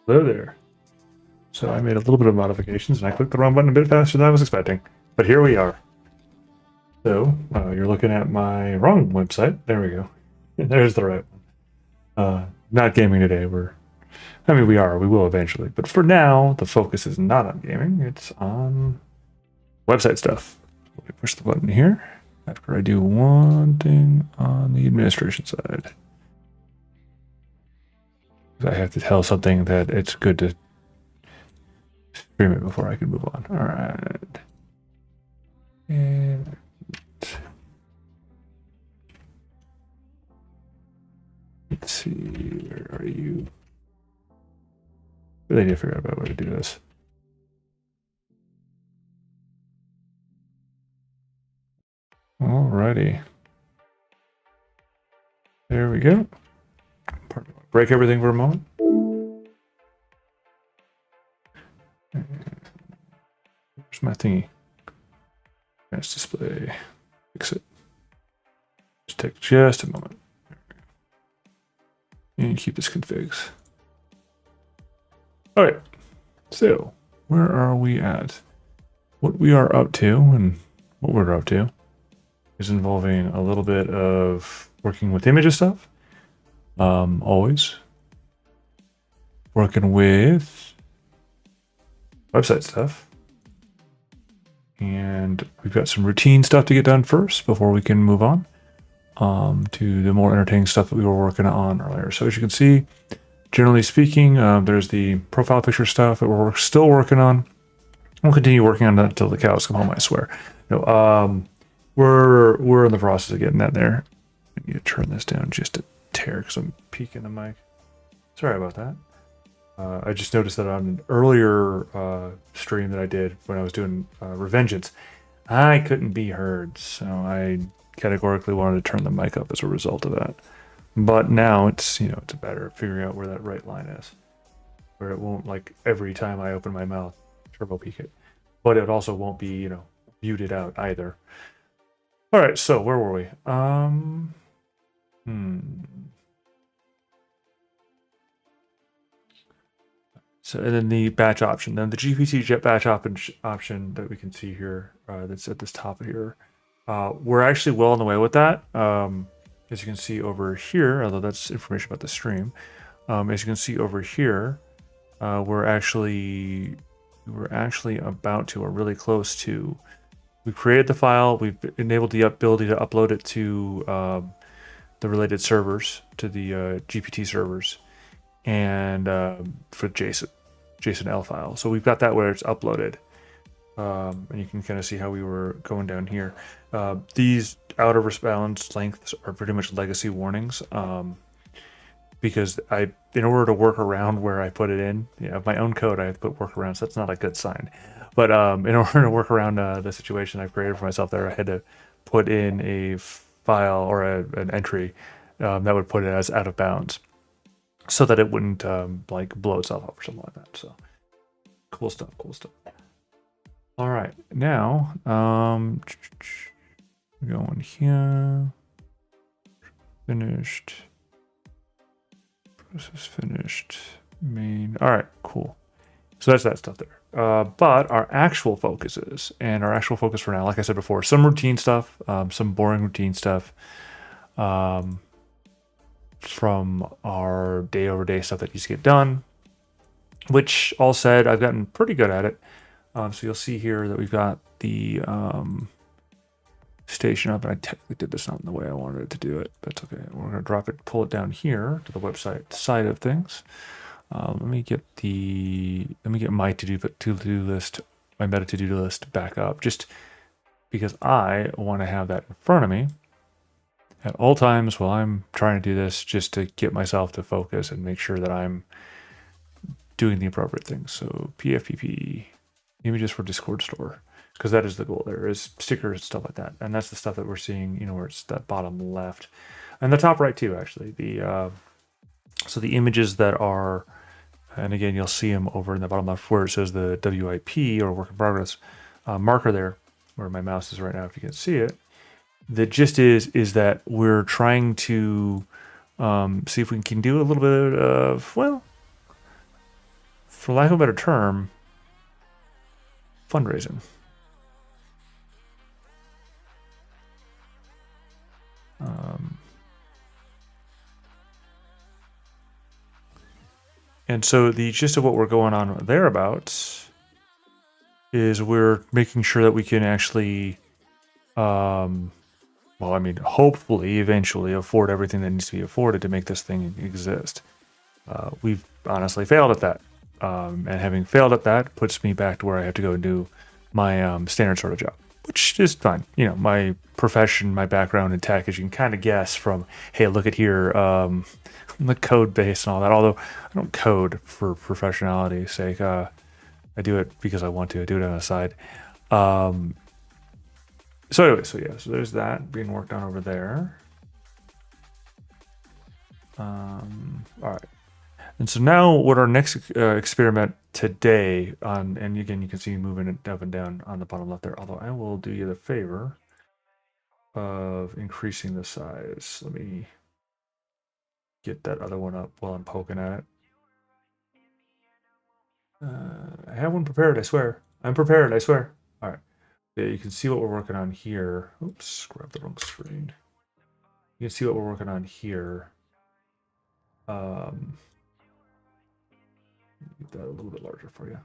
Hello there. So I made a little bit of modifications and I clicked the wrong button a bit faster than I was expecting. But here we are. So you're looking at my wrong website. There we go. There's the right one. Not gaming today. We will eventually. But for now, the focus is not on gaming. It's on website stuff. Let me push the button here after I do one thing on the administration side. I have to tell something that it's good to stream it before I can move on. All right. And let's see, where are you? Really need to figure out a way to do this. Alrighty. There we go. Break everything for a moment. Where's my thingy? Advanced display. Fix it. Just take just a moment. And keep this configs. All right. So, where are we at? What we are up to and what we're up to is involving a little bit of working with images stuff. Always. Working with website stuff. And we've got some routine stuff to get done first before we can move on to the more entertaining stuff that we were working on earlier. So as you can see, generally speaking, there's the profile picture stuff that we're still working on. We'll continue working on that until the cows come home, I swear. No, we're in the process of getting that there. I need to turn this down just a tear because I'm peeking the mic. Sorry about that. I just noticed that on an earlier stream that I did when I was doing Revengeance, I couldn't be heard, so I categorically wanted to turn the mic up as a result of that. But now it's it's a matter of figuring out where that right line is, where it won't, like, every time I open my mouth turbo peak it, but it also won't be muted out either. All right, so where were we? So, and then the batch option, then the GPT batch option that we can see here, that's at this top of here. We're actually well on the way with that. As you can see over here, although that's information about the stream, as you can see over here, we're actually about to, or really close to. We created the file. We've enabled the ability to upload it to the related servers, to the GPT servers, and for JSONL file. So we've got that where it's uploaded. And you can kind of see how we were going down here. These out of bounds lengths are pretty much legacy warnings, because in order to work around where I put it in, my own code, I have to put workarounds. So that's not a good sign. But in order to work around the situation I've created for myself there, I had to put in a file or an entry that would put it as out of bounds, so that it wouldn't like blow itself up or something like that. So cool stuff. All right, now going here. Finished. Process finished. Main. All right, cool. So that's that stuff there. But our actual focuses, and our actual focus for now, like I said before, some routine stuff, some boring routine stuff, from our day-over-day stuff that needs to get done, which, all said, I've gotten pretty good at it. So you'll see here that we've got the station up, and I technically did this not in the way I wanted it to do it. That's okay. We're going to drop it, pull it down here to the website side of things. Let me get my to-do list, my meta to-do list back up, just because I want to have that in front of me at all times while I'm trying to do this, just to get myself to focus and make sure that I'm doing the appropriate things. So PFPP, images for Discord store, because that is the goal. There is stickers and stuff like that, and that's the stuff that we're seeing, where it's that bottom left and the top right too, actually. So the images that are, and again, you'll see them over in the bottom left where it says the WIP, or work in progress, marker there, where my mouse is right now, if you can see it. The gist is that we're trying to see if we can do a little bit of, well, for lack of a better term, fundraising. And so the gist of what we're going on thereabouts is we're making sure that we can actually, well, I mean, hopefully, eventually afford everything that needs to be afforded to make this thing exist. We've honestly failed at that. And having failed at that puts me back to where I have to go and do my standard sort of job, which is fine. You know, my profession, my background in tech, as you can kind of guess from, hey, look at here, the code base and all that. Although I don't code for professionality's sake. I do it because I want to. I do it on the side. So anyway, so there's that being worked on over there. All right. And so now what our next experiment today on, and again, you can see moving it up and down on the bottom left there, although I will do you the favor of increasing the size. Let me get that other one up while I'm poking at it. I have one prepared, I swear. I'm prepared, I swear. All right. Yeah, you can see what we're working on here. Oops, grab the wrong screen. You can see what we're working on here. Get that a little bit larger for you.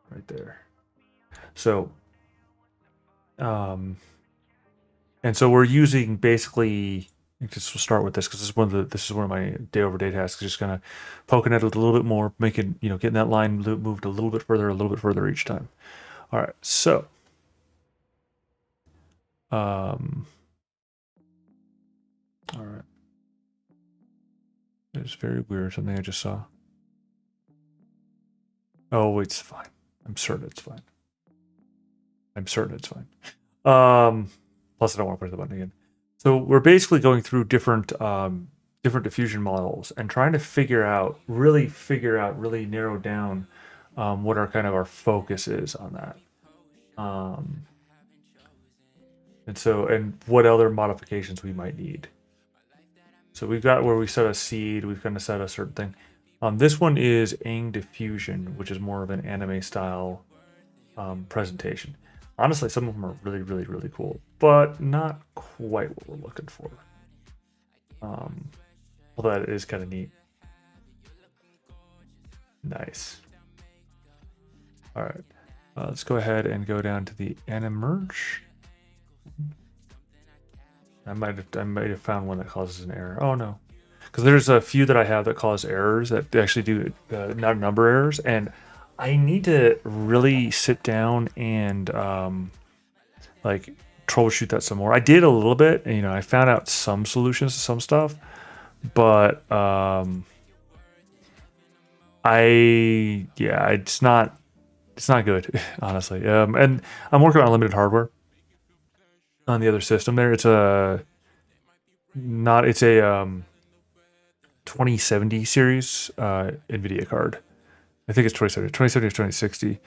Right there. So, and so we're using basically, just we'll start with this because this is one of my day over day tasks. Just kind of poking at it a little bit more, making, you know, getting that line moved a little bit further each time. All right, so all right. It's very weird, something I just saw. Oh, it's fine. I'm certain it's fine. Plus I don't want to push the button again. So we're basically going through different diffusion models and trying to really narrow down what our focus is on that. And what other modifications we might need. So we've got where we set a seed, we've kind of set a certain thing. This one is Ang Diffusion, which is more of an anime style presentation. Honestly, some of them are really, really, really cool, but not quite what we're looking for. Although that is kind of neat. Nice. All right, let's go ahead and go down to the Animerge. I might have found one that causes an error. Oh no, because there's a few that I have that cause errors that actually do not number errors, and I need to really sit down and like troubleshoot that some more. I did a little bit, and, you know, I found out some solutions to some stuff, but it's not good, honestly. And I'm working on limited hardware on the other system there. It's a 2070 series NVIDIA card. I think it's 2070 or 2060.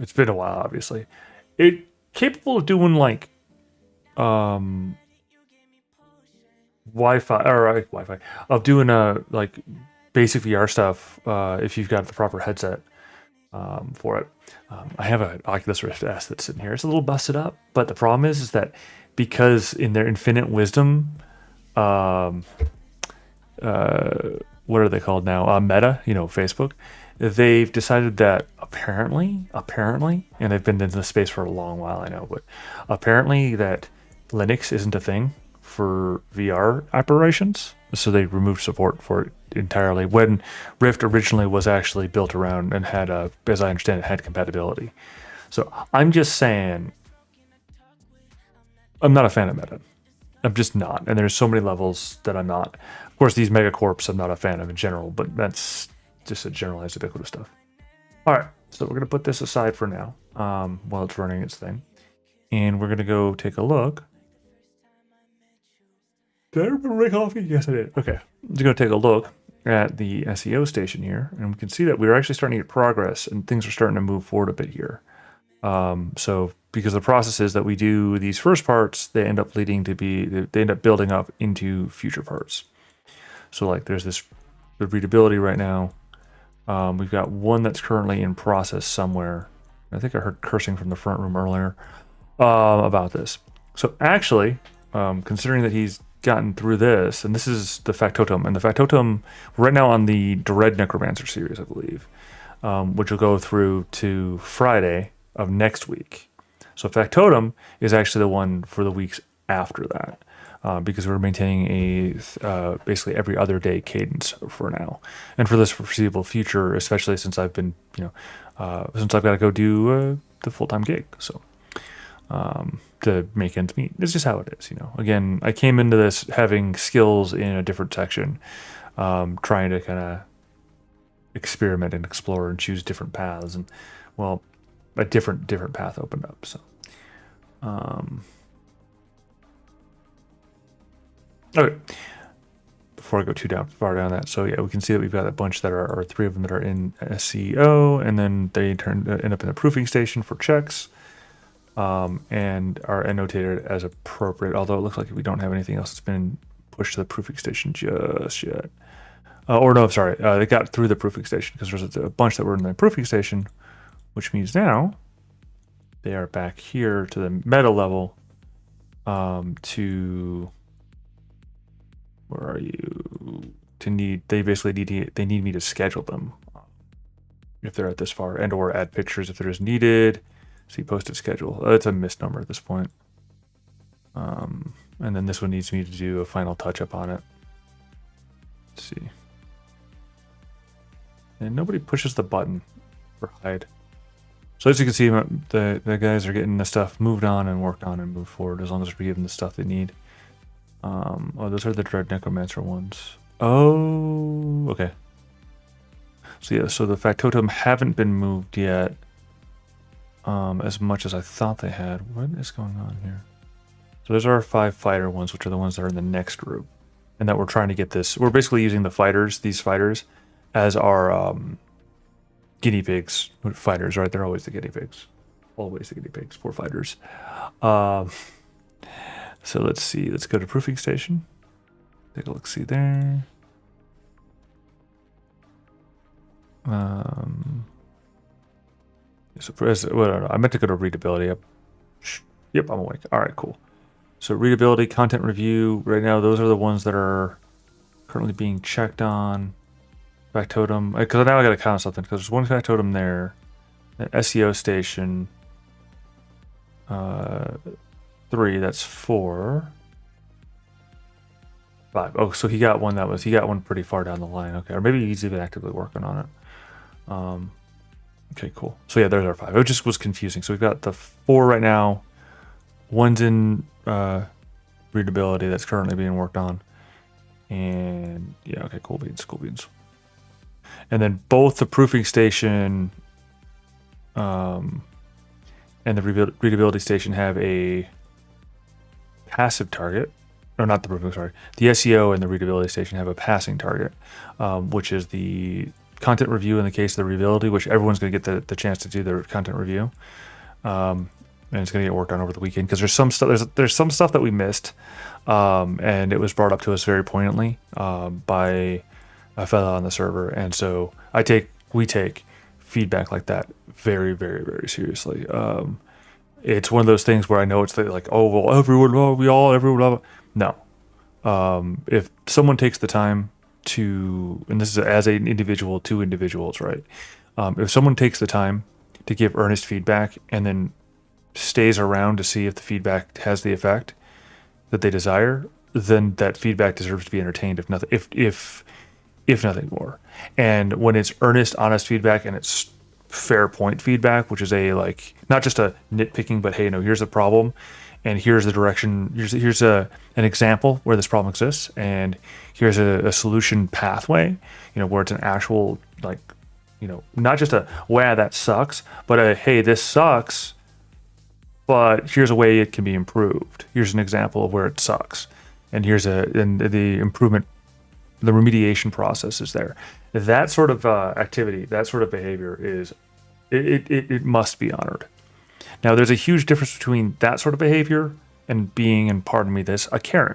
It's been a while, obviously. It capable of doing like Wi-Fi of doing like basic VR stuff if you've got the proper headset for it. I have an Oculus Rift S that's sitting here. It's a little busted up, but the problem is that because in their infinite wisdom, what are they called now? Meta, you know, Facebook. They've decided that apparently, and they've been in this space for a long while, I know, but apparently that Linux isn't a thing for VR operations. So they removed support for it entirely when Rift originally was actually built around and had, as I understand it, had compatibility. So I'm just saying, I'm not a fan of Meta. I'm just not. And there's so many levels that I'm not. Of course, these megacorps I'm not a fan of in general, but that's just a generalized ubiquitous stuff. All right, so we're going to put this aside for now while it's running its thing. And we're going to go take a look. Did I remember my coffee? Yes, I did. Okay. I'm just going to take a look at the SEO station here, and we can see that we're actually starting to get progress, and things are starting to move forward a bit here. So because the process is that we do these first parts, they end up building up into future parts. So like there's the readability right now. We've got one that's currently in process somewhere. I think I heard cursing from the front room earlier about this. So actually, considering that he's gotten through this, and this is the factotum, and the factotum right now on the Dread Necromancer series, I believe, which will go through to Friday of next week. So factotum is actually the one for the weeks after that. Because we're maintaining a basically every other day cadence for now, and for this foreseeable future, especially since I've been, since I've got to go do the full-time gig, so to make ends meet. It's just how it is, Again, I came into this having skills in a different section, trying to kind of experiment and explore and choose different paths, and well, a different path opened up. So. Okay, before I go too far down that, so yeah, we can see that we've got a bunch that are, or 3 of them that are in SEO, and then they end up in the proofing station for checks, and are annotated as appropriate, although it looks like we don't have anything else that's been pushed to the proofing station just yet. Or no, sorry, they got through the proofing station, because there's a bunch that were in the proofing station, which means now they are back here to the meta level, to... Where are you? They basically need me to schedule them if they're at this far, and or add pictures if they're as needed. See posted schedule. It's a misnomer at this point. And then this one needs me to do a final touch up on it. Let's see. And nobody pushes the button for hide. So as you can see, the guys are getting the stuff moved on and worked on and moved forward as long as we give them the stuff they need. Oh, those are the Dread Necromancer ones. Oh, okay. So yeah, so the factotum haven't been moved yet, as much as I thought they had. What is going on here? So those are our 5 fighter ones, which are the ones that are in the next group, and that we're trying to get this. We're basically using these fighters, as our guinea pigs fighters, right? They're always the guinea pigs, always the guinea pigs. Poor fighters. So let's see. Let's go to proofing station. Take a look. See there. So I meant to go to readability. Yep, I'm awake. All right, cool. So readability, content review. Right now, those are the ones that are currently being checked on. Factotum. Because now I got to count something. Because there's one factotum there. An SEO station. 3, that's 4. 5. Oh, so he got one pretty far down the line. Okay, or maybe he's even actively working on it. Okay, cool. So yeah, there's our 5. It just was confusing. So we've got the 4 right now. One's in readability that's currently being worked on. And yeah, okay, cool beans. And then both the proofing station and the readability station have a passive target, or not the proofing, sorry. The SEO and the readability station have a passing target, which is the content review in the case of the readability, which everyone's going to get the chance to do their content review, and it's going to get worked on over the weekend, because there's some stuff that we missed, and it was brought up to us very poignantly by a fellow on the server, and so we take feedback like that very, very, very seriously. It's one of those things where I know it's like, oh, well, everyone, no. If someone takes the time to, and this is as an individual to individuals, right? If someone takes the time to give earnest feedback and then stays around to see if the feedback has the effect that they desire, then that feedback deserves to be entertained, if nothing more. And when it's earnest, honest feedback, and it's fair point feedback, which is not just a nitpicking, but hey, no, here's a problem, and here's the direction. Here's an example where this problem exists, and here's a solution pathway. Where it's an actual not just a wow, that sucks, but a hey, this sucks, but here's a way it can be improved. Here's an example of where it sucks, and and the improvement. The remediation process is there. That sort of activity, that sort of behavior it must be honored. Now, there's a huge difference between that sort of behavior and being, and pardon me this, a Karen.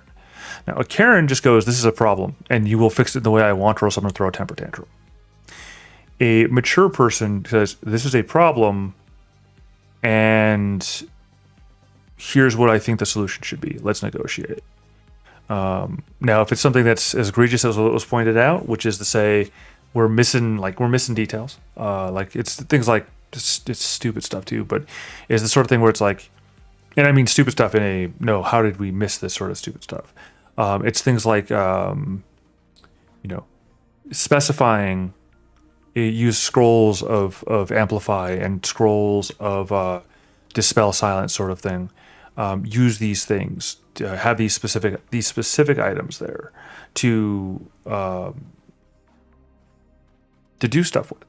Now, a Karen just goes, this is a problem, and you will fix it the way I want, or else I'm going to throw a temper tantrum. A mature person says, this is a problem, and here's what I think the solution should be. Let's negotiate. Now, if it's something that's as egregious as what was pointed out, which is to say we're missing details, like it's things like it's stupid stuff too, but it's the sort of thing where it's like, and I mean stupid stuff in a no, how did we miss this sort of stupid stuff? It's things like specifying use scrolls of amplify and scrolls of dispel silence sort of thing. Use these things to have these specific items there to do stuff with,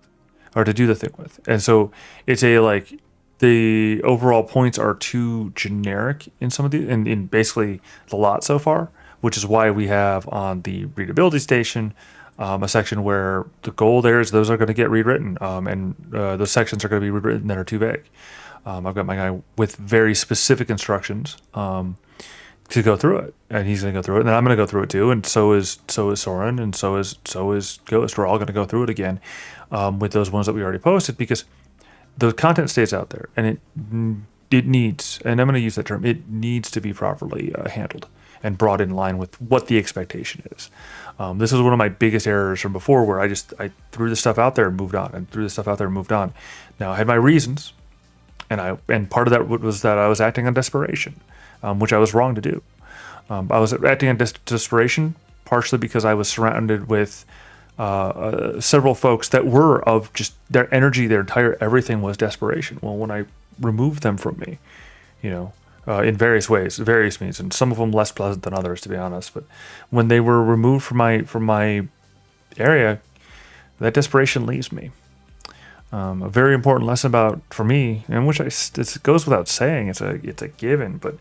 or to do the thing with. And so it's like the overall points are too generic in some of the in basically the lot so far, which is why we have on the readability station a section where the goal there is those are going to get rewritten, and those sections are going to be rewritten that are too big. I've got my guy with very specific instructions to go through it, and he's going to go through it, and then I'm going to go through it too, and so is Soren, and so is Ghost. We're all going to go through it again with those ones that we already posted, because the content stays out there, and it needs, and I'm going to use that term, it needs to be properly handled and brought in line with what the expectation is. This is one of my biggest errors from before, where I threw the stuff out there and moved on, and threw the stuff out there and moved on. Now, I had my reasons. And part of that was that I was acting on desperation, which I was wrong to do. I was acting on desperation partially because I was surrounded with several folks that were of just their energy, their entire everything was desperation. Well, when I removed them from me, in various ways, various means, and some of them less pleasant than others, to be honest. But when they were removed from my area, that desperation leaves me. A very important lesson for me, and which it goes without saying, it's a given, but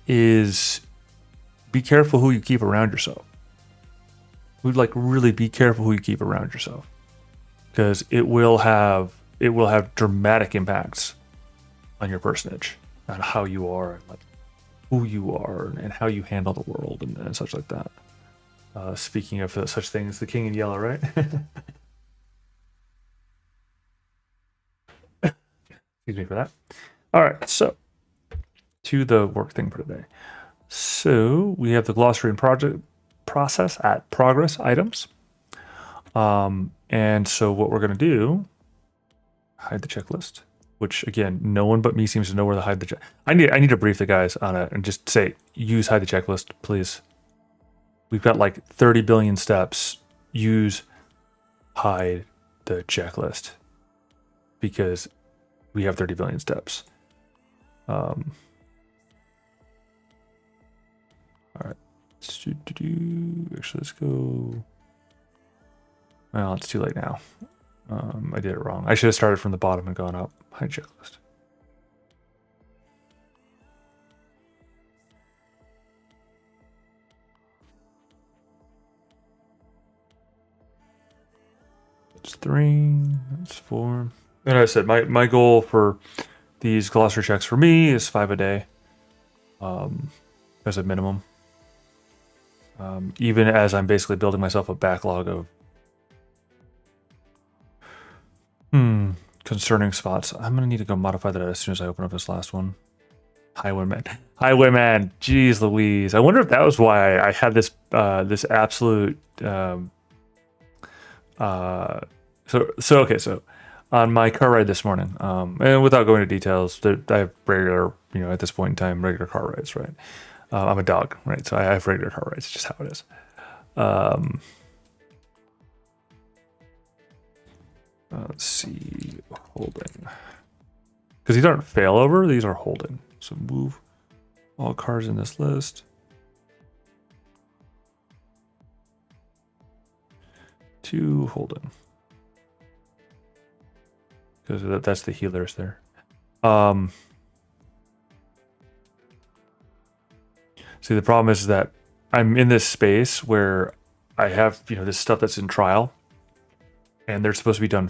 is be careful who you keep around yourself. Really be careful who you keep around yourself, because it will have dramatic impacts on your personage, on how you are, and like who you are, and how you handle the world, and such like that. Speaking of such things, the King in Yellow, right? Excuse me for that. All right, so to the work thing for today. So we have the glossary and project process at progress items. And so what we're going to do, hide the checklist, which again, no one but me seems to know where to hide the check. I need to brief the guys on it and just say, use hide the checklist, please. We've got like 30 billion steps. Use hide the checklist, because we have 30 billion steps. All right. Actually, let's go. Well, it's too late now. I did it wrong. I should have started from the bottom and gone up. Hide checklist. That's 3. That's 4. And I said my goal for these glossary checks for me is 5 a day, as a minimum. Even as I'm basically building myself a backlog of concerning spots. I'm gonna need to go modify that as soon as I open up this last one. Highwayman. Jeez Louise. I wonder if that was why I had this this absolute So on my car ride this morning, and without going into details, I have regular, at this point in time, regular car rides, right? I'm a dog, right? So I have regular car rides. It's just how it is. Let's see, holding. Because these aren't failover, these are holding. So move all cars in this list to holding. Because that's the healers there. See, the problem is that I'm in this space where I have, this stuff that's in trial, and they're supposed to be done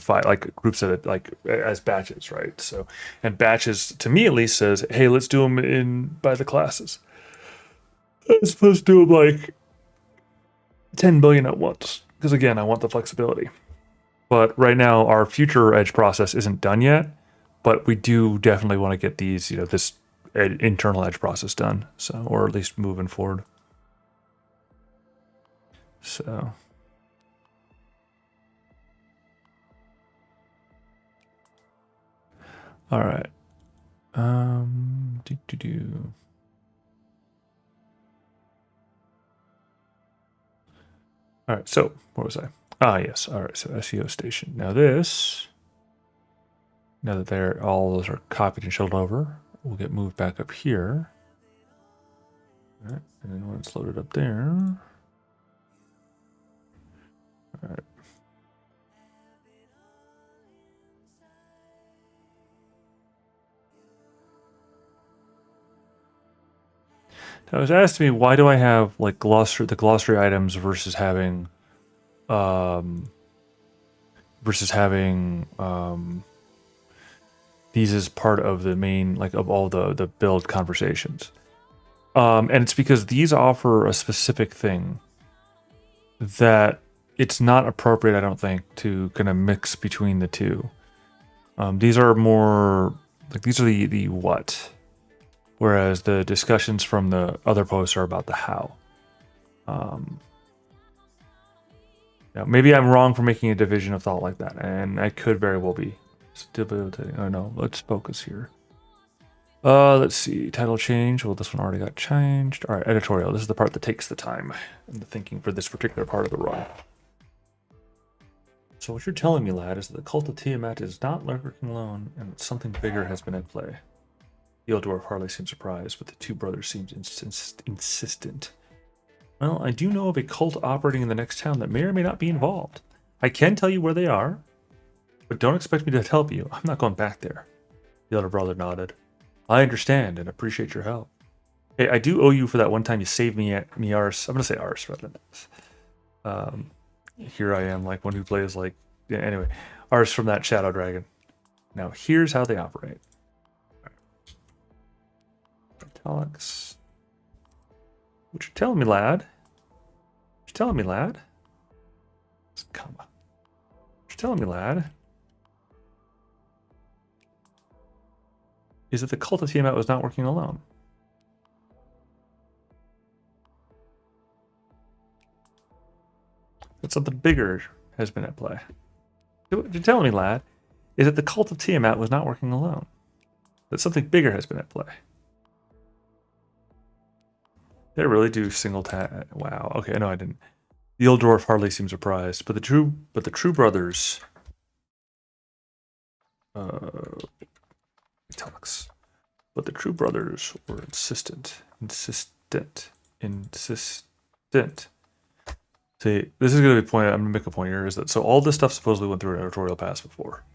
groups of it, as batches, right? So, and batches to me at least says, hey, let's do them by the classes. I'm supposed to do like 10 billion at once. Because again, I want the flexibility. But right now, our future edge process isn't done yet. But we do definitely want to get these, this internal edge process done. So, or at least moving forward. So. All right. All right, so where was I? Ah, yes. All right, so SEO station. Now that they're all those are copied and shoved over, we'll get moved back up here. All right, and then when it's loaded up there. All right. Now, it was asked me, why do I have like the glossary items versus having these as part of the main, like, of all the build conversations. And it's because these offer a specific thing that it's not appropriate, I don't think, to kind of mix between the two. These are more like, these are the what, whereas the discussions from the other posts are about the how. Now, maybe I'm wrong for making a division of thought like that, and I could very well be. Oh no, let's focus here. Let's see, title change. Well, this one already got changed. All right, editorial. This is the part that takes the time and the thinking for this particular part of the run. So what you're telling me, lad, is that the cult of Tiamat is not lurking alone, and that something bigger has been at play. The old dwarf hardly seemed surprised, but the two brothers seemed insistent. Well, I do know of a cult operating in the next town that may or may not be involved. I can tell you where they are, but don't expect me to help you. I'm not going back there. The elder brother nodded. I understand and appreciate your help. Hey, I do owe you for that one time you saved me arse. I'm going to say arse rather than this. Here I am, like one who plays like... Yeah, anyway, arse from that shadow dragon. Now, here's how they operate. Italics. What you telling me, lad? What you telling me, lad? Comma. What you telling me, lad? Is that the cult of Tiamat was not working alone. That something bigger has been at play. What you're telling me, lad, is that the cult of Tiamat was not working alone. That something bigger has been at play. Did I really do single tag? Wow. Okay, no, I didn't. The old dwarf hardly seemed surprised, but the true brothers. Italics. But the true brothers were insistent. See, this is going to be pointed. I'm going to make a point here. Is that so? All this stuff supposedly went through an editorial pass before.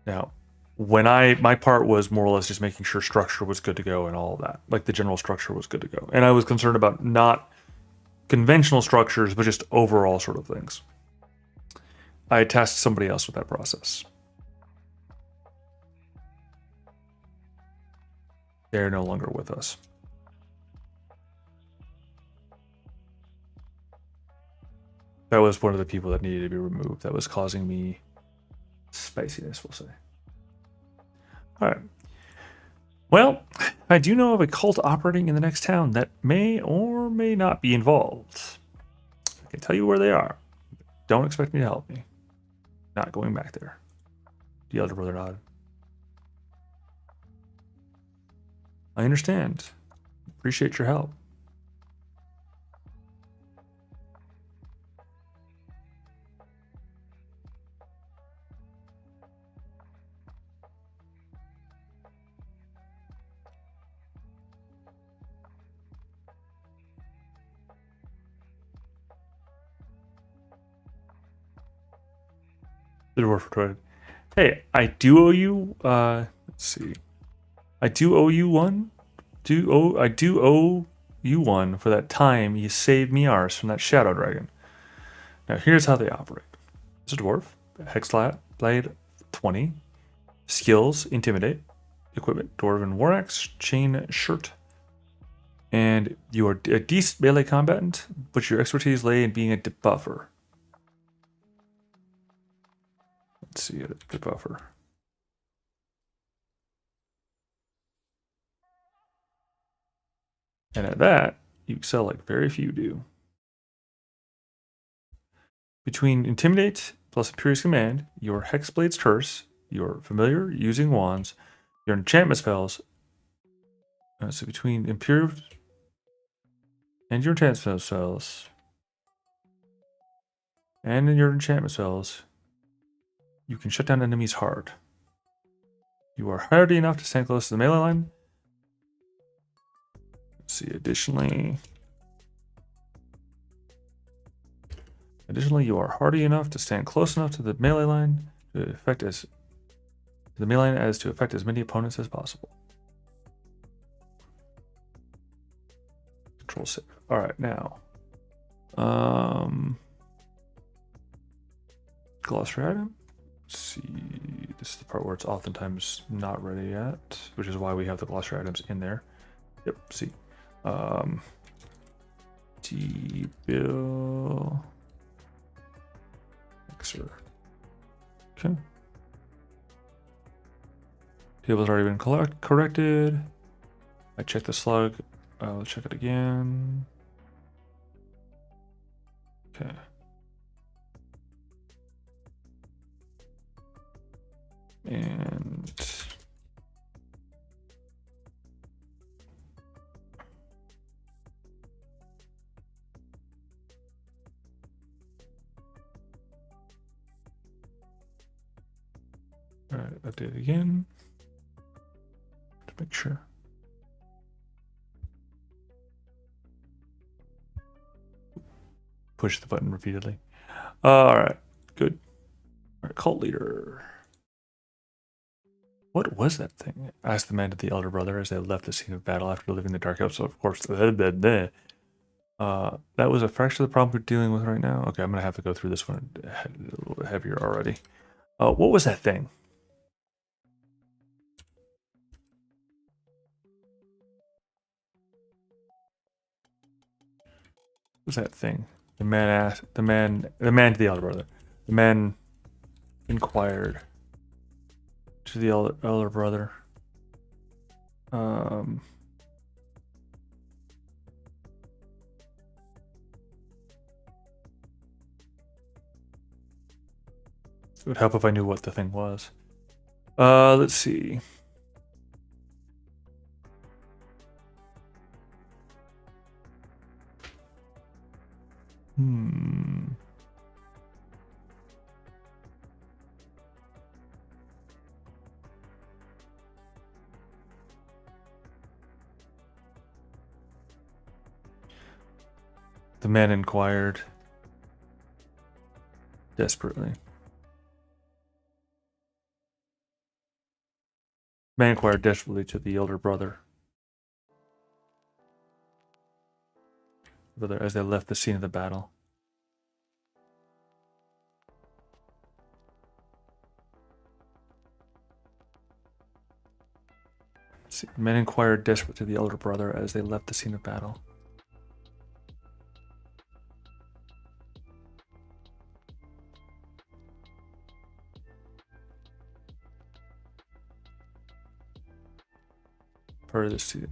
Now, when my part was more or less just making sure structure was good to go and all of that, like the general structure was good to go, and I was concerned about not conventional structures, but just overall sort of things. I tasked somebody else with that process. They're no longer with us. That was one of the people that needed to be removed. That was causing me spiciness, we'll say. All right. Well, I do know of a cult operating in the next town that may or may not be involved. I can tell you where they are. Don't expect me to help me. Not going back there. The elder brother nodded. I understand. Appreciate your help. The dwarf retorted, "Hey, I do owe you. Let's see. I do owe you one. I do owe you one for that time you saved me arse from that shadow dragon. Now here's how they operate. It's a dwarf. Hexlat blade 20. Skills: intimidate. Equipment: dwarven war axe, chain shirt. And you are a decent melee combatant, but your expertise lay in being a debuffer. Let's see, a debuffer. And at that, you excel like very few do. Between Intimidate plus Imperious Command, your Hexblade's Curse, your Familiar using Wands, your enchantment spells. So between Imperial and your enchantment spells, and in your enchantment spells, you can shut down enemies hard. You are hardy enough to stand close to the melee line. Let's see, additionally, you are hardy enough to stand close enough to the melee line to affect as many opponents as possible. Control save. All right, now, glossary item. Let's see. This is the part where it's oftentimes not ready yet, which is why we have the glossary items in there. Yep. See. T-bill. Mixer. Okay. Table's already been corrected. I checked the slug. I'll check it again. Okay. And all right, update again to make sure. Push the button repeatedly. All right, good. All right, cult leader. What was that thing? Asked the man to the elder brother as they left the scene of battle after leaving the dark episode. Of course, that was a fraction of the problem we're dealing with right now. Okay, I'm gonna have to go through this one a little bit heavier already. What was that thing? What was that thing? The man asked. The man to the elder brother. The man inquired to the elder brother. It would help if I knew what the thing was. Let's see. The man inquired desperately. The man inquired desperately to the elder brother as they left the scene of the battle. The man inquired desperately to the elder brother as they left the scene of battle. Part of this student.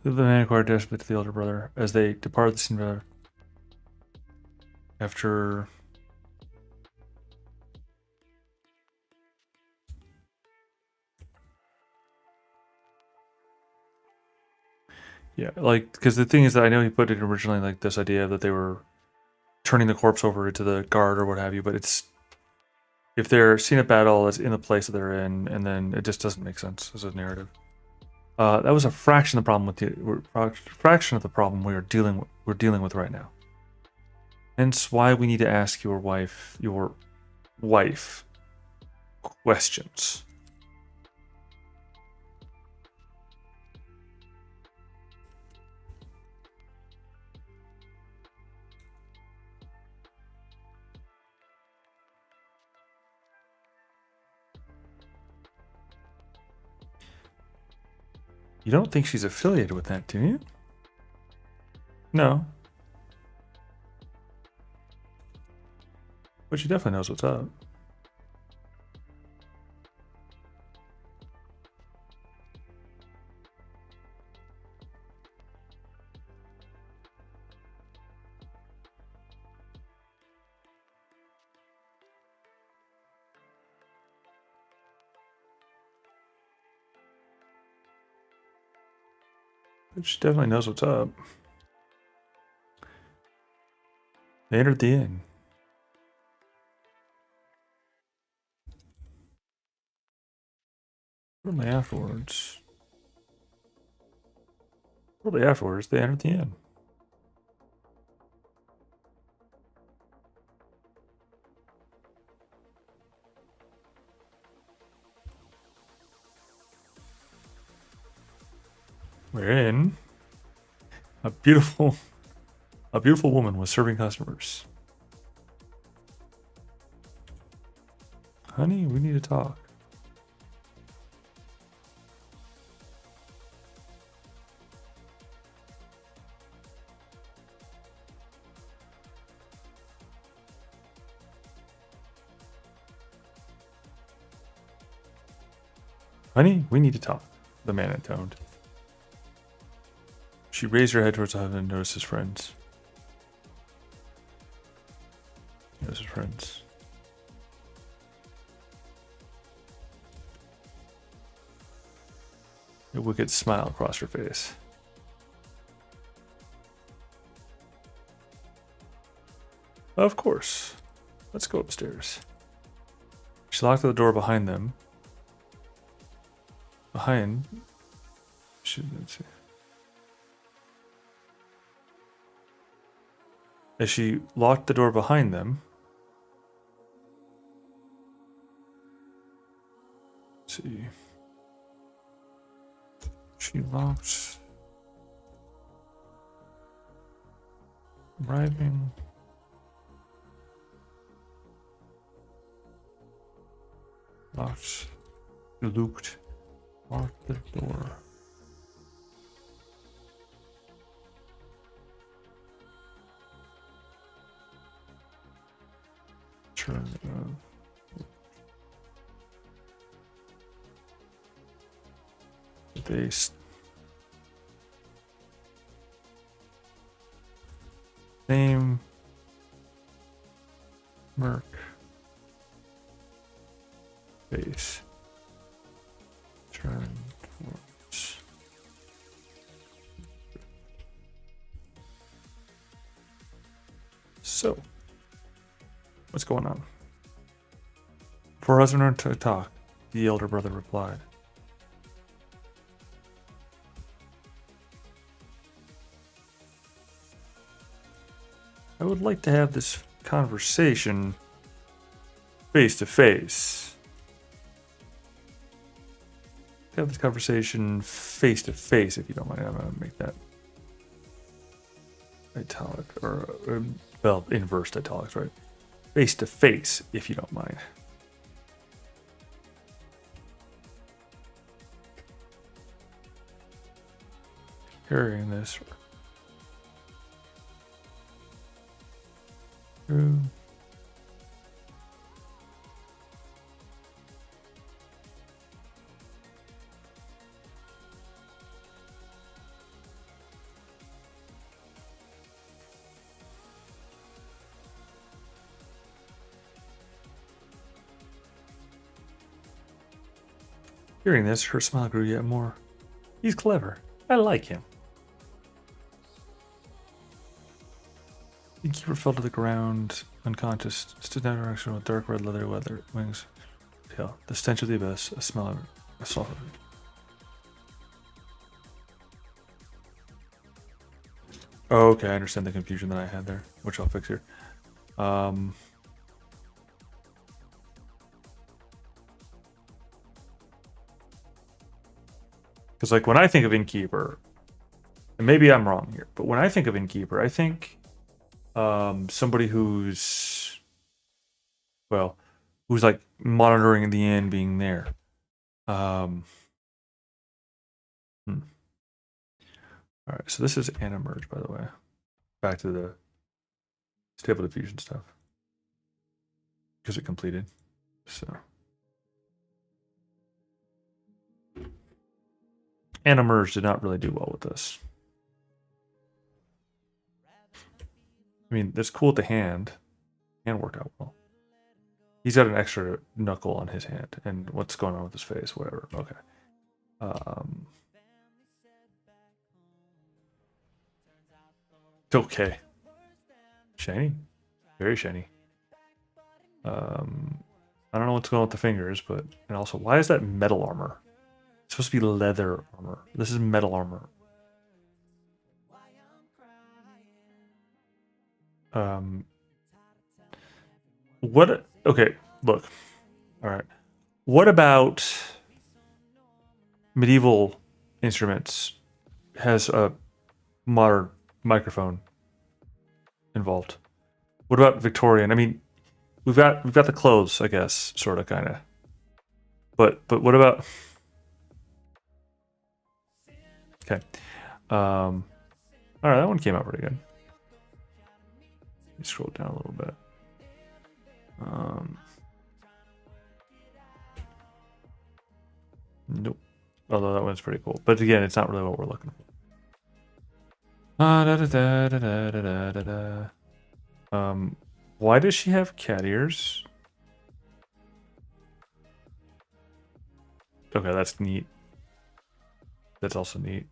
The man inquired desperately to the elder brother as they departed the scene of after yeah, like, because the thing is that I know he put it originally like this idea that they were turning the corpse over to the guard or what have you, but it's if they're seeing a battle that's in the place that they're in, and then it just doesn't make sense as a narrative. That was a fraction of the problem we are dealing with right now. Hence why we need to ask your wife questions. You don't think she's affiliated with that, do you? No. But she definitely knows what's up. But she definitely knows what's up. They entered the inn. Shortly afterwards, they entered the inn. Wherein a beautiful woman was serving customers. Honey, we need to talk. Honey, we need to talk, the man intoned. She raised her head towards the husband and noticed his friends. A wicked smile crossed her face. Of course. Let's go upstairs. She locked the door behind them. As she locked the door behind them, let's see. She locks. Arriving. Locked. Locked. Locked the door. Turn it on. Base. Name. Merc. Base. Turn towards. So, what's going on? For her husband to talk, the elder brother replied. I would like to have this conversation face to face. Have this conversation face to face, if you don't mind. I'm going to make that italic, or well, inverse italics, right? Face to face, if you don't mind. Carrying this through. Hearing this, her smile grew yet more. He's clever. I like him. The keeper fell to the ground, unconscious, stood down in direction with dark red leather wings. Tail. The stench of the abyss, a smell of it. Oh, okay, I understand the confusion that I had there, which I'll fix here. Because like when I think of Innkeeper, and maybe I'm wrong here, but when I think of Innkeeper, I think somebody who's, well, who's like monitoring the inn being there. Hmm. All right, so this is Anna merge, by the way. Back to the stable diffusion stuff because it completed. So Anna merge did not really do well with this. I mean, that's cool at the hand. Hand worked out well. He's got an extra knuckle on his hand, and what's going on with his face? Whatever. Okay. Okay. Shiny. Very shiny. I don't know what's going on with the fingers, but and also why is that metal armor? It's supposed to be leather armor. This is metal armor. What? Okay, look. All right. What about medieval instruments has a modern microphone involved? What about Victorian? I mean, we've got the clothes, I guess, sort of, kind of. But what about? Okay. All right, that one came out pretty good. Let me scroll down a little bit. Nope. Although that one's pretty cool, but again, it's not really what we're looking for. Why does she have cat ears? Okay, that's neat. That's also neat.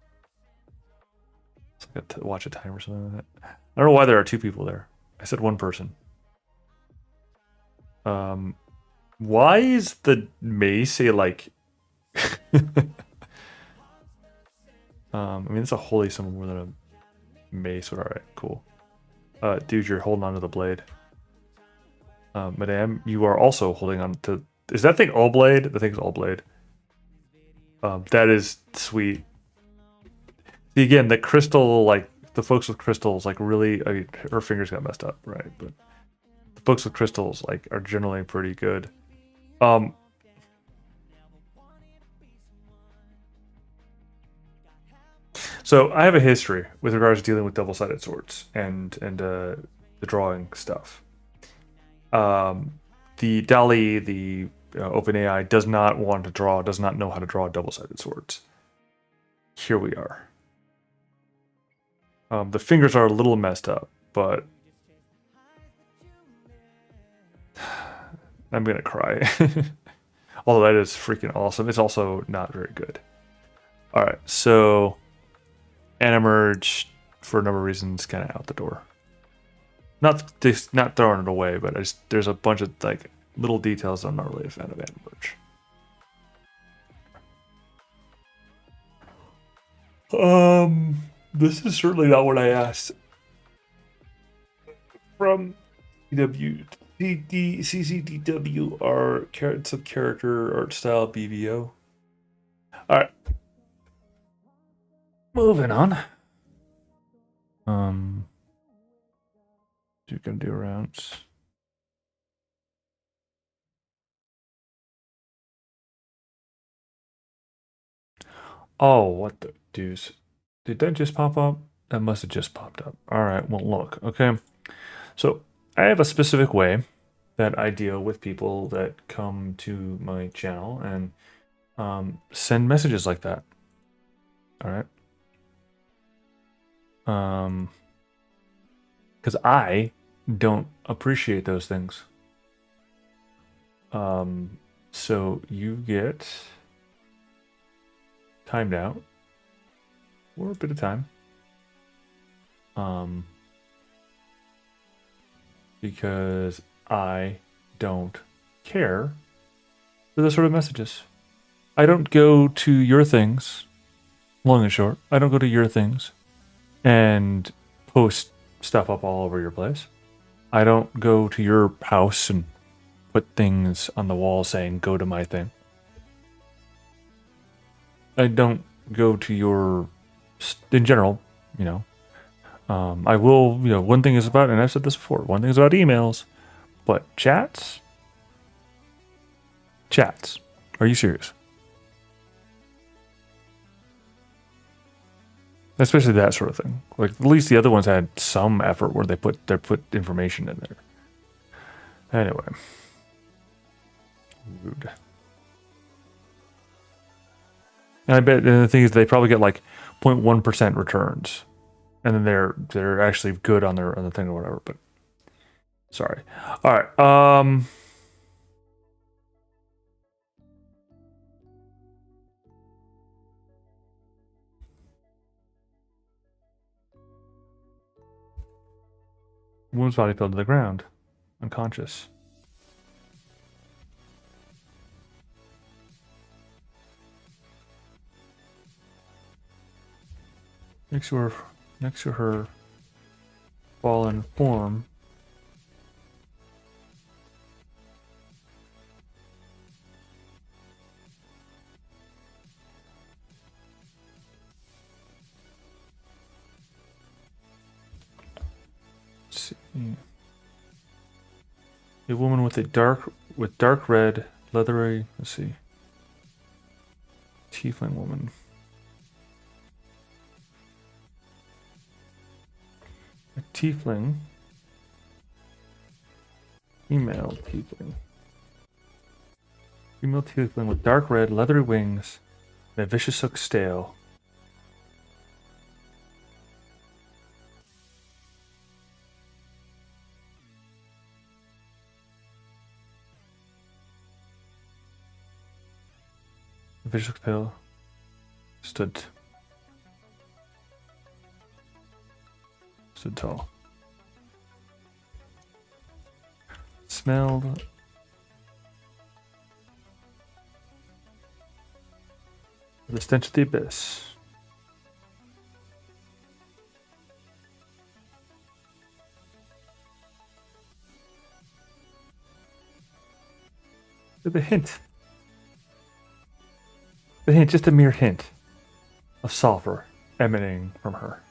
It's like watch a time or something like that. I don't know why there are two people there. I said one person. Why is the mace a like? I mean, it's a holy symbol more than a mace. But all right, cool. Dude, you're holding on to the blade. Madame, you are also holding on to. Is that thing all blade? The thing's all blade. That is sweet. See, again, the crystal, like the folks with crystals, like really, I mean, her fingers got messed up, right? But the folks with crystals, like, are generally pretty good. So I have a history with regards to dealing with double-sided swords and the drawing stuff. The DALL-E, the OpenAI, does not want to draw, does not know how to draw double-sided swords. Here we are. The fingers are a little messed up, but I'm gonna cry. Although that is freaking awesome. It's also not very good. All right, so Anna merge for a number of reasons, kind of out the door. Not throwing it away, but there's a bunch of like little details I'm not really a fan of Anna merge. This is certainly not what I asked from CCDWR character art style BVO. All right, moving on. You're gonna do rounds. Oh, what the deuce? Did that just pop up? That must have just popped up. All right, well, look, okay. So I have a specific way that I deal with people that come to my channel and send messages like that. All right. Because I don't appreciate those things. So you get timed out for a bit of time. Because I don't care for those sort of messages. I don't go to your things, long and short. I don't go to your things and post stuff up all over your place. I don't go to your house and put things on the wall saying, go to my thing. I don't go to your, in general, you know. I will, you know, one thing is about, and I've said this before, one thing is about emails, but chats? Chats. Are you serious? Especially that sort of thing. Like, at least the other ones had some effort where they put information in there. Anyway. Rude. And I bet the thing is they probably get like 0.1% returns. And then they're actually good on the thing or whatever, but sorry. All right. Woman's body fell to the ground, unconscious. Next to her fallen form. Let's see. A woman with dark red, leathery, let's see. Tiefling woman. A tiefling. Female tiefling. Female tiefling with dark red, leathery wings, and a vicious hooked tail. A vicious hooked tail stood tall. Smelled the stench of the abyss. The hint. The hint, just a mere hint of sulfur emanating from her.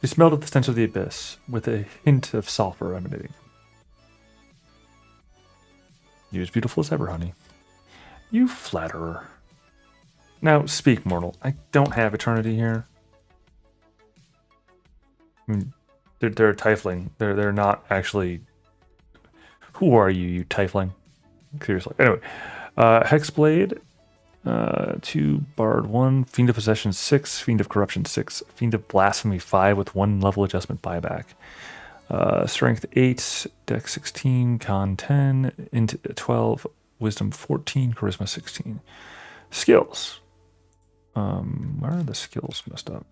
She smelled at the stench of the abyss, with a hint of sulfur emanating. You're as beautiful as ever, honey. You flatterer. Now, speak, mortal. I don't have eternity here. I mean, they're a tiefling. They're not actually... Who are you, you tiefling? Seriously. Anyway, Hexblade, 2, Bard 1, Fiend of Possession 6, Fiend of Corruption 6, Fiend of Blasphemy 5 with 1 level adjustment buyback. Strength 8, Dex 16, Con 10, Int 12, Wisdom 14, Charisma 16. Skills. Where are the skills messed up?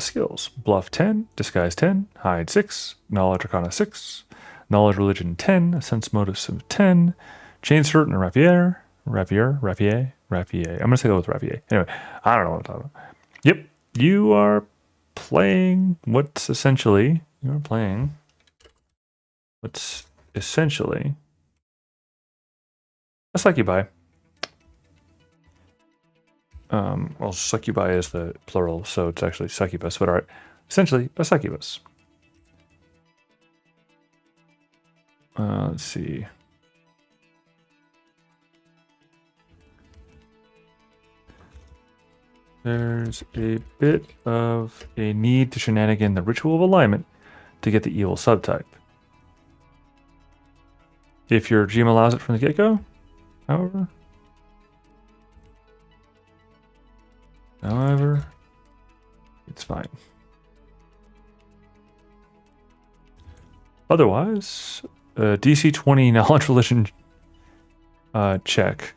Skills. Bluff 10, Disguise 10, Hide 6, Knowledge Arcana 6, Knowledge Religion 10, Sense Motives of 10, Chain Shirt and Rapier. Rapier. I'm going to go with Rapier. Anyway, I don't know what I'm talking about. Yep. You are playing what's essentially... a succubi. Well, succubi is the plural, so it's actually succubus, but alright. Essentially, a succubus. Let's see. There's a bit of a need to shenanigan the ritual of alignment to get the evil subtype. If your GM allows it from the get-go, however, it's fine. Otherwise, DC 20 knowledge religion check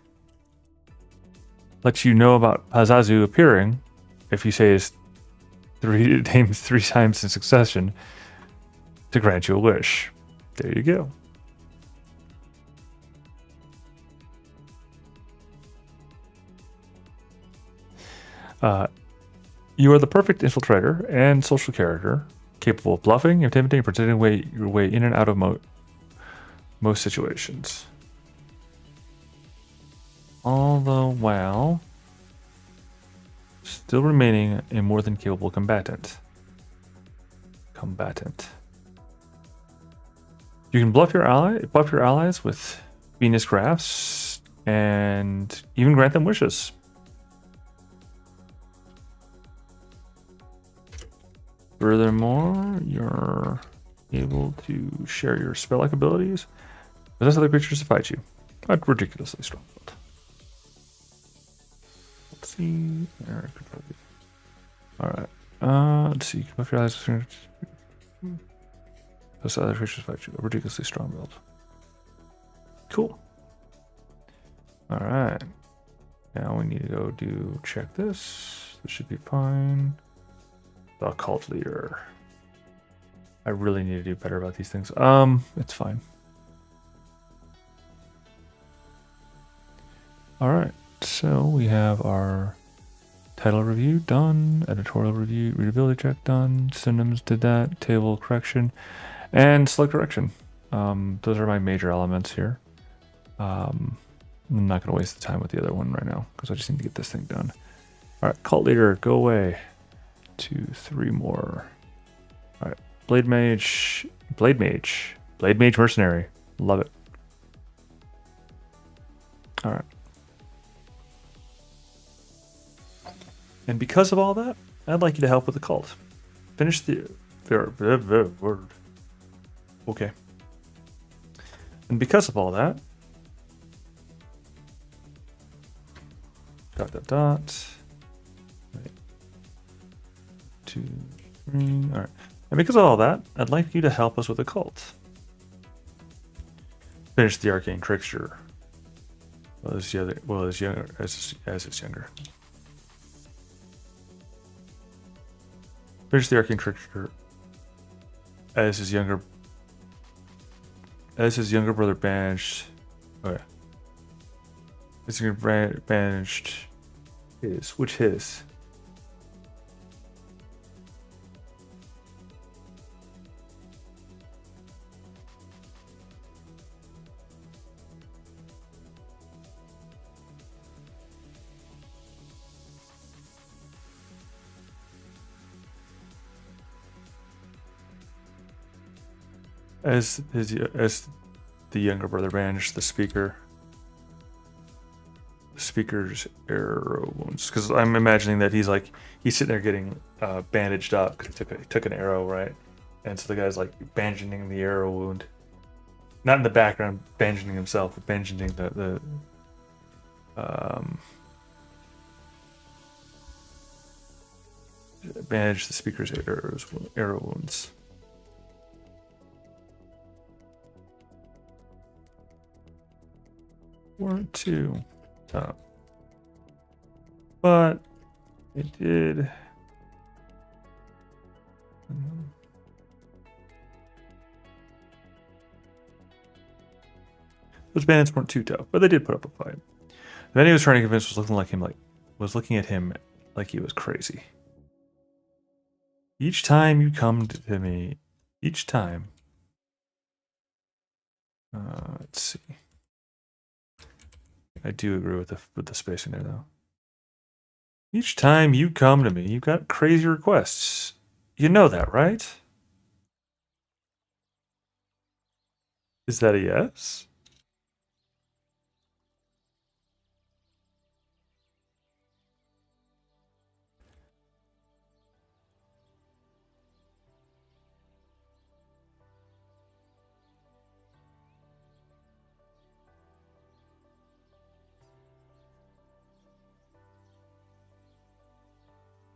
lets you know about Hazazu appearing if you say his names 3 times in succession to grant you a wish. There you go. You are the perfect infiltrator and social character capable of bluffing, intimidating, pretending your way in and out of most situations. All the while still remaining a more than capable combatant. You can bluff your allies with Venus graphs and even grant them wishes. Furthermore, you're able to share your spell-like abilities possess other creatures to fight you. A ridiculously strong build. Let's see. Alright. Let's see. Buff your allies. Possess other creatures to fight you. A ridiculously strong build. Cool. Alright. Now we need to go check this. This should be fine. The occult leader. I really need to do better about these things. It's fine. Alright, so we have our title review done, editorial review, readability check done, synonyms did that, table correction, and select direction. Those are my major elements here. I'm not going to waste the time with the other one right now because I just need to get this thing done. Alright, cult leader, go away. 2, 3 more. Alright, Blade Mage Mercenary. Love it. Alright. And because of all that, I'd like you to help with the cult. Finish the word. Okay. And because of all that, ... 2, 3. All right. And because of all that, I'd like you to help us with the cult. Finish the arcane trickster. As it's younger. Finish the arcane trickster as his younger brother banished. Okay. His younger brother banished his. As the younger brother banished the speaker's arrow wounds, because I'm imagining that he's sitting there getting bandaged up because he took an arrow, right? And so the guy's like bandaging the arrow wound, not in the background bandaging himself, but bandaging the bandage the speaker's arrow wounds. Weren't too tough, but it did. Those bandits weren't too tough, but they did put up a fight. The man he was trying to convince was looking at him like he was crazy. Each time you come to me, let's see. I do agree with the spacing there, though. Each time you come to me, you've got crazy requests. You know that, right? Is that a yes?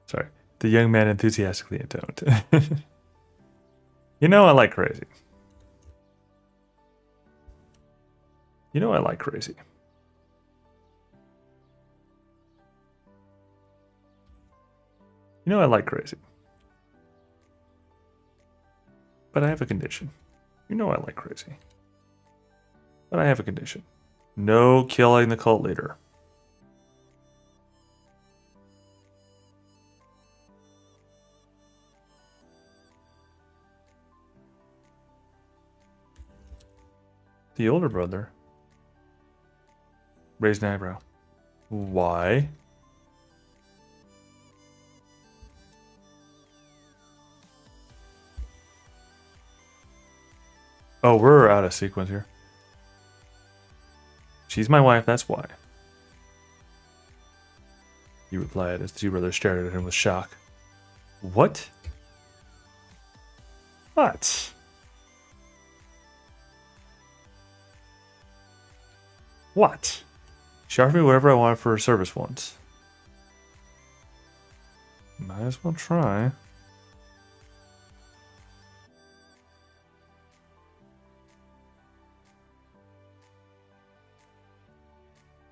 Sorry. The young man enthusiastically intoned. You know I like crazy. You know I like crazy. You know I like crazy. But I have a condition. You know I like crazy. But I have a condition. No killing the cult leader. The older brother raised an eyebrow. Why? Oh, we're out of sequence here. She's my wife, that's why. He replied as the two brothers stared at him with shock. What? What? What? She offered me whatever I wanted for her service once. Might as well try.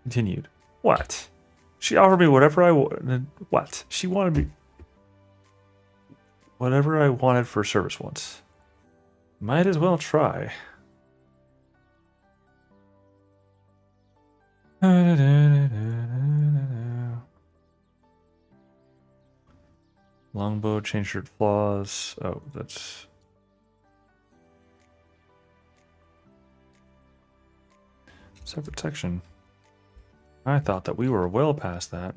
Continued. What? She offered me whatever I wanted. What? She wanted me. Whatever I wanted for service once. Might as well try. Longbow, chain shirt flaws. Oh, that's. Separate section. I thought that we were well past that.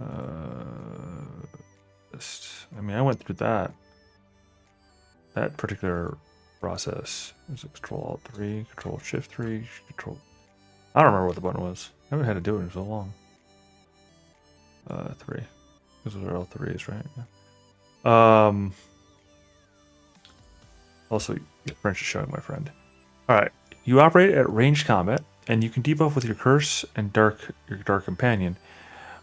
I mean, I went through that particular process. It was Control Alt 3, Control Shift 3, Control. I don't remember what the button was. I haven't had to do it in so long. 3. Those are all 3s, right? Yeah. Also, French is showing my friend. All right, you operate at ranged combat, and you can debuff with your curse and your dark companion.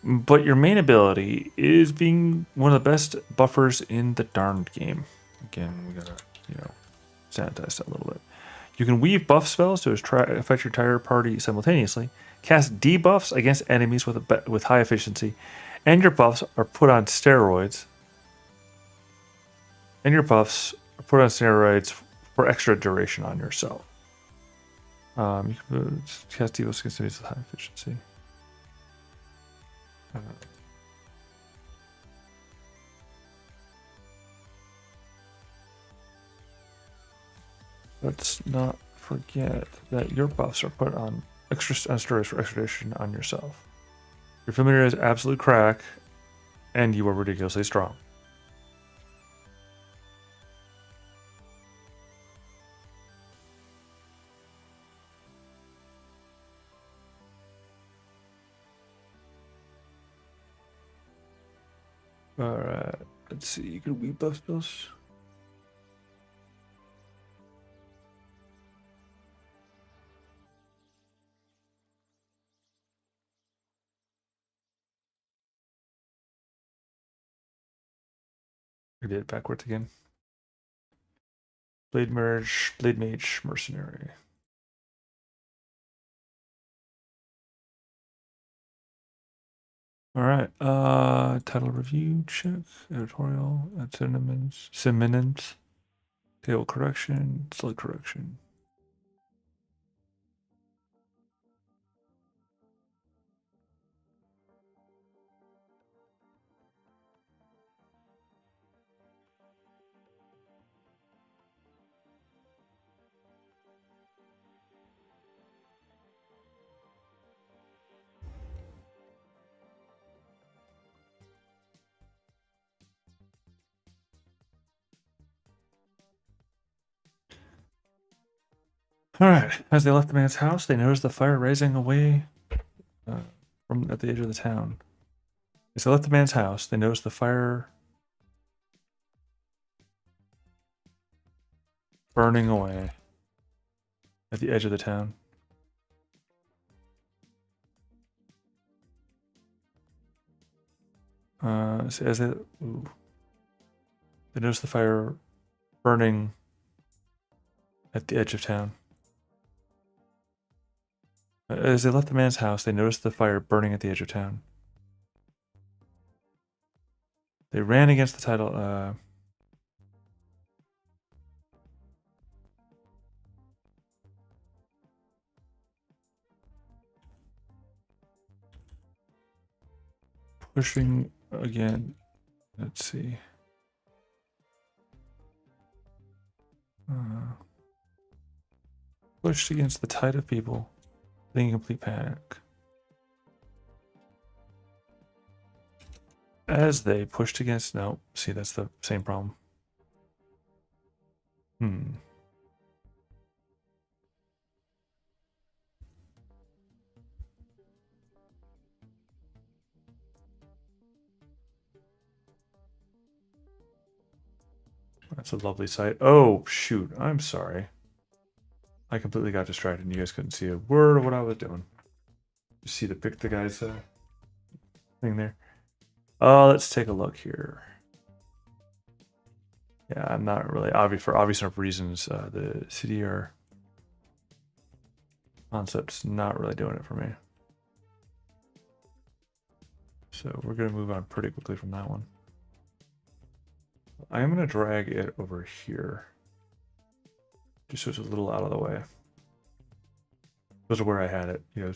But your main ability is being one of the best buffers in the darned game. Again, we gotta, sanitize that a little bit. You can weave buff spells to affect your entire party simultaneously, cast debuffs against enemies with high efficiency, and your buffs are put on steroids. For extra duration on yourself. You can cast debuffs against enemies with high efficiency. Let's not forget that your buffs are put on steroids for extra duration on yourself. Your familiar is absolute crack, and you are ridiculously strong. Alright, let's see. You can weave buff spells. I did it backwards again. Blade Mage, Mercenary. All right. Title review check. Editorial. Synonyms. Table correction. Select correction. All right. As they left the man's house, they noticed the fire rising away from at the edge of the town. As they left the man's house, they noticed the fire burning away at the edge of the town. So as they noticed the fire burning at the edge of town. As they left the man's house, they noticed the fire burning at the edge of town. They ran against the title. Pushing again. Let's see. pushed against the tide of people, in complete panic. As they pushed against, no, see, that's the same problem. That's a lovely sight. Oh, shoot. I'm sorry. I completely got distracted and you guys couldn't see a word of what I was doing. You see the guy's thing there? Let's take a look here. Yeah, I'm not really for obvious enough reasons. The CDR concept's not really doing it for me. So we're gonna move on pretty quickly from that one. I am gonna drag it over here, just so it's a little out of the way. Those are where I had it, you know,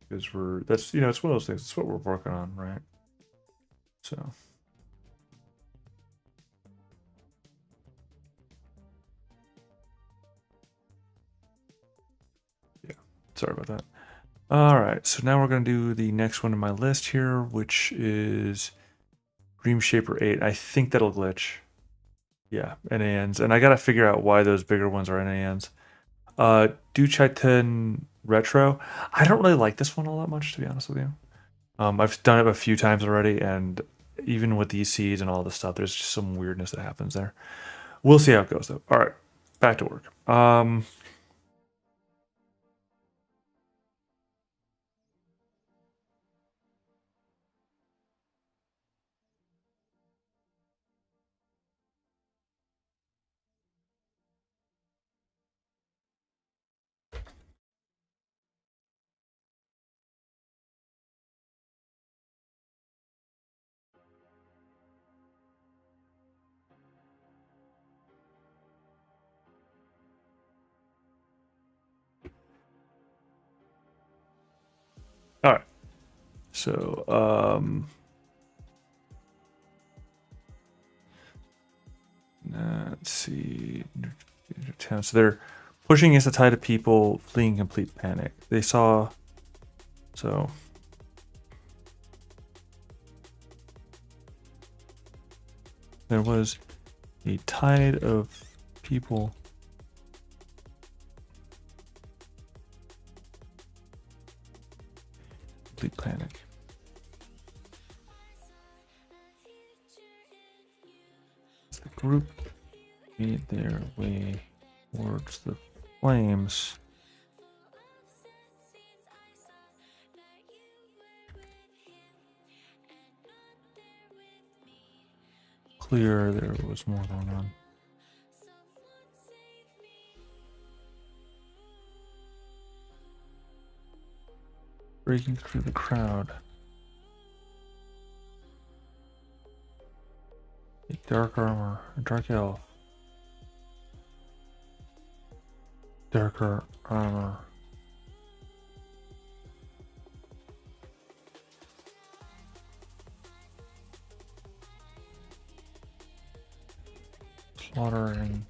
because that's it's one of those things. It's what we're working on, right? So. Sorry about that. All right, so now we're going to do the next one in my list here, which is Dream Shaper 8. I think that'll glitch. Yeah, NANs. And I got to figure out why those bigger ones are NANs. Duchaitan Retro. I don't really like this one all that much, to be honest with you. I've done it a few times already, and even with these seeds and all this stuff, there's just some weirdness that happens there. We'll see how it goes, though. All right, back to work. All right. So, let's see. So they're pushing against the tide of people, fleeing complete panic. They saw, so. There was a tide of people complete panic. The group made their way towards the flames. Clear, there was more going on. Breaking through the crowd. A dark armor, a dark elf. Darker armor. Slaughtering.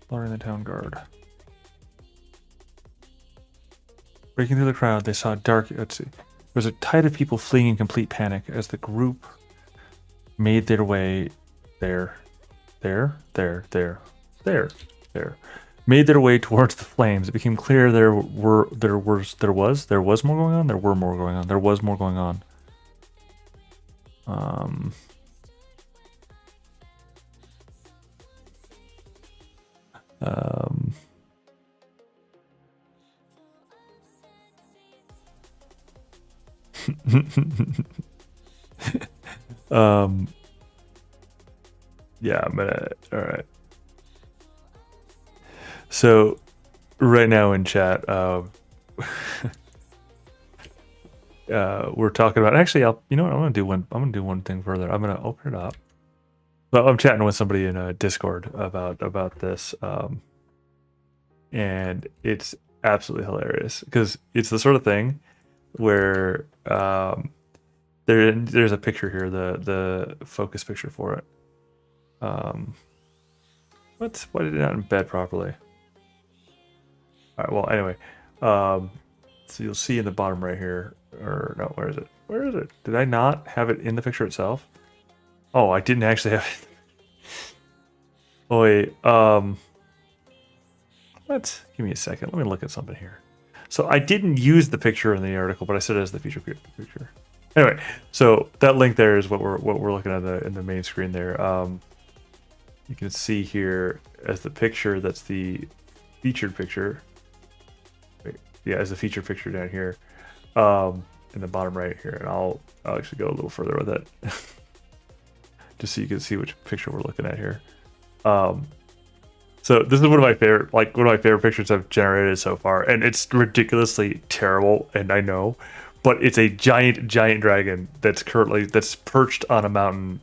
Slaughtering the town guard. Breaking through the crowd, they saw dark. Let's see. There was a tide of people fleeing in complete panic as the group made their way there. Made their way towards the flames. It became clear there was more going on. There were more going on. There was more going on. Yeah, I'm gonna. All right. So, right now in chat, we're talking about. Actually, you know what? I'm gonna do one. I'm gonna do one thing further. I'm gonna open it up. Well, I'm chatting with somebody in a Discord about this, and it's absolutely hilarious because it's the sort of thing where There's a picture here, the focus picture for it. What? Why did it not embed properly? All right. Well, anyway, so you'll see in the bottom right here, or no, where is it? Where is it? Did I not have it in the picture itself? Oh, I didn't actually have it. Oh wait. What? Give me a second. Let me look at something here. So I didn't use the picture in the article, but I said it as the feature picture. Anyway, so that link there is what we're looking at in the main screen there. You can see here as the picture that's the featured picture. Wait, yeah, as the featured picture down here, in the bottom right here, and I'll actually go a little further with it, just so you can see which picture we're looking at here. So this is one of my favorite pictures I've generated so far, and it's ridiculously terrible, and I know, but it's a giant dragon that's perched on a mountain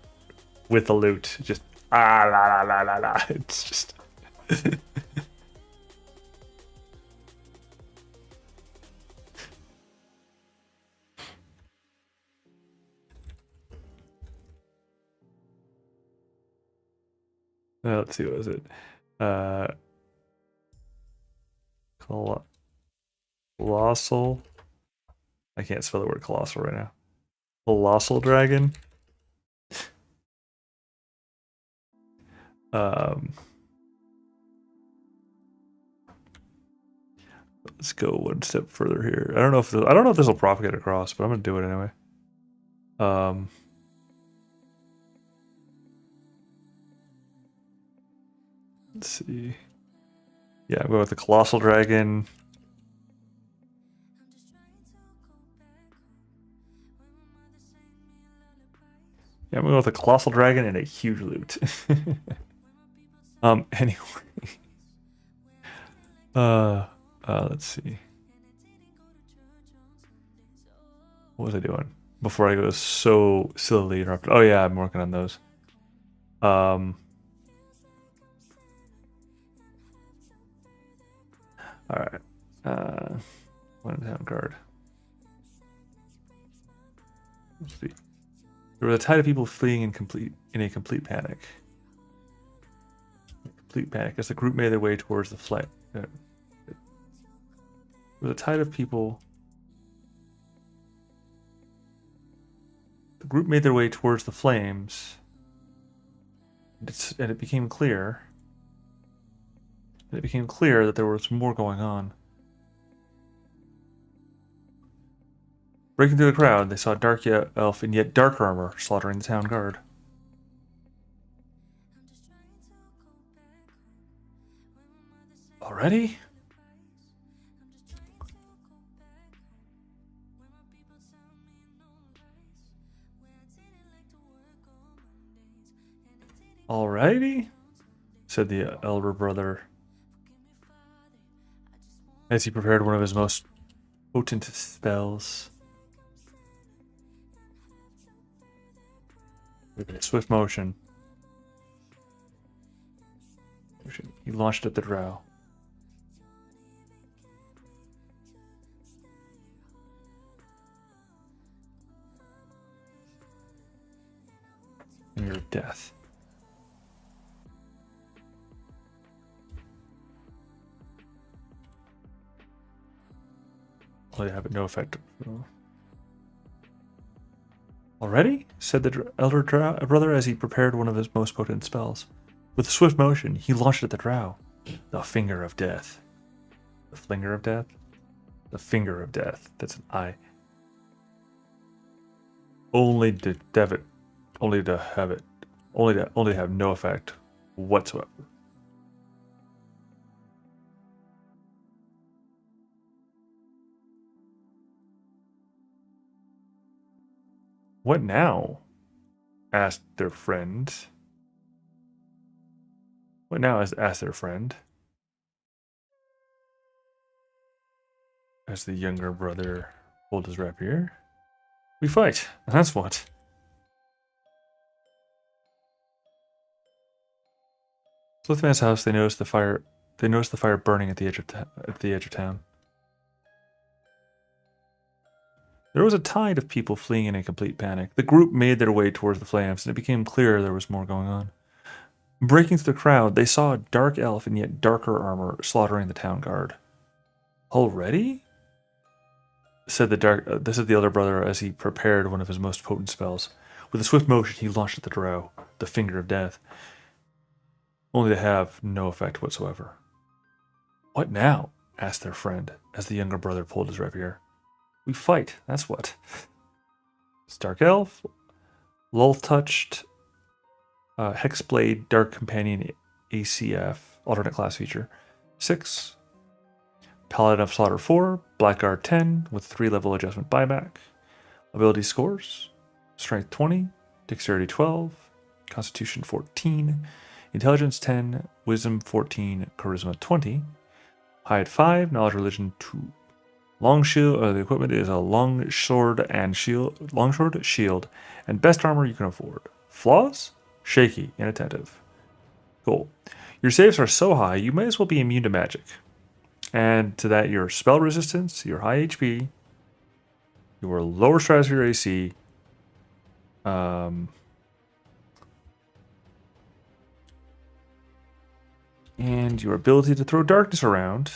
with a lute, just la la la la la. It's just. Let's see, what is it? Colossal. I can't spell the word colossal right now. Colossal dragon. Let's go one step further here. I don't know if this will propagate across, but I'm gonna do it anyway. Let's see. Yeah, I'm going with the colossal dragon. Yeah, I'm going with a colossal dragon and a huge loot. Anyway. Let's see. What was I doing before I go so sillily interrupted? Oh yeah, I'm working on those. All right. One town card. Let's see. There was a tide of people fleeing in a complete panic. Complete panic as the group made their way towards the flight. There was a tide of people. The group made their way towards the flames, and it became clear. It became clear that there was more going on. Breaking through the crowd, they saw a dark elf in yet darker armor slaughtering the town guard. Already? Alrighty? Said the elder brother, as he prepared one of his most potent spells. With a swift motion, he launched at the drow. And your death. Only to have no effect. Already? Said the elder brother as he prepared one of his most potent spells. With a swift motion, he launched at the drow. The finger of death. The flinger of death? The finger of death. That's an I. Only to have it. Only to have no effect whatsoever. What now? Asked their friend. What now? Asked their friend. As the younger brother pulled his rapier. We fight. That's what. Slithman's house. They noticed the fire. They noticed the fire burning at the edge of town. There was a tide of people fleeing in a complete panic. The group made their way towards the flames, and it became clear there was more going on. Breaking through the crowd, they saw a dark elf in yet darker armor slaughtering the town guard. Already? Said the elder brother as he prepared one of his most potent spells. With a swift motion, he launched at the drow, the finger of death, only to have no effect whatsoever. What now? Asked their friend, as the younger brother pulled his rapier. We fight, that's what. Dark Elf, Lull Touched, Hexblade, Dark Companion ACF, alternate class feature, 6. Paladin of Slaughter 4, Blackguard 10, with 3 level adjustment buyback. Ability scores, Strength 20, Dexterity 12, Constitution 14, Intelligence 10, Wisdom 14, Charisma 20, Hide 5, Knowledge Religion 2. Long shield, the equipment is a long sword, shield, and best armor you can afford. Flaws? Shaky, inattentive. Cool. Your saves are so high, you may as well be immune to magic. And to that, your spell resistance, your high HP, your lower stratosphere AC, and your ability to throw darkness around.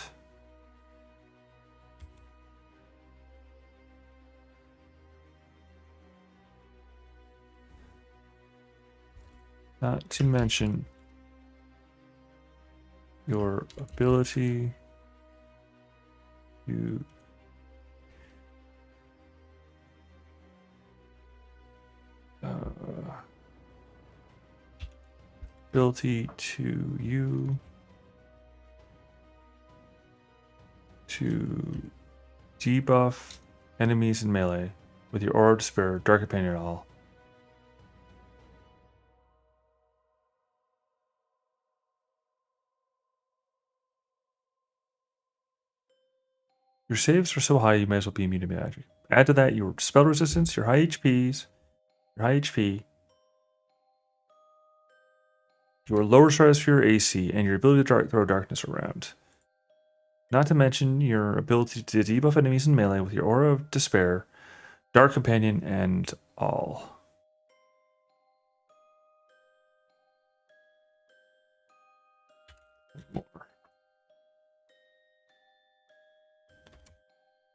Not to mention your ability to debuff enemies in melee with your Aura of Despair, Dark Companion, all. Your saves are so high you may as well be immune to magic. Add to that your spell resistance, your high HP, your lower stratosphere AC, and your ability to throw darkness around. Not to mention your ability to debuff enemies in melee with your Aura of Despair, Dark Companion, and all.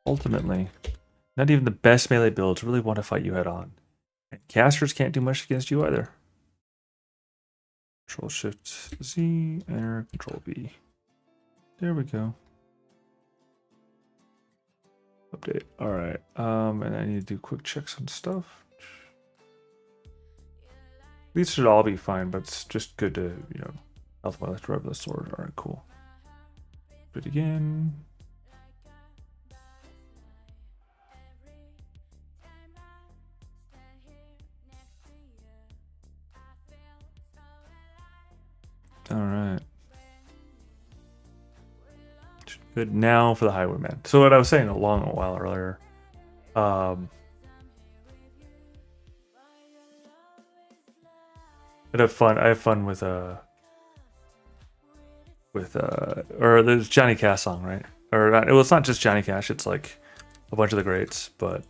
Ultimately, not even the best melee builds really want to fight you head on. And casters can't do much against you either. Control Shift Z, Enter, Control B. There we go. Update. All right. And I need to do quick checks on stuff. These should all be fine, but it's just good to, health while I drive the sword. All right, cool. Do it again. All right. Good. Now for the Highwayman. So what I was saying a while earlier. I have fun with or there's Johnny Cash song, right? Or not, well, it's not just Johnny Cash. It's like a bunch of the greats. But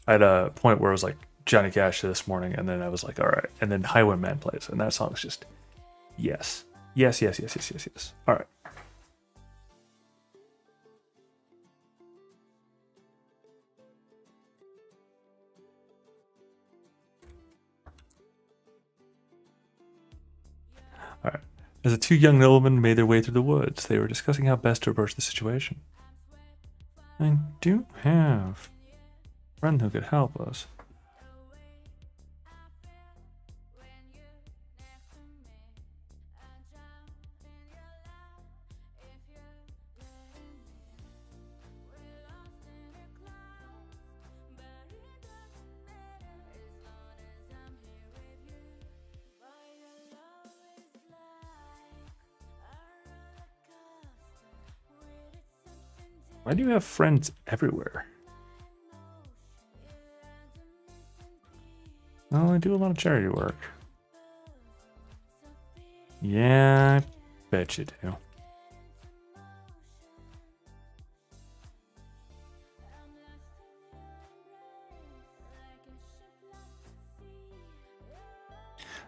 I had a point where it was like Johnny Cash this morning, and then I was like, all right, and then Highwayman plays, and that song is just yes. All right. All right. As the 2 young noblemen made their way through the woods, they were discussing how best to approach the situation. I do have a friend who could help us. Why do you have friends everywhere? Oh, I do a lot of charity work. Yeah, I bet you do.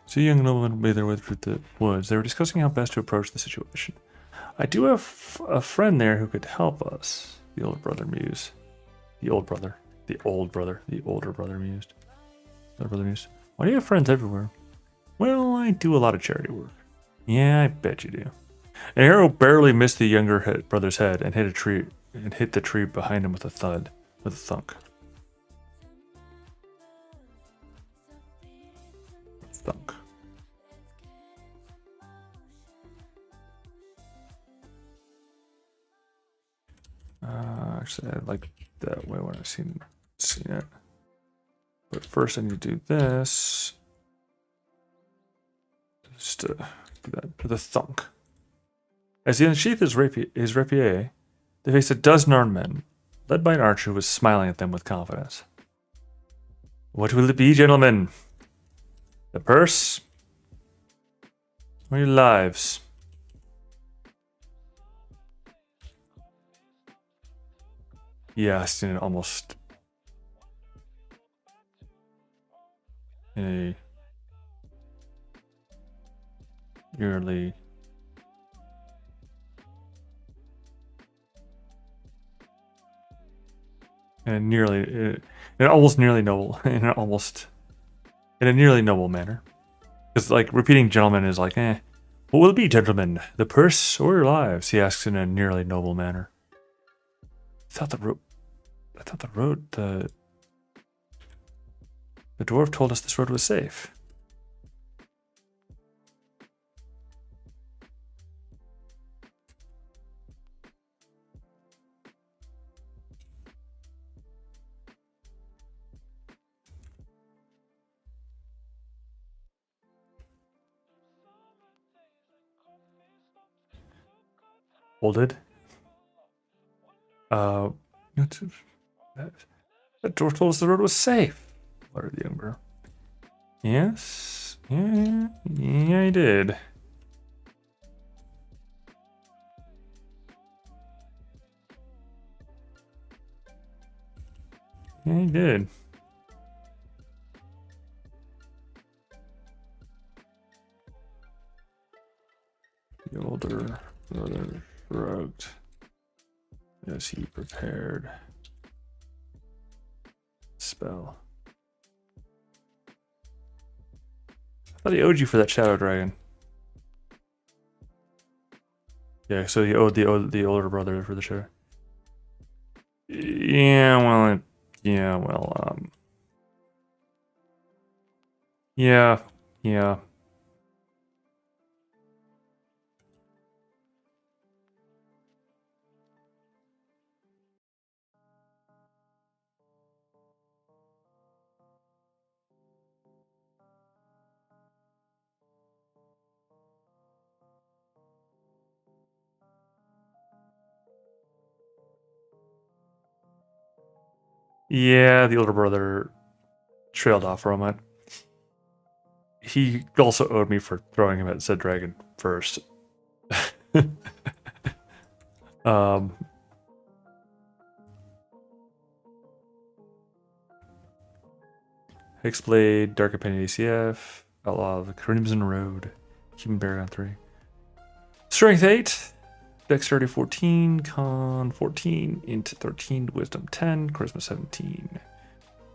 Two young noblemen made their way through the woods. They were discussing how best to approach the situation. I do have a friend there who could help us. The older brother mused. The older brother mused. Why do you have friends everywhere? Well, I do a lot of charity work. Yeah, I bet you do. An arrow barely missed the younger brother's head and hit the tree behind him with a thud, with a thunk. Thunk. Actually, I like that way when I've seen it. But first, I need to do this. Just to do that with a thunk. As he unsheathed his rapier, they faced a dozen armed men, led by an archer who was smiling at them with confidence. What will it be, gentlemen? The purse? Or your lives? Yeah, I've seen it almost in a yearly in a nearly noble manner. Because like repeating gentleman is like, what will it be, gentlemen? The purse or your lives? He asks in a nearly noble manner. I thought the dwarf told us this road was safe. Folded. The dwarf told us the road was safe. Muttered the young girl. Yes. Yeah, he did. Yeah, he did. The older brother shrugged as he prepared spell. I thought he owed you for that shadow dragon. Yeah, so he owed the older brother for the shadow. Yeah, well, yeah. Yeah, the older brother trailed off for a moment. He also owed me for throwing him at said dragon first. Hexblade, Dark Opinion ACF, Outlaw of the Crimson Road, Human Baragon 3. Strength 8, Dexterity 14, Con 14, Int 13, Wisdom 10, Charisma 17.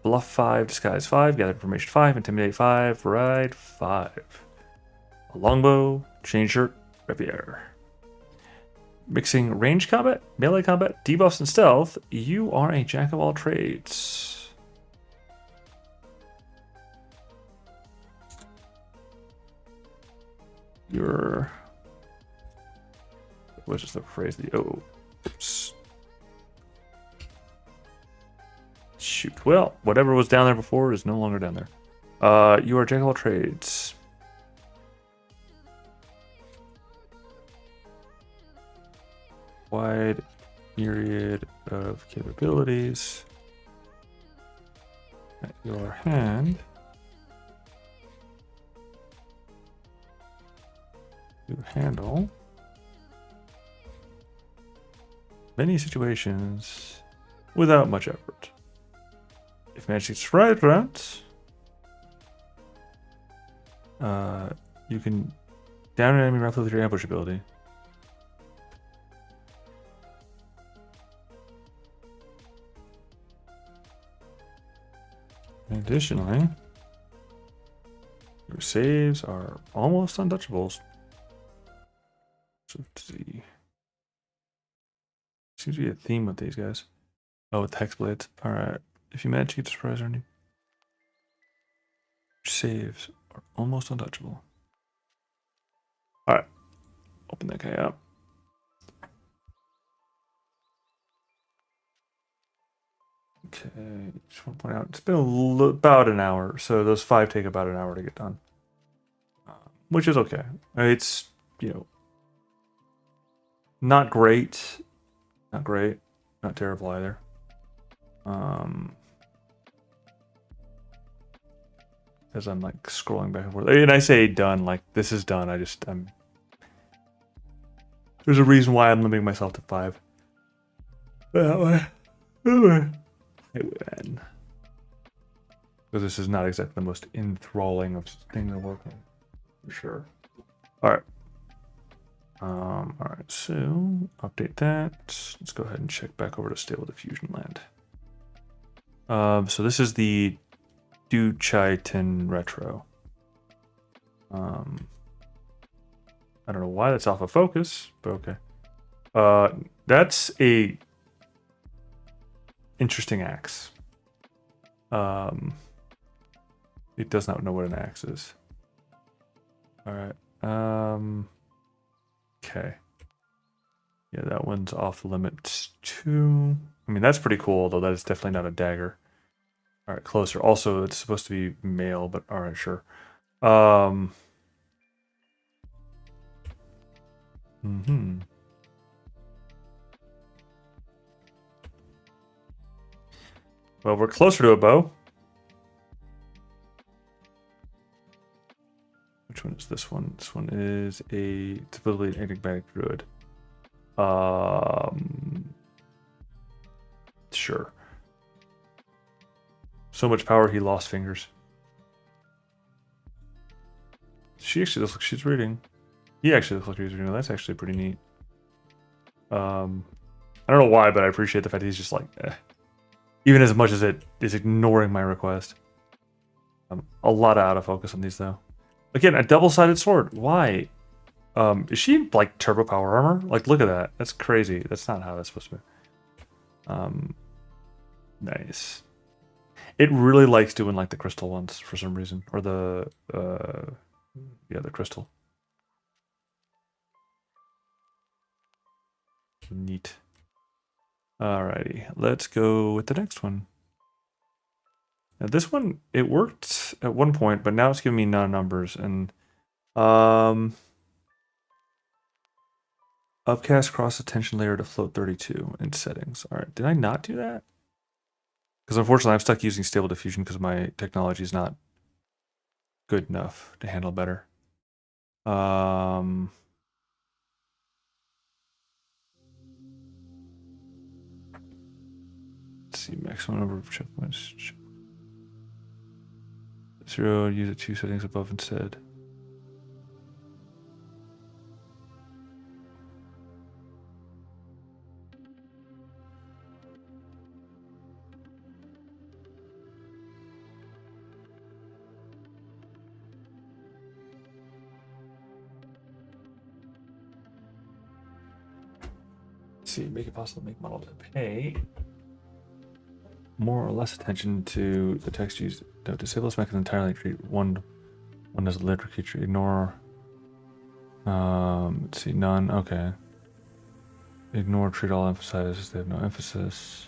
Bluff 5, Disguise 5, Gather Information 5, Intimidate 5, Ride 5. A longbow, chain shirt, rapier. Mixing range combat, melee combat, debuffs, and stealth, you are a jack of all trades. You're... What's just the phrase? Oops. Shoot. Well, whatever was down there before is no longer down there. You are jack of all trades. Wide myriad of capabilities. At your hand. To handle many situations without much effort. If magic is right, You can down an enemy roughly with your ambush ability. Additionally, your saves are almost untouchables. So let's see. Seems to be a theme with these guys. Oh, with hex blades. Alright. If you manage to get the surprise or any, your saves are almost untouchable. Alright. Open that guy up. Okay, just want to point out, it's been about an hour, so those 5 take about an hour to get done. Which is okay. It's, not great. Not great. Not terrible either. As I'm like scrolling back and forth. And I say done, like this is done. There's a reason why I'm limiting myself to 5. That way. I win. Because this is not exactly the most enthralling of things to work on. For sure. Alright. Alright, so update that. Let's go ahead and check back over to stable diffusion land. So this is the Du Chai Tin Retro. I don't know why that's off of focus, but okay. That's a interesting axe. It does not know what an axe is. Alright. Okay. Yeah, that one's off limits too. I mean, that's pretty cool, though that is definitely not a dagger. Alright, closer. Also, it's supposed to be male, but alright, sure. Well, we're closer to a bow. Which one is this one? This one is it's ability enigmatic druid. Sure. So much power he lost fingers. She actually looks like she's reading. He actually looks like he's reading. That's actually pretty neat. I don't know why, but I appreciate the fact that he's just like, even as much as it is ignoring my request. A lot of out of focus on these though. Again, a double-sided sword. Why? Is she like turbo power armor? Like, look at that. That's crazy. That's not how that's supposed to be. Nice. It really likes doing like the crystal ones for some reason, or the crystal. Neat. Alrighty, let's go with the next one. Now this one, it worked at one point, but now it's giving me non-numbers, and upcast cross attention layer to float 32 in settings. Alright, did I not do that? Because unfortunately I'm stuck using stable diffusion because my technology is not good enough to handle better. Let's see, maximum number of checkpoints. 0, use it 2 settings above instead. Let's see, make it possible to make model to pay more or less attention to the text used. Don't disable this mechanism entirely. Treat one as a literal creature. Ignore. Let's see, none. Okay. Ignore. Treat all. Emphasize. They have no emphasis.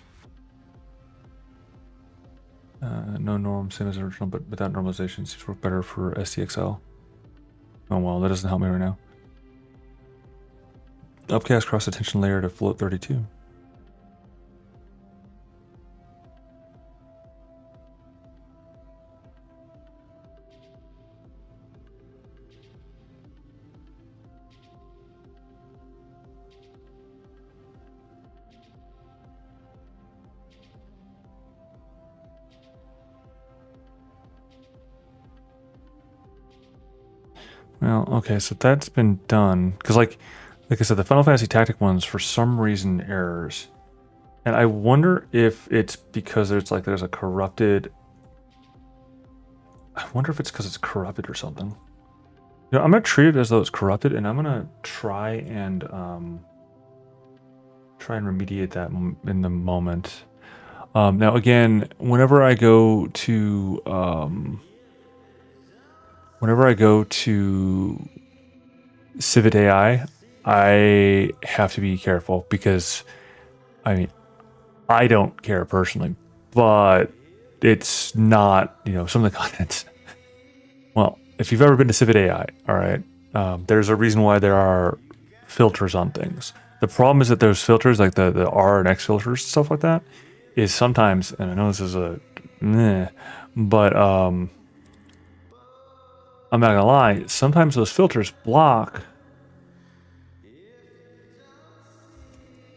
No norm. Same as original, but without normalization. Seems to work better for STXL. Oh well, that doesn't help me right now. Upcast cross attention layer to float 32. Well, okay, so that's been done. Because, like I said, the Final Fantasy Tactic ones, for some reason, errors. And I wonder if it's because there's a corrupted... I wonder if it's because it's corrupted or something. You know, I'm going to treat it as though it's corrupted, and I'm going to try and remediate that in the moment. Now, again, whenever I go to Civet AI, I have to be careful because, I mean, I don't care personally, but it's not, some of the contents. Well, if you've ever been to Civet AI, all right, there's a reason why there are filters on things. The problem is that those filters, like the R and X filters, stuff like that, is sometimes, and I know this is but I'm not gonna lie, sometimes those filters block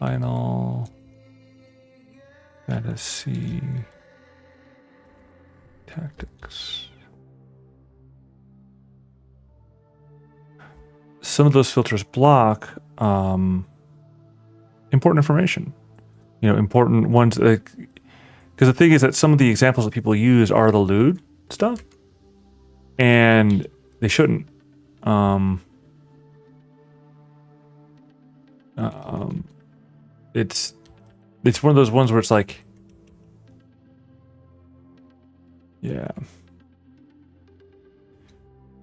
Final Fantasy Tactics. Some of those filters block important information. Important ones. Because the thing is that some of the examples that people use are the lewd stuff, and they shouldn't. It's one of those ones where it's like, yeah,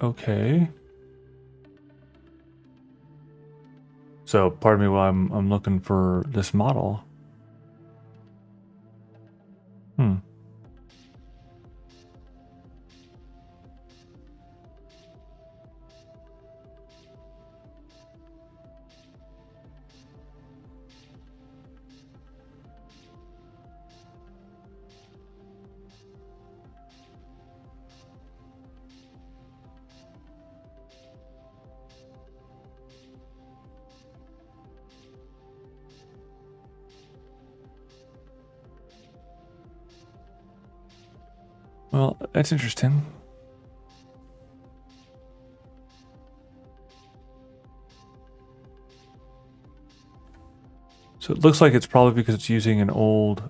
okay. So pardon me while I'm looking for this model. Well, that's interesting. So it looks like it's probably because it's using an old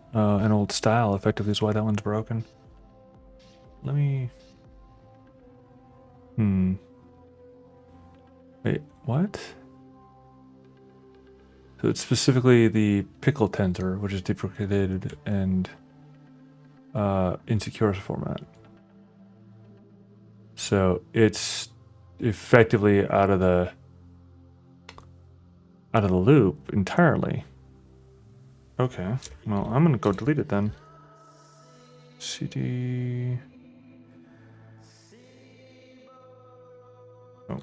style. Effectively, is why that one's broken. Let me. Wait, what? So it's specifically the pickle tensor, which is deprecated and insecure format. So it's effectively out of the loop entirely. Okay, well, I'm gonna go delete it then. CD. Oh.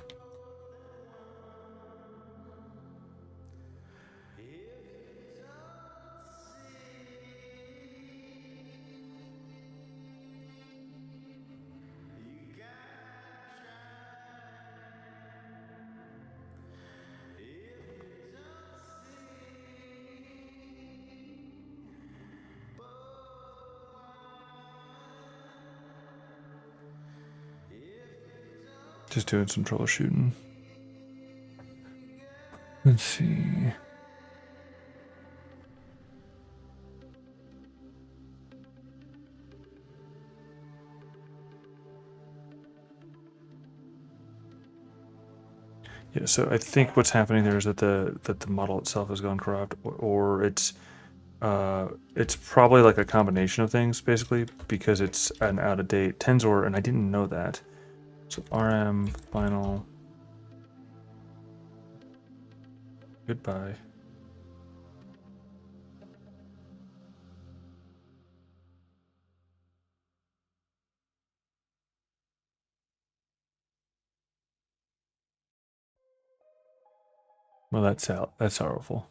Just doing some troubleshooting. Let's see. Yeah, so I think what's happening there is that the model itself has gone corrupt, or it's probably like a combination of things, basically, because it's an out-of-date tensor, and I didn't know that. So RM final. Goodbye. Well, that's out. That's sorrowful.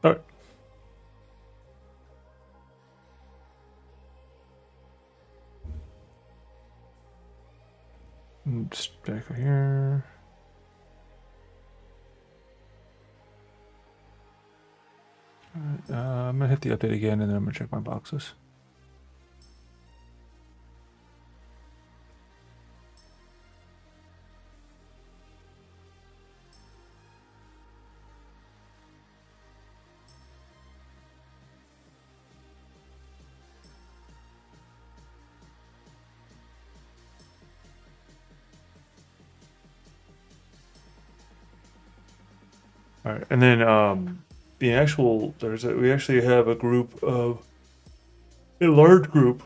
All right. Let's back here. I'm gonna hit the update again, and then I'm gonna check my boxes. All right, and then the actual we actually have a large group,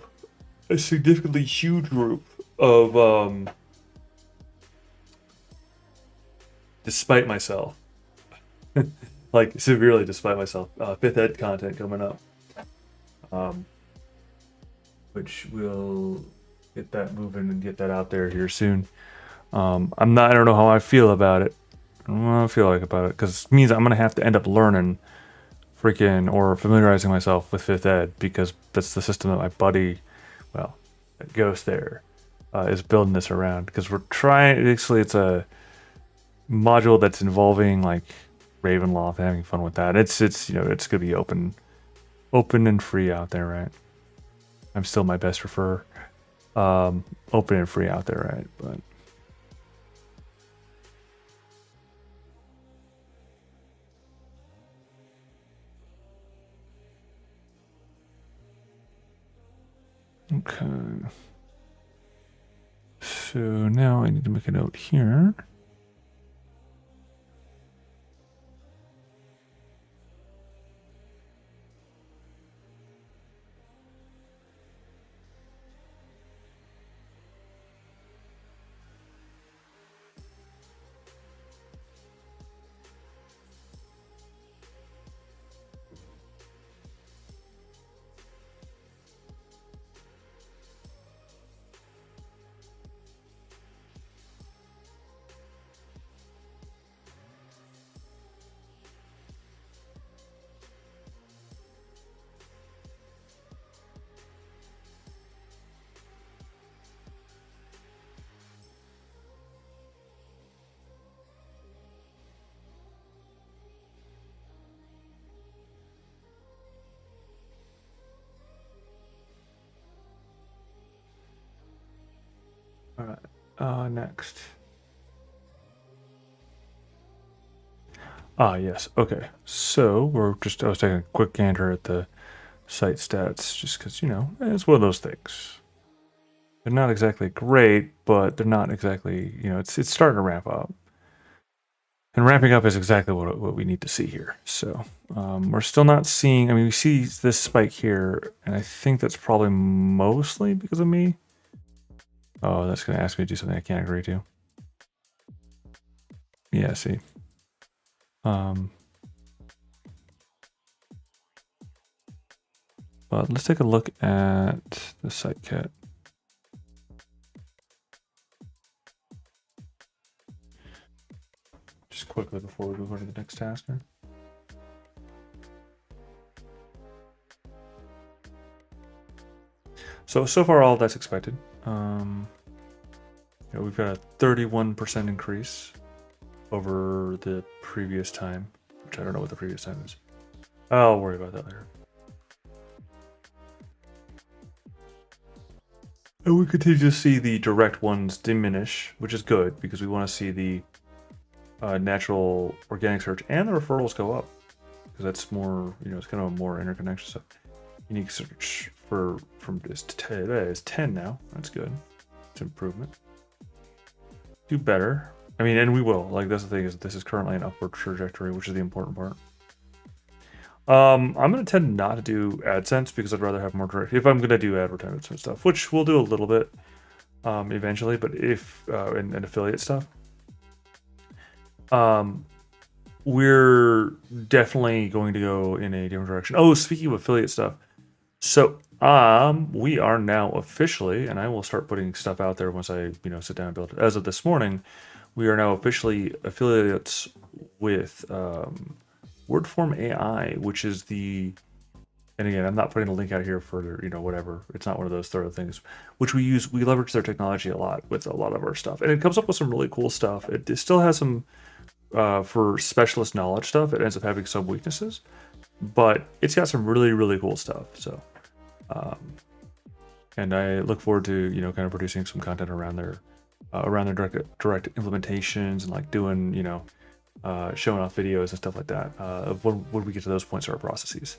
a significantly huge group of despite myself, like severely despite myself, 5th ed content coming up, which will get that moving and get that out there here soon. I don't know how I feel about it. I don't know how I feel like about it, because it means I'm gonna have to end up learning or familiarizing myself with 5th ed, because that's the system that my buddy, well, Ghost there, is building this around. Because we're trying, basically it's a module that's involving like Ravenloft, having fun with that. It's gonna be open and free out there, right? I'm still my best refer. Open and free out there, right? But okay. So now I need to make a note here. All right. Next. Yes. Okay. So I was taking a quick gander at the site stats, just because, it's one of those things. They're not exactly great, but they're not exactly, it's starting to ramp up. And ramping up is exactly what we need to see here. So we're still not seeing, we see this spike here, and I think that's probably mostly because of me. Oh, that's going to ask me to do something I can't agree to. Yeah, see. But let's take a look at the sitekit. Just quickly before we move on to the next task here. So far all that's expected. We've got a 31% increase over the previous time, which I don't know what the previous time is. I'll worry about that later. And we continue to see the direct ones diminish, which is good, because we want to see the natural organic search and the referrals go up, because that's more, it's kind of a more interconnection stuff. Unique search from this to today is 10 now. That's good. It's improvement. Do better. And we will. Like, that's the thing, is this is currently an upward trajectory, which is the important part. I'm going to tend not to do AdSense, because I'd rather have more direct, if I'm going to do advertisements and stuff, which we'll do a little bit eventually, but if and affiliate stuff, we're definitely going to go in a different direction. Oh, speaking of affiliate stuff, so we are now officially, and I will start putting stuff out there once I sit down and build it. As of this morning, we are now officially affiliates with WordForm AI, which is the And again, I'm not putting a link out here for, whatever. It's not one of those thorough things, which we use. We leverage their technology a lot with a lot of our stuff, and it comes up with some really cool stuff. It still has some for specialist knowledge stuff. It ends up having some weaknesses, but it's got some really really cool stuff. So, and I look forward to kind of producing some content around their direct implementations and like doing showing off videos and stuff like that. When we get to those points of our processes.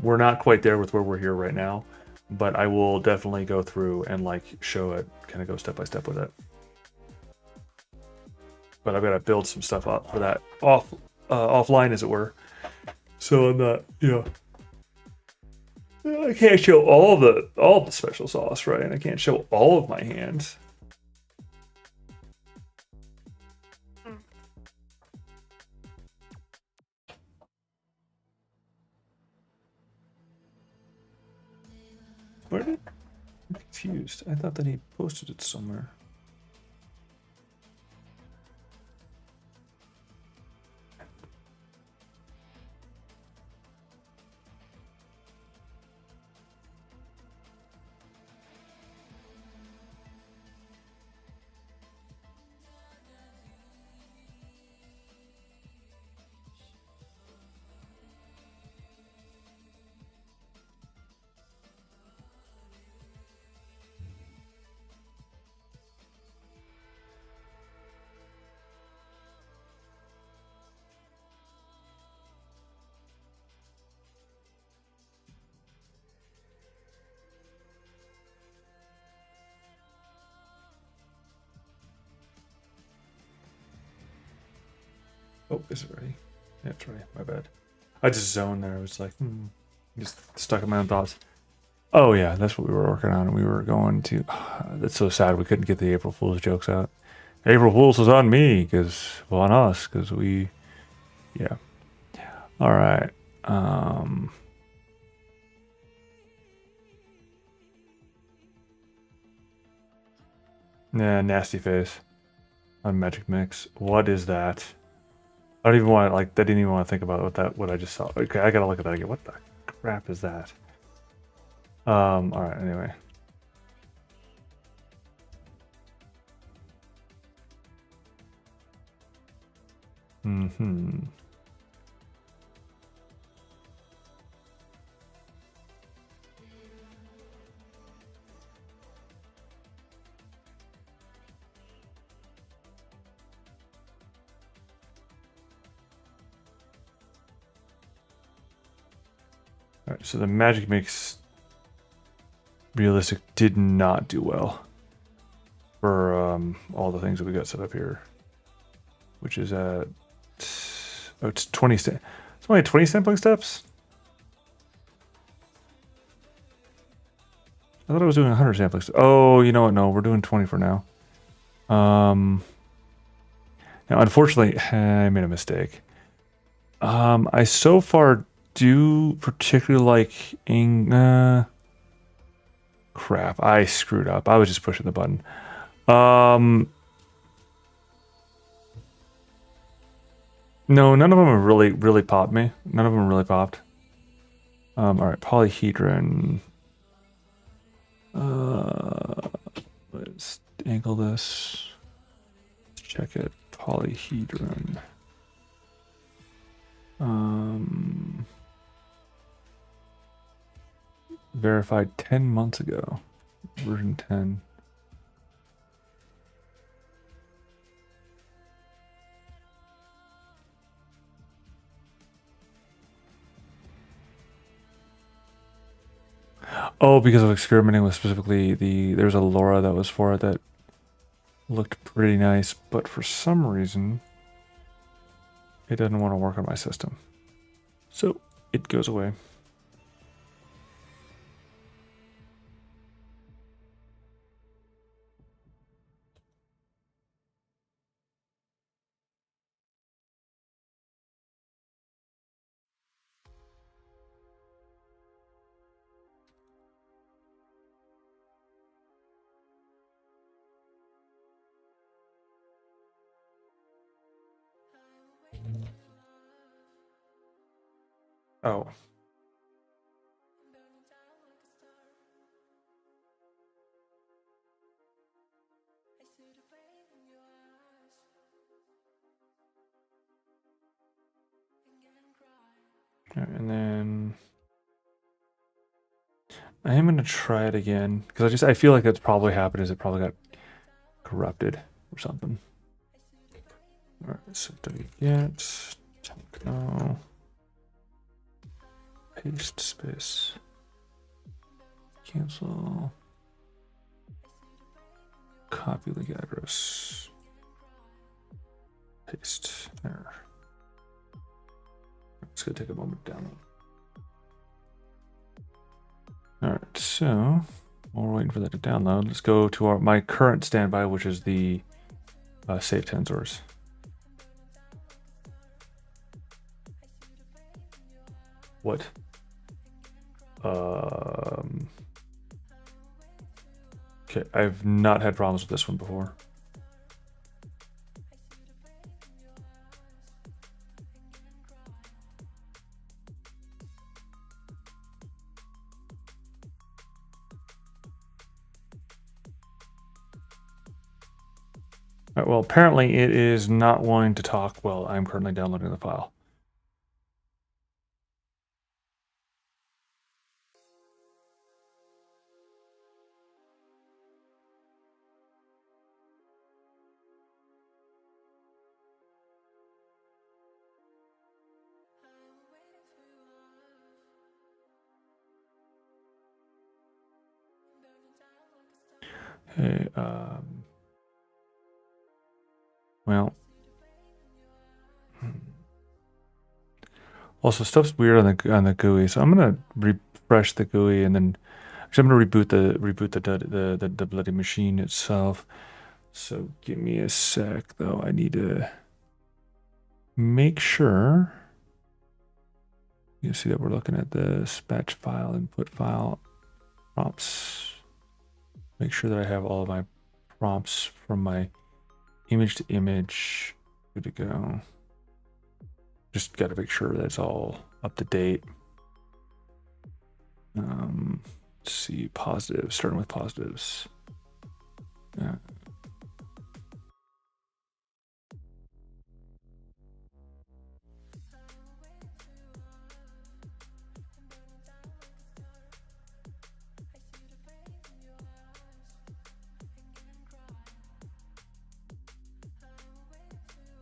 We're not quite there with where we're here right now, but I will definitely go through and like show it, kind of go step by step with it. But I've got to build some stuff up for that offline, as it were. So I'm not, I can't show all the special sauce, right? And I can't show all of my hands. Where did I'm confused? I thought that he posted it somewhere. Oh, is it ready? Yeah, it's ready. My bad. I just zoned there. I was like, just stuck in my own thoughts. Oh yeah, that's what we were working on. We were going to. That's so sad. We couldn't get the April Fool's jokes out. April Fool's was on me on us, because we. Yeah. All right. Yeah, nasty face on Magic Mix. What is that? I don't even want to, like, I didn't even want to think about what I just saw. Okay, I gotta look at that again. What the crap is that? All right, anyway. All right, so the Magic Mix Realistic did not do well for all the things that we got set up here, which is at it's 20 it's only 20 sampling steps. I thought I was doing 100 sampling steps. Oh, you know what? No, we're doing 20 for now. Now, unfortunately, I made a mistake. I so far do particularly like crap, I screwed up. I was just pushing the button. No, none of them have really popped me. None of them really popped. All right, polyhedron. Let's angle this. Let's check it. Polyhedron. Verified 10 months ago. Version 10. Oh, because of experimenting with specifically there's a LoRa that was for it that looked pretty nice, but for some reason it doesn't want to work on my system. So it goes away. Oh. right, and then I am gonna try it again because I feel like that's probably happened. Is it probably got corrupted or something? All right, so wget techno paste space cancel copy link address paste there. It's gonna take a moment to download. All right, so while we're waiting for that to download, let's go to my current standby, which is the save tensors. What? Okay, I've not had problems with this one before. All right, well, apparently it is not wanting to talk while I'm currently downloading the file. Hey, well, also stuff's weird on the GUI, so I'm gonna refresh the GUI and then actually I'm gonna reboot the bloody machine itself. So give me a sec, though. I need to make sure you see that we're looking at this batch file, input file, prompts. Make sure that I have all of my prompts from my image to image good to go. Just got to make sure that's all up to date. Let's see, positives, starting with positives.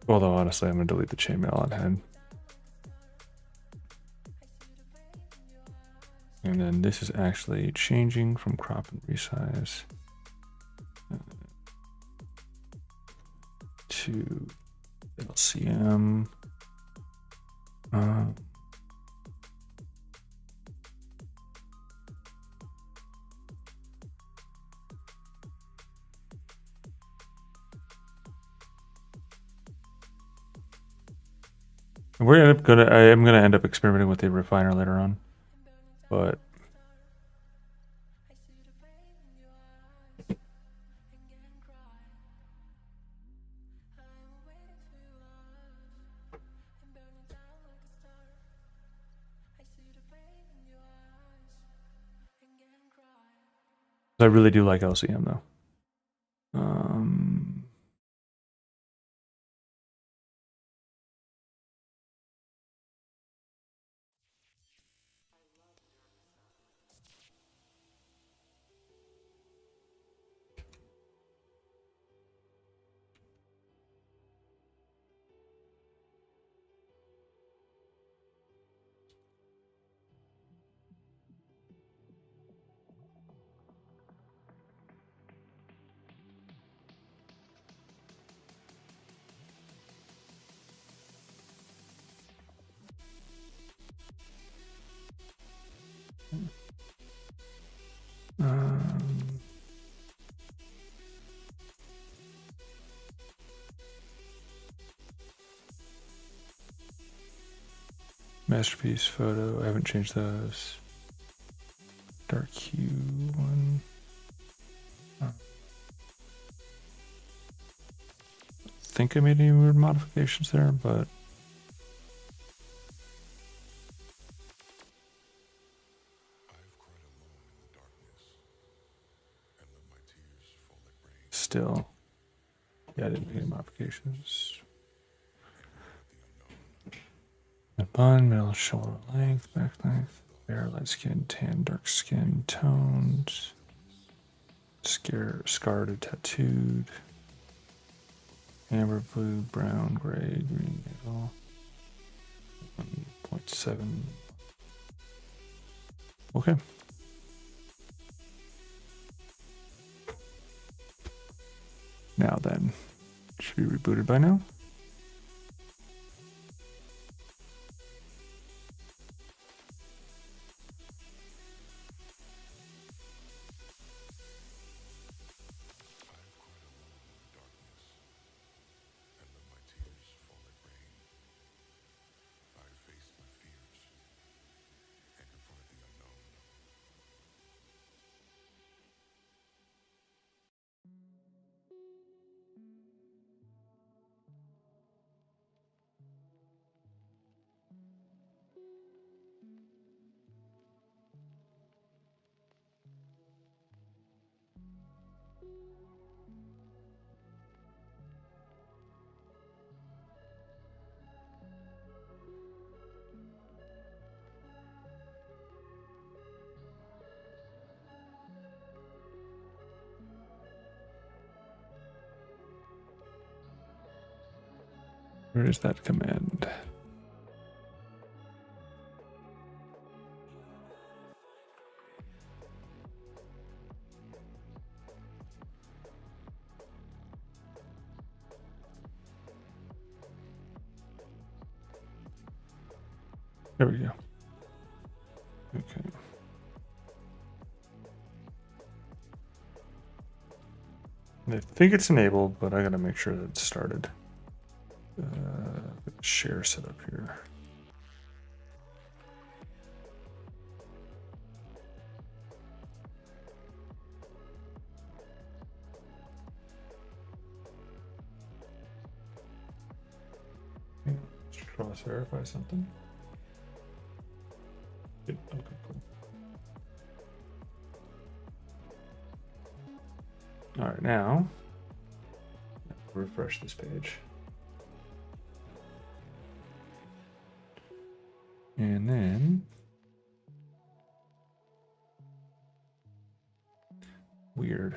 Although honestly, I'm gonna delete the chainmail on head. And then this is actually changing from crop and resize to LCM. I am gonna end up experimenting with the refiner later on, but I really do like LCM though. Masterpiece photo, I haven't changed those. Dark hue one. I think I made any weird modifications there, but still, yeah, I didn't make any modifications. the bun, middle shoulder length, back length, fair, light skin, tan, dark skin, tones, scarred or tattooed, amber, blue, brown, gray, green, middle, 1.7. Okay. Now then, should be rebooted by now. Where is that command? There we go. Okay. I think it's enabled, but I gotta make sure that it's started. Share setup here. Let's cross verify something. Okay, cool. All right, now refresh this page. And then weird.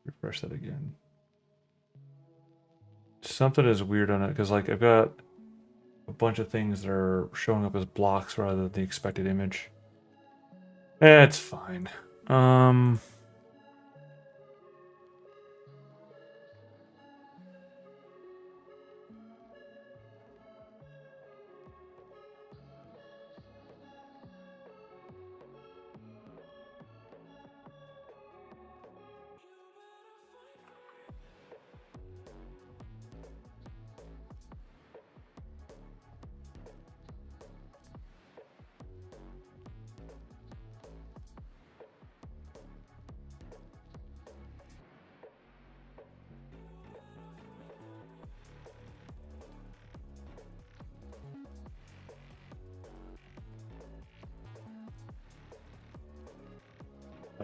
Refresh that again. Something is weird on it because like I've got a bunch of things that are showing up as blocks rather than the expected image. It's fine.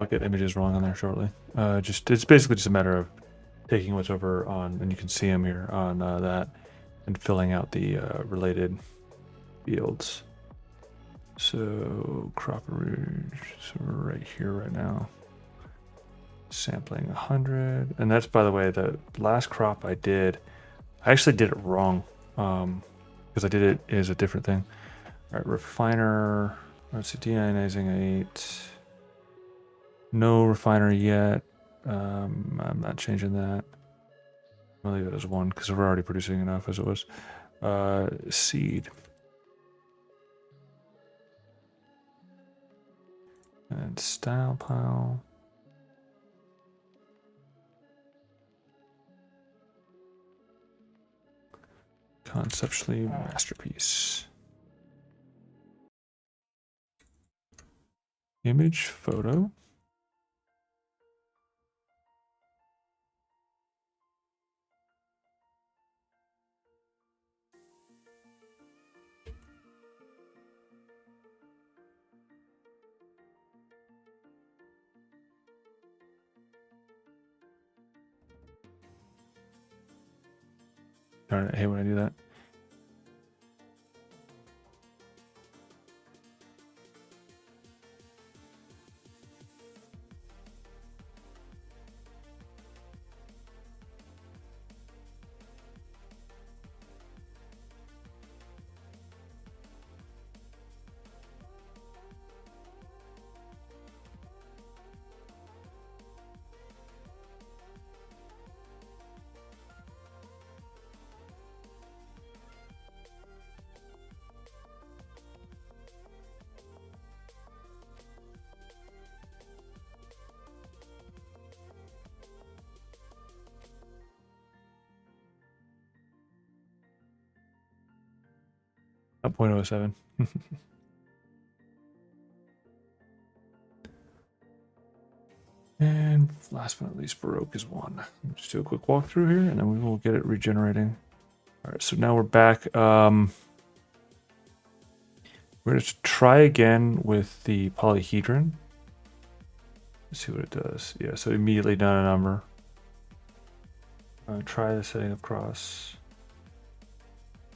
I'll get images wrong on there shortly. It's basically just a matter of taking what's over on, and you can see them here on that, and filling out the related fields. So crop rouge, so we're right here right now. Sampling 100, and that's, by the way, the last crop I did. I actually did it wrong because I did it as a different thing. All right, refiner. Let's see, deionizing 8. No refiner yet. I'm not changing that. I'll leave it as 1 because we're already producing enough as it was. Seed. And style pile. Conceptually masterpiece. Image photo. Darn it, I hate when I do that. 0.07. And last but not least, Baroque is 1. Just do a quick walkthrough here, and then we will get it regenerating. All right, so now we're back. We're going to try again with the polyhedron. Let's see what it does. Yeah, so immediately down a number. Try the setting of cross.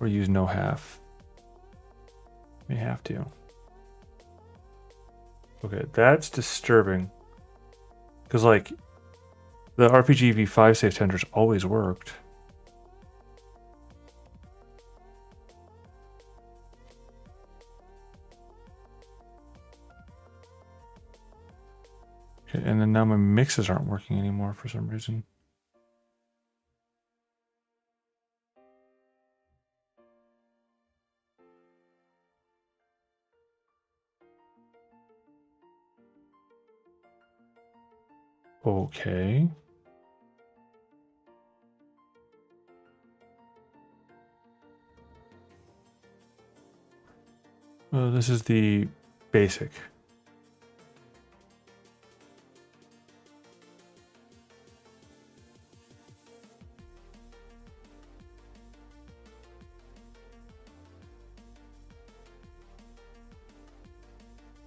Or use no half. May have to. Okay, that's disturbing. Because, like, the RPG v5 safe tenders always worked. Okay, and then now my mixes aren't working anymore for some reason. Okay. This is the basic.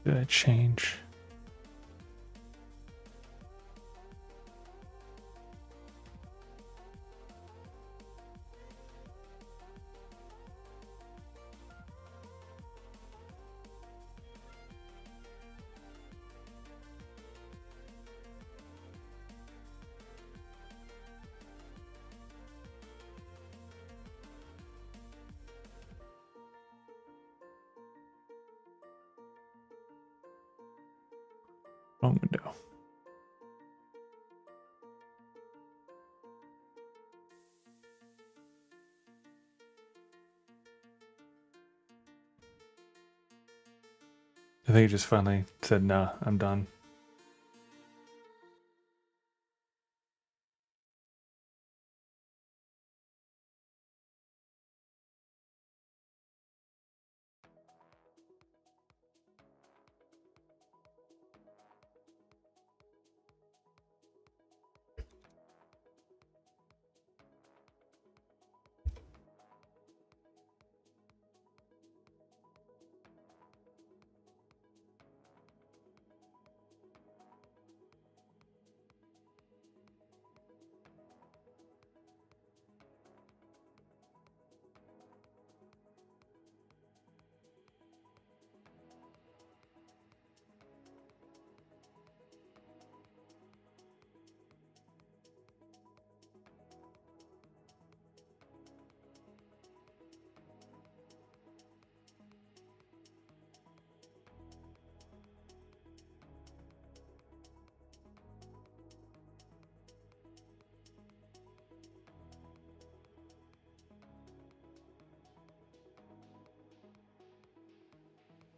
Did I change? Wrong window. I think it just finally said, nah, I'm done.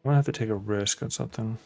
I'm gonna have to take a risk on something.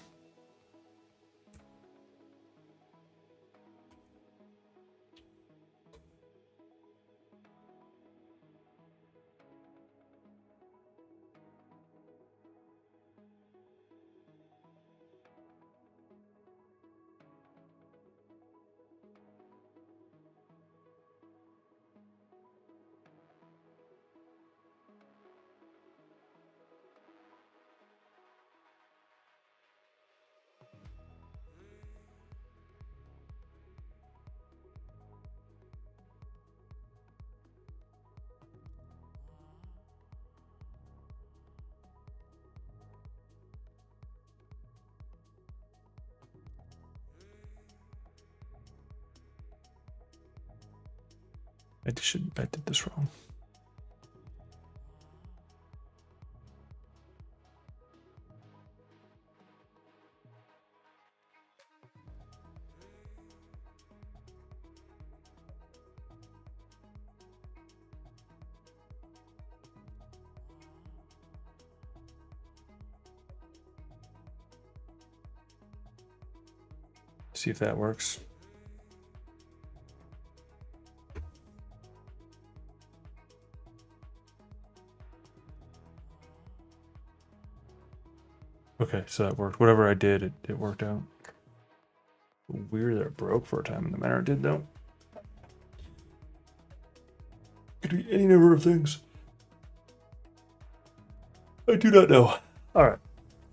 I did this wrong. See if that works. Okay, so that worked. Whatever I did, it worked out. Weird that it broke for a time in the manner it did, though. Could be any number of things. I do not know. All right.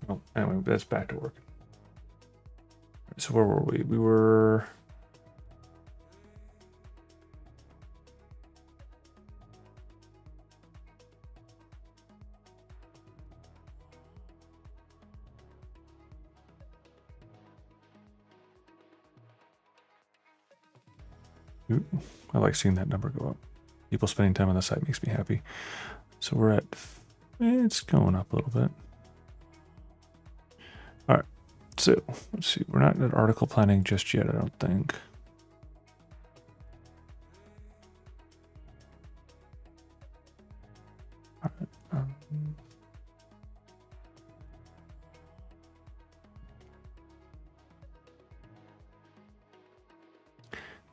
Well, anyway, that's back to work. So where were we? We were... Ooh, I like seeing that number go up. People spending time on the site makes me happy. So we're at... It's going up a little bit. All right. So let's see. We're not at article planning just yet, I don't think.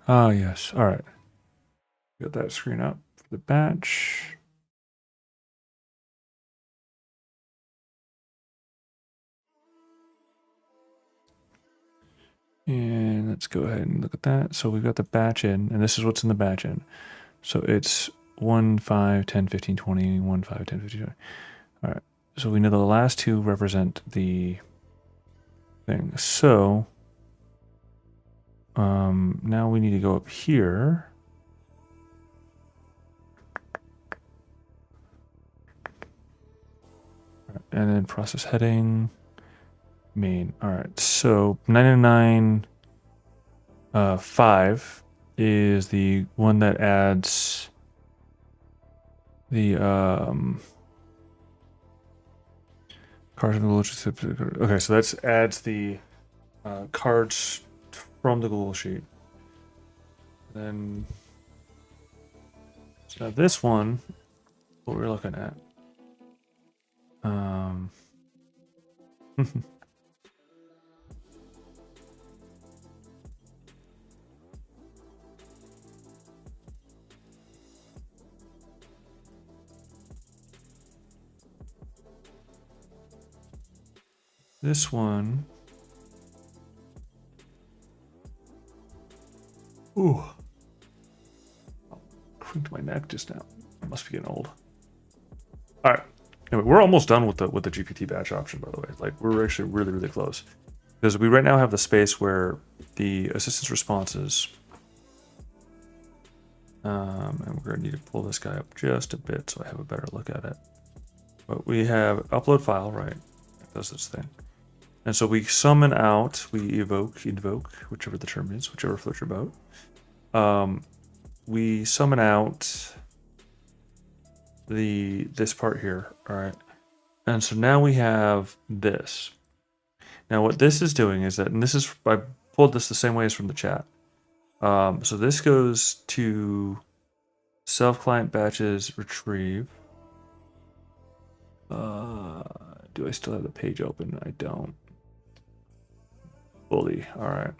All right. Yes. All right. Got that screen up for the batch. And let's go ahead and look at that. So we've got the batch in, and this is what's in the batch in. So it's 1, 5, 10, 15, 20, 1, 5, 10, 15, 20. All right. So we know the last two represent the thing. So now we need to go up here. And then process heading, main. All right. So 999 5 is the one that adds the cards from the Google sheet. Okay, so that adds the cards from the Google sheet. Then so now this one, what we're looking at. This one. Ooh. Crinked my neck just now. I must be getting old. All right. Anyway, we're almost done with the GPT batch option, by the way. Like, we're actually really, really close. Because we right now have the space where the assistant's responses. And we're going to need to pull this guy up just a bit so I have a better look at it. But we have upload file, right? It does this thing. And so we summon out, we invoke, whichever the term is, whichever floats your boat. We summon out this part here, all right? And so now we have this. Now what this is doing is that, and this is, I pulled this the same way as from the chat. So this goes to self-client batches retrieve. Do I still have the page open? I don't. Fully, all right.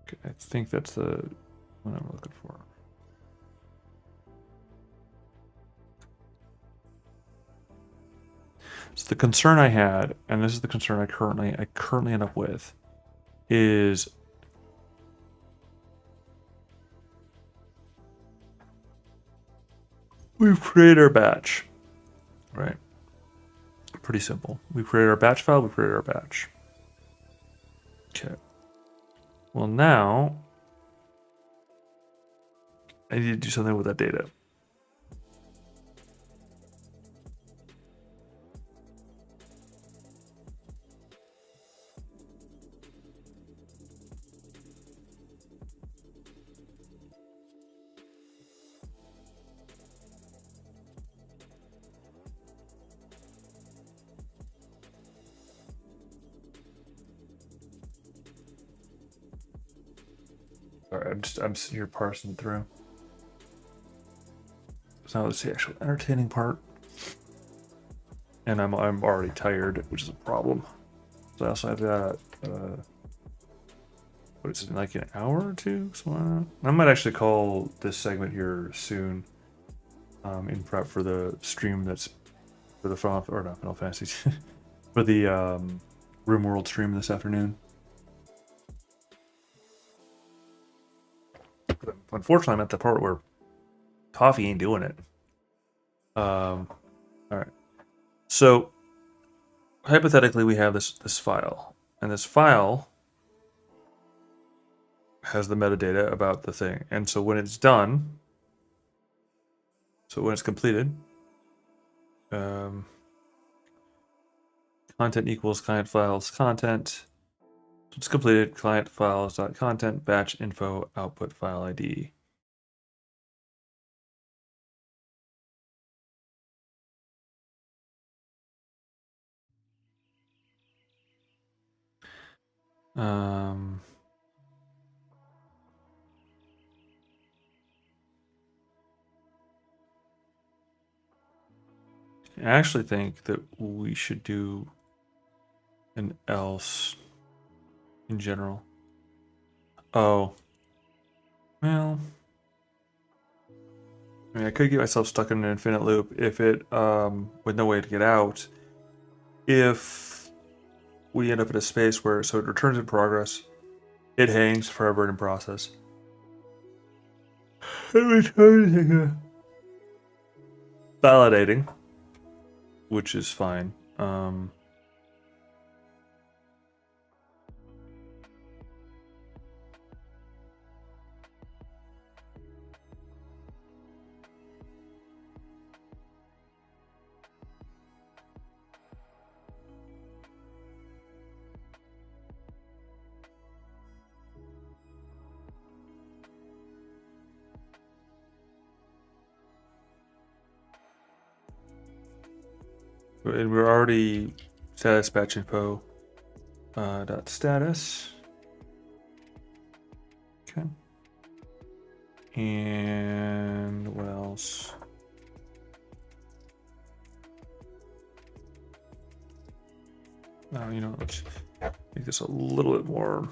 Okay, I think that's the one I'm looking for. So the concern I had, and this is the concern I currently end up with, is we've created our batch, right? Pretty simple. We created our batch file, we created our batch. Okay. Well, now I need to do something with that data. Sorry, I'm sitting here parsing it through. So now let's see the actual entertaining part. And I'm already tired, which is a problem. So I also have that. What is it, like an hour or two? So I might actually call this segment here soon. in prep for the stream that's for the Final, or not Final Fantasy, for the RimWorld stream this afternoon. Unfortunately, I'm at the part where coffee ain't doing it. All right. So hypothetically, we have this file, and this file has the metadata about the thing. And so when it's done, so when it's completed, content equals client files content. So it's completed client files dot content batch info output file ID. I actually think that we should do an else in general. Oh, well, I mean, I could get myself stuck in an infinite loop if it, with no way to get out, if we end up in a space where, so it returns in progress, it hangs forever in process. Validating, which is fine. And we're already status batch info dot status. Okay. And what else? Oh, you know, let's make this a little bit more.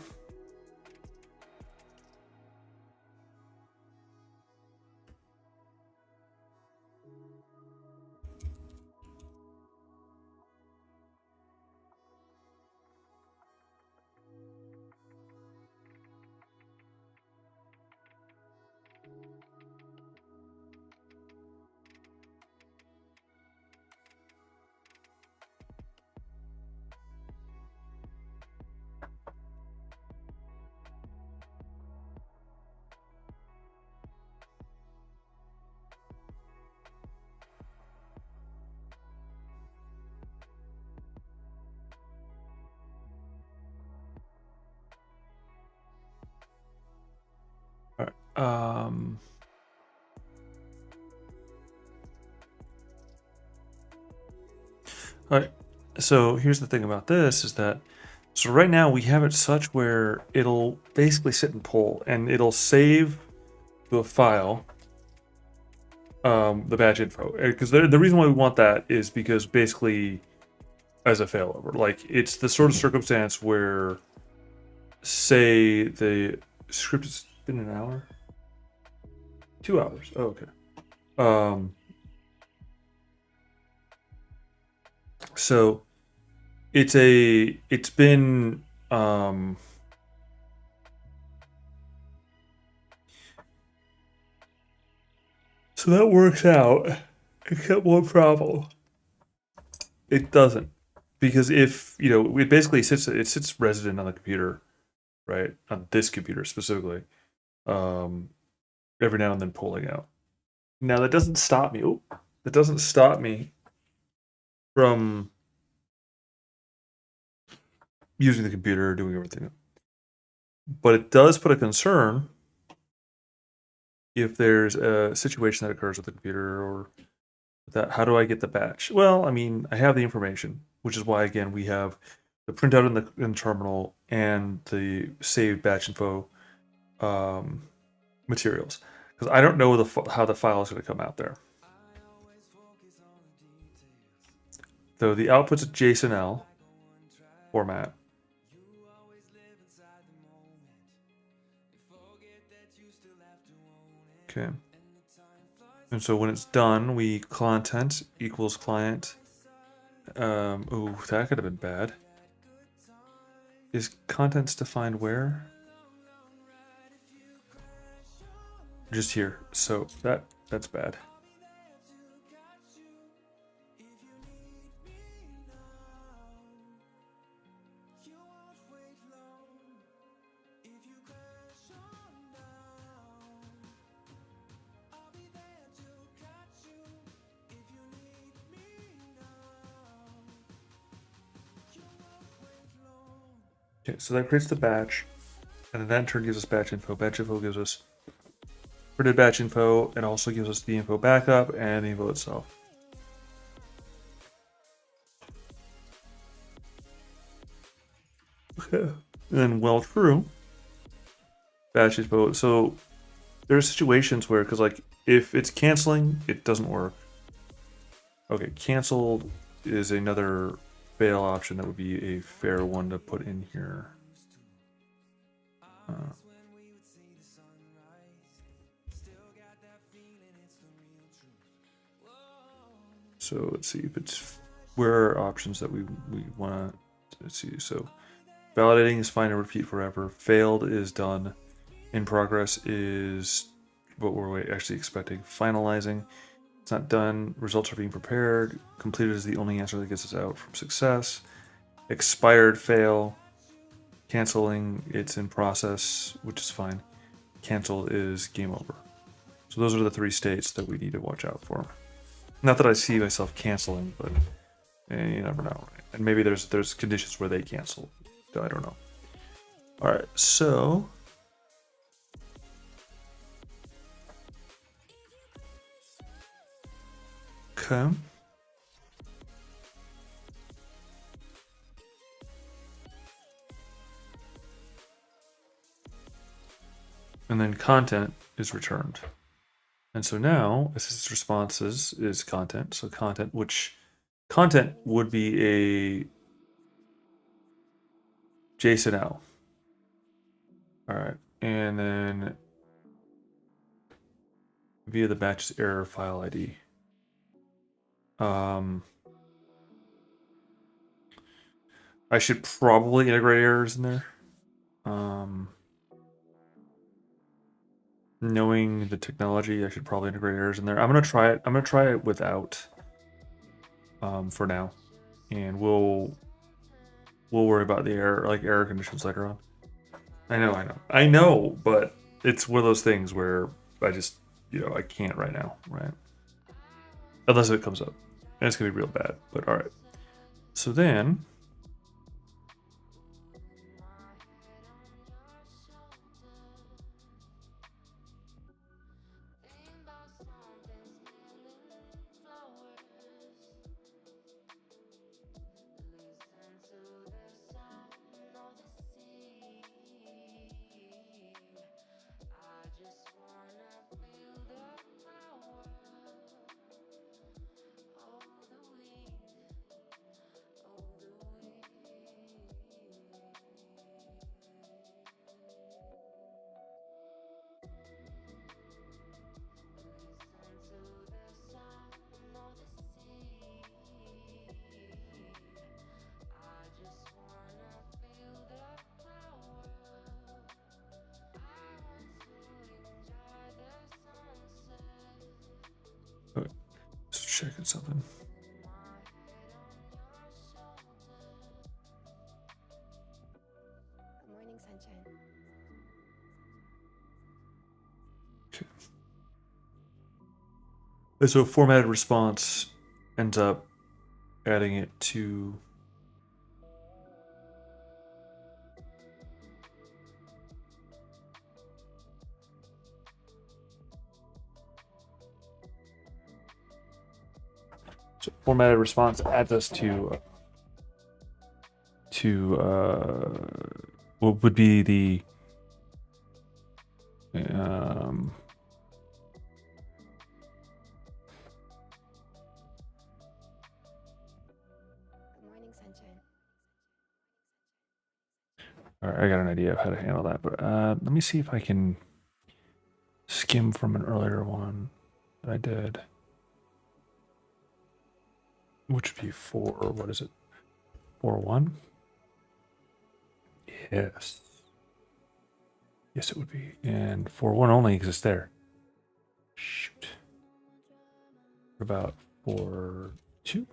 All right. All right. So here's the thing about this is that, so right now we have it such where it'll basically sit and pull, and it'll save to a file the batch info. Because the reason why we want that is because basically as a failover, like it's the sort of circumstance where, say, the script has been an hour, 2 hours. Oh, okay. So it's been so that works out, except one problem. It doesn't, because if you know, it basically sits resident on the computer, right, on this computer specifically, every now and then pulling out. Now that doesn't stop me. Oh, that doesn't stop me from using the computer or doing everything, but it does put a concern if there's a situation that occurs with the computer or that. How do I get the batch? Well, I mean, I have the information, which is why again we have the printout in the terminal and the saved batch info materials, because I don't know how the file is going to come out there. So the output's a JSONL format. Okay. And so when it's done, we content equals client. Ooh, that could have been bad. Is contents defined where? Just here. So that's bad. Okay, so that creates the batch, and then that in turn gives us batch info. Batch info gives us printed batch info, and also gives us the info backup and the info itself. Okay. And then while true, batch info. So there's situations where, because like if it's canceling, it doesn't work. Okay, canceled is another fail option that would be a fair one to put in here. So let's see if it's where are options that we want to, let's see. So validating is fine and repeat forever. Failed is done. In progress is what we're actually expecting. Finalizing, it's not done. Results are being prepared. Completed is the only answer that gets us out from success. Expired, fail. Canceling, it's in process, which is fine. Cancel is game over. So those are the three states that we need to watch out for. Not that I see myself canceling, but you never know. And maybe there's conditions where they cancel. I don't know. All right, so okay. And then content is returned. And so now assist responses is content. So content, which content would be a JSONL. All right, and then via the batch's error file ID. I should probably integrate errors in there. Knowing the technology, I should probably integrate errors in there. I'm gonna try it. I'm gonna try it without. For now, and we'll worry about the error conditions later on. I know, but it's one of those things where I just I can't right now, right? Unless it comes up, and it's gonna be real bad. But all right, so then. Just checking something. Good morning, sunshine. Okay. And so formatted response ends up adding it to formatted response adds us to what would be the Good morning, sunshine. all right, I got an idea of how to handle that, but let me see if I can skim from an earlier one. that I did, which would be 4, what is it? 4.1? Yes. Yes, it would be. And 4.1 only exists there. Shoot. What about 4.2?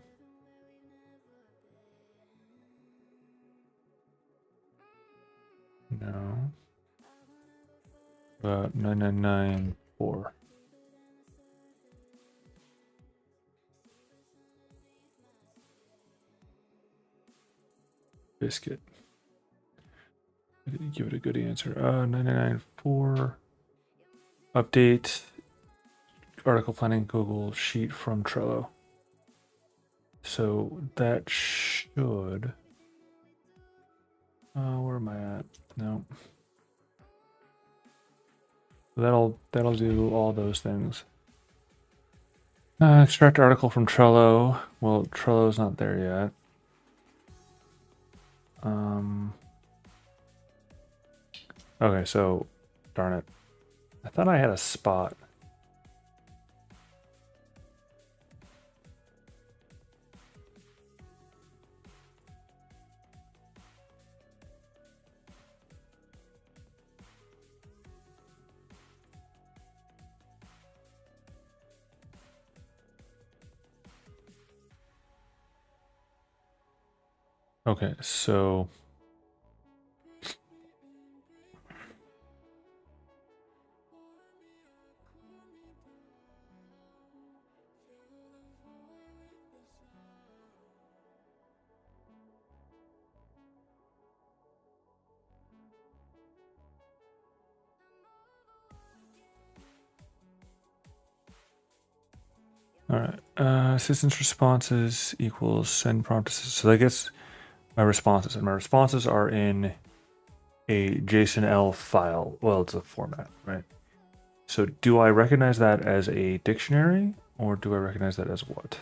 No. About 9.9.9.4. Biscuit. I didn't give it a good answer. 9.9.9.4. Update article planning Google Sheet from Trello. So that should. Where am I at? No. That'll do all those things. Extract article from Trello. Well, Trello's not there yet. Okay, so darn it. I thought I had a spot. Okay, so all right. Assistance responses equals send prompt. So I guess my responses are in a JSONL file. Well, it's a format, right? So do I recognize that as a dictionary or do I recognize that as what?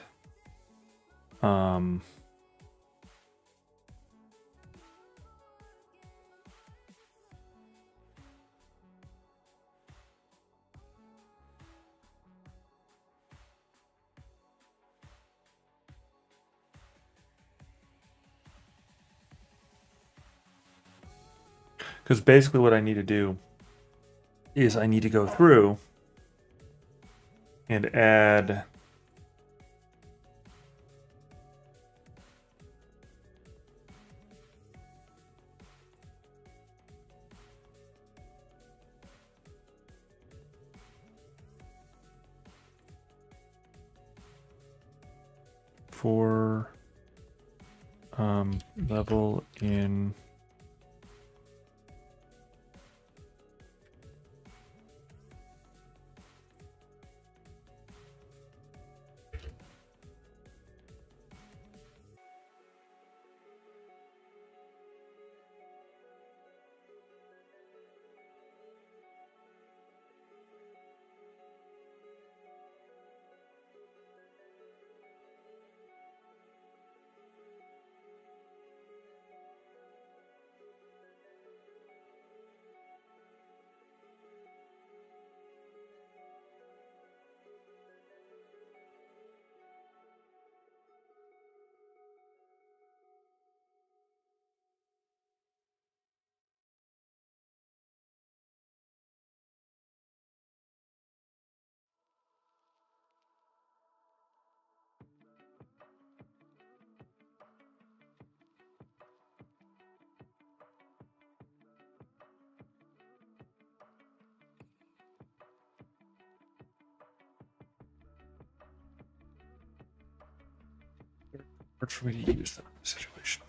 Because basically what I need to do is I need to go through and add for level in hard for me to use that in this situation.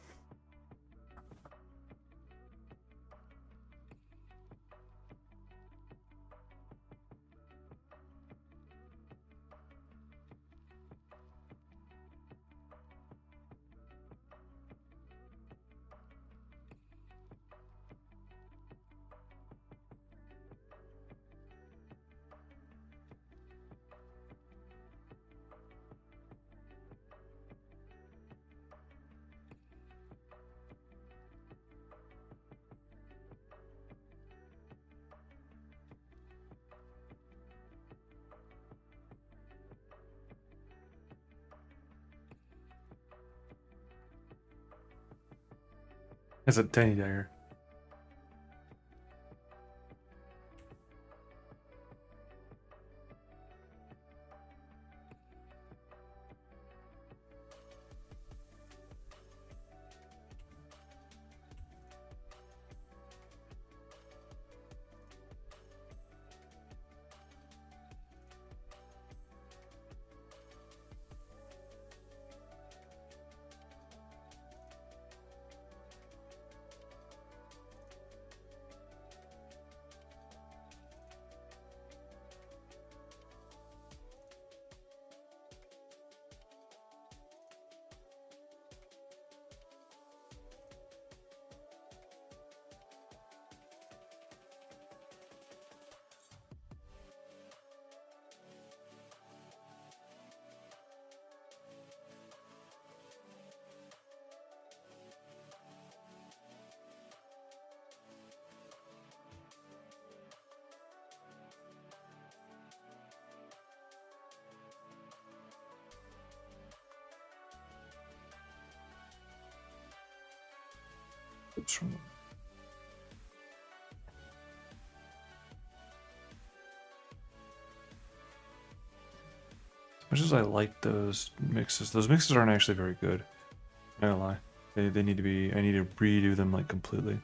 It's a tiny dagger. Oops. As much as I like those mixes aren't actually very good. Not gonna lie. They need to be, I need to redo them like completely.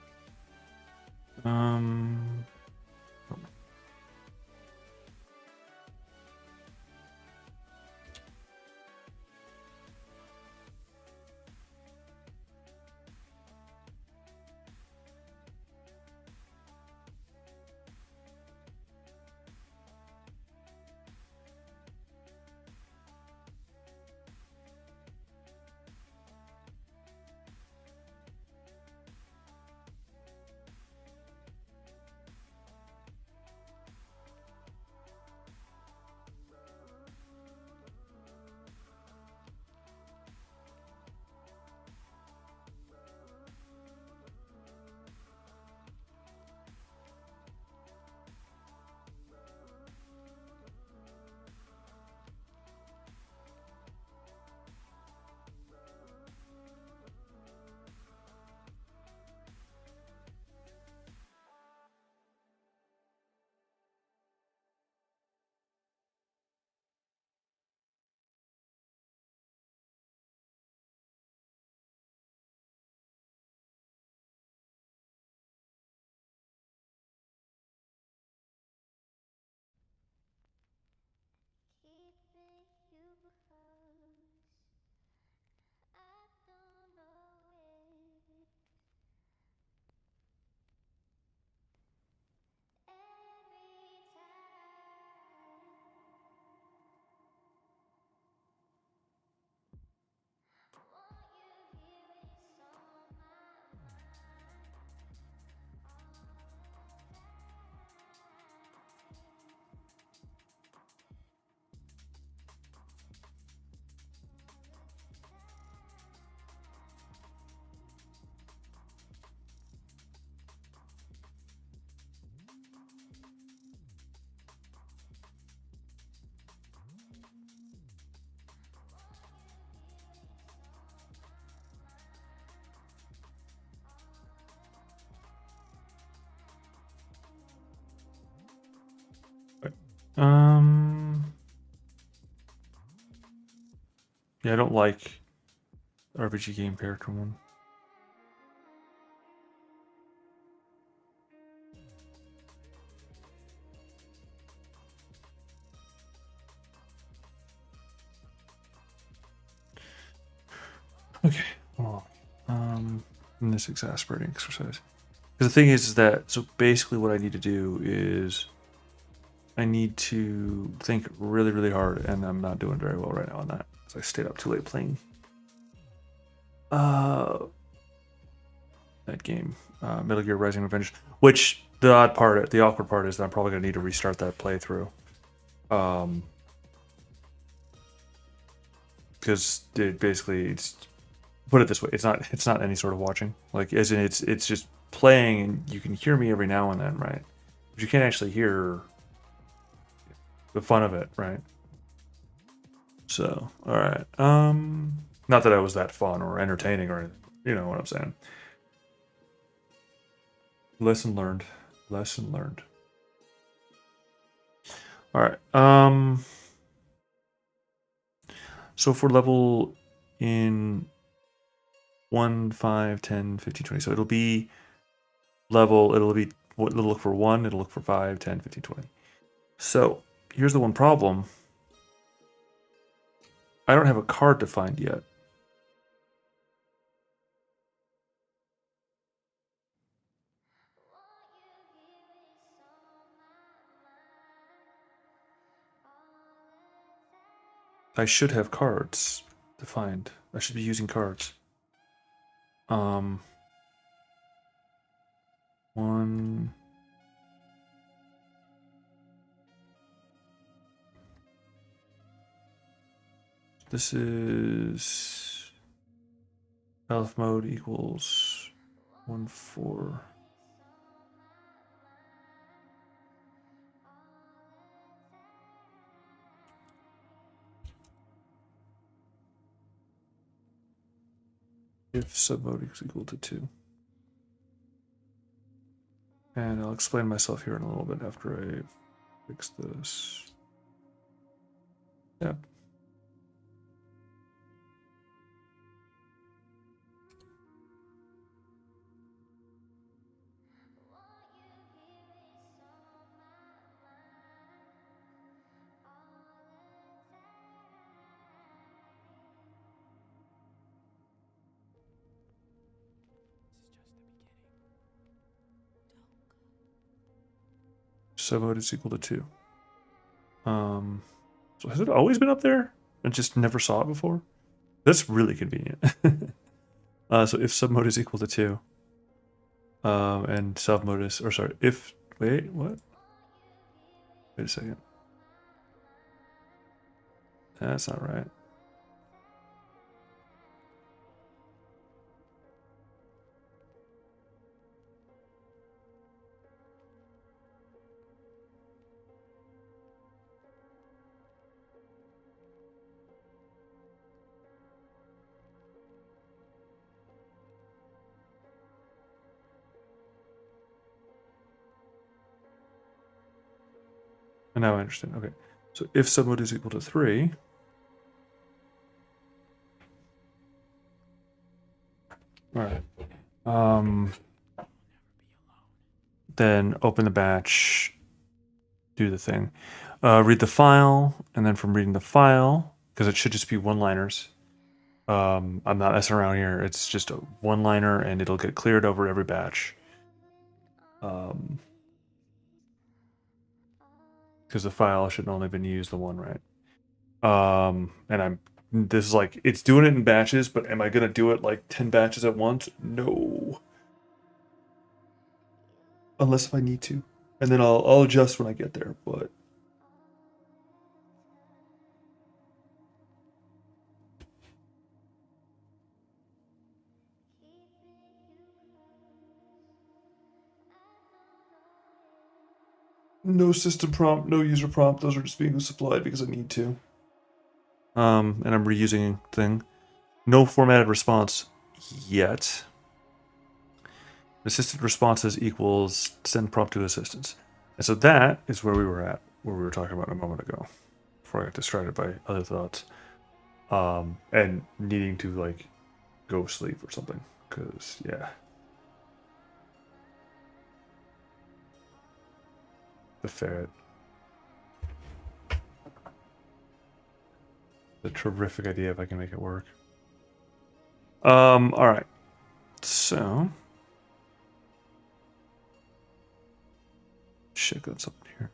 Yeah, I don't like RPG game character one. Okay. Well, in this exasperating exercise. Because the thing is that, so basically what I need to do is I need to think really, really hard, and I'm not doing very well right now on that. So I stayed up too late playing that game, Metal Gear Rising Revenge, which the awkward part is that I'm probably gonna need to restart that playthrough. Because it's put it this way, it's not any sort of watching, like as in it's just playing and you can hear me every now and then, right? But you can't actually hear the fun of it, right? So, all right. Not that it was that fun or entertaining or anything, you know what I'm saying. Lesson learned. Lesson learned. All right. So for level in 1, 5, 10, 15, 20. So it'll be level, it'll look for 1, it'll look for 5, 10, 15, 20. So here's the one problem. I don't have a card to find yet. I should have cards to find. I should be using cards. One. This is health mode equals 1, 4. If submode is equal to 2. And I'll explain myself here in a little bit after I fix this. Yep. Submode is equal to 2. So has it always been up there? I just never saw it before? That's really convenient. So if submode is equal to 2, and submode is, or sorry, if, wait, what? Wait a second. That's not right. And now I understand. Okay. So if submode is equal to 3, all right. Then open the batch, do the thing, read the file, and then from reading the file, because it should just be one-liners. I'm not messing around here. It's just a one-liner, and it'll get cleared over every batch. Because the file should only been used the one, right? And this is like, it's doing it in batches, but am I gonna do it like 10 batches at once? No. Unless if I need to. And then I'll adjust when I get there, but no system prompt, no user prompt, those are just being supplied because I need to. And I'm reusing thing. No formatted response yet. Assisted responses equals send prompt to assistants. And so that is where we were at, where we were talking about a moment ago, before I got distracted by other thoughts. And needing to like go sleep or something, because yeah. The ferret. A terrific idea if I can make it work. All right. So shit, got something here.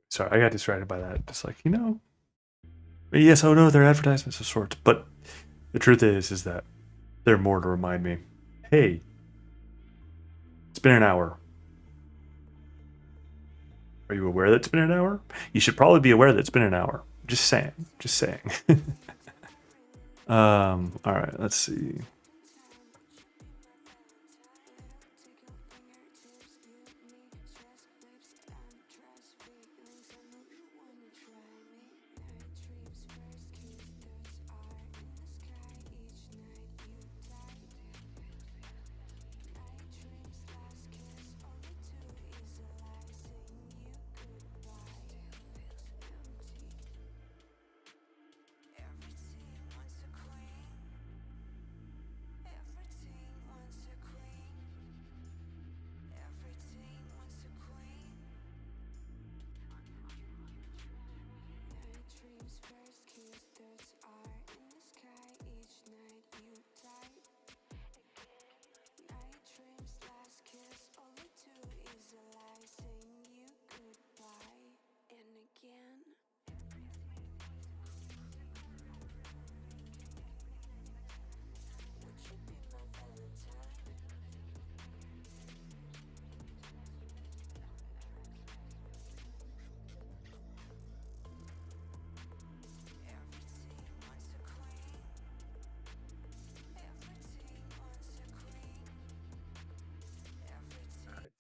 Sorry, I got distracted by that. Just like, yes, oh no, they're advertisements of sorts. But the truth is that they're more to remind me, hey, it's been an hour. Are you aware that it's been an hour? You should probably be aware that it's been an hour. Just saying. Just saying. All right, let's see.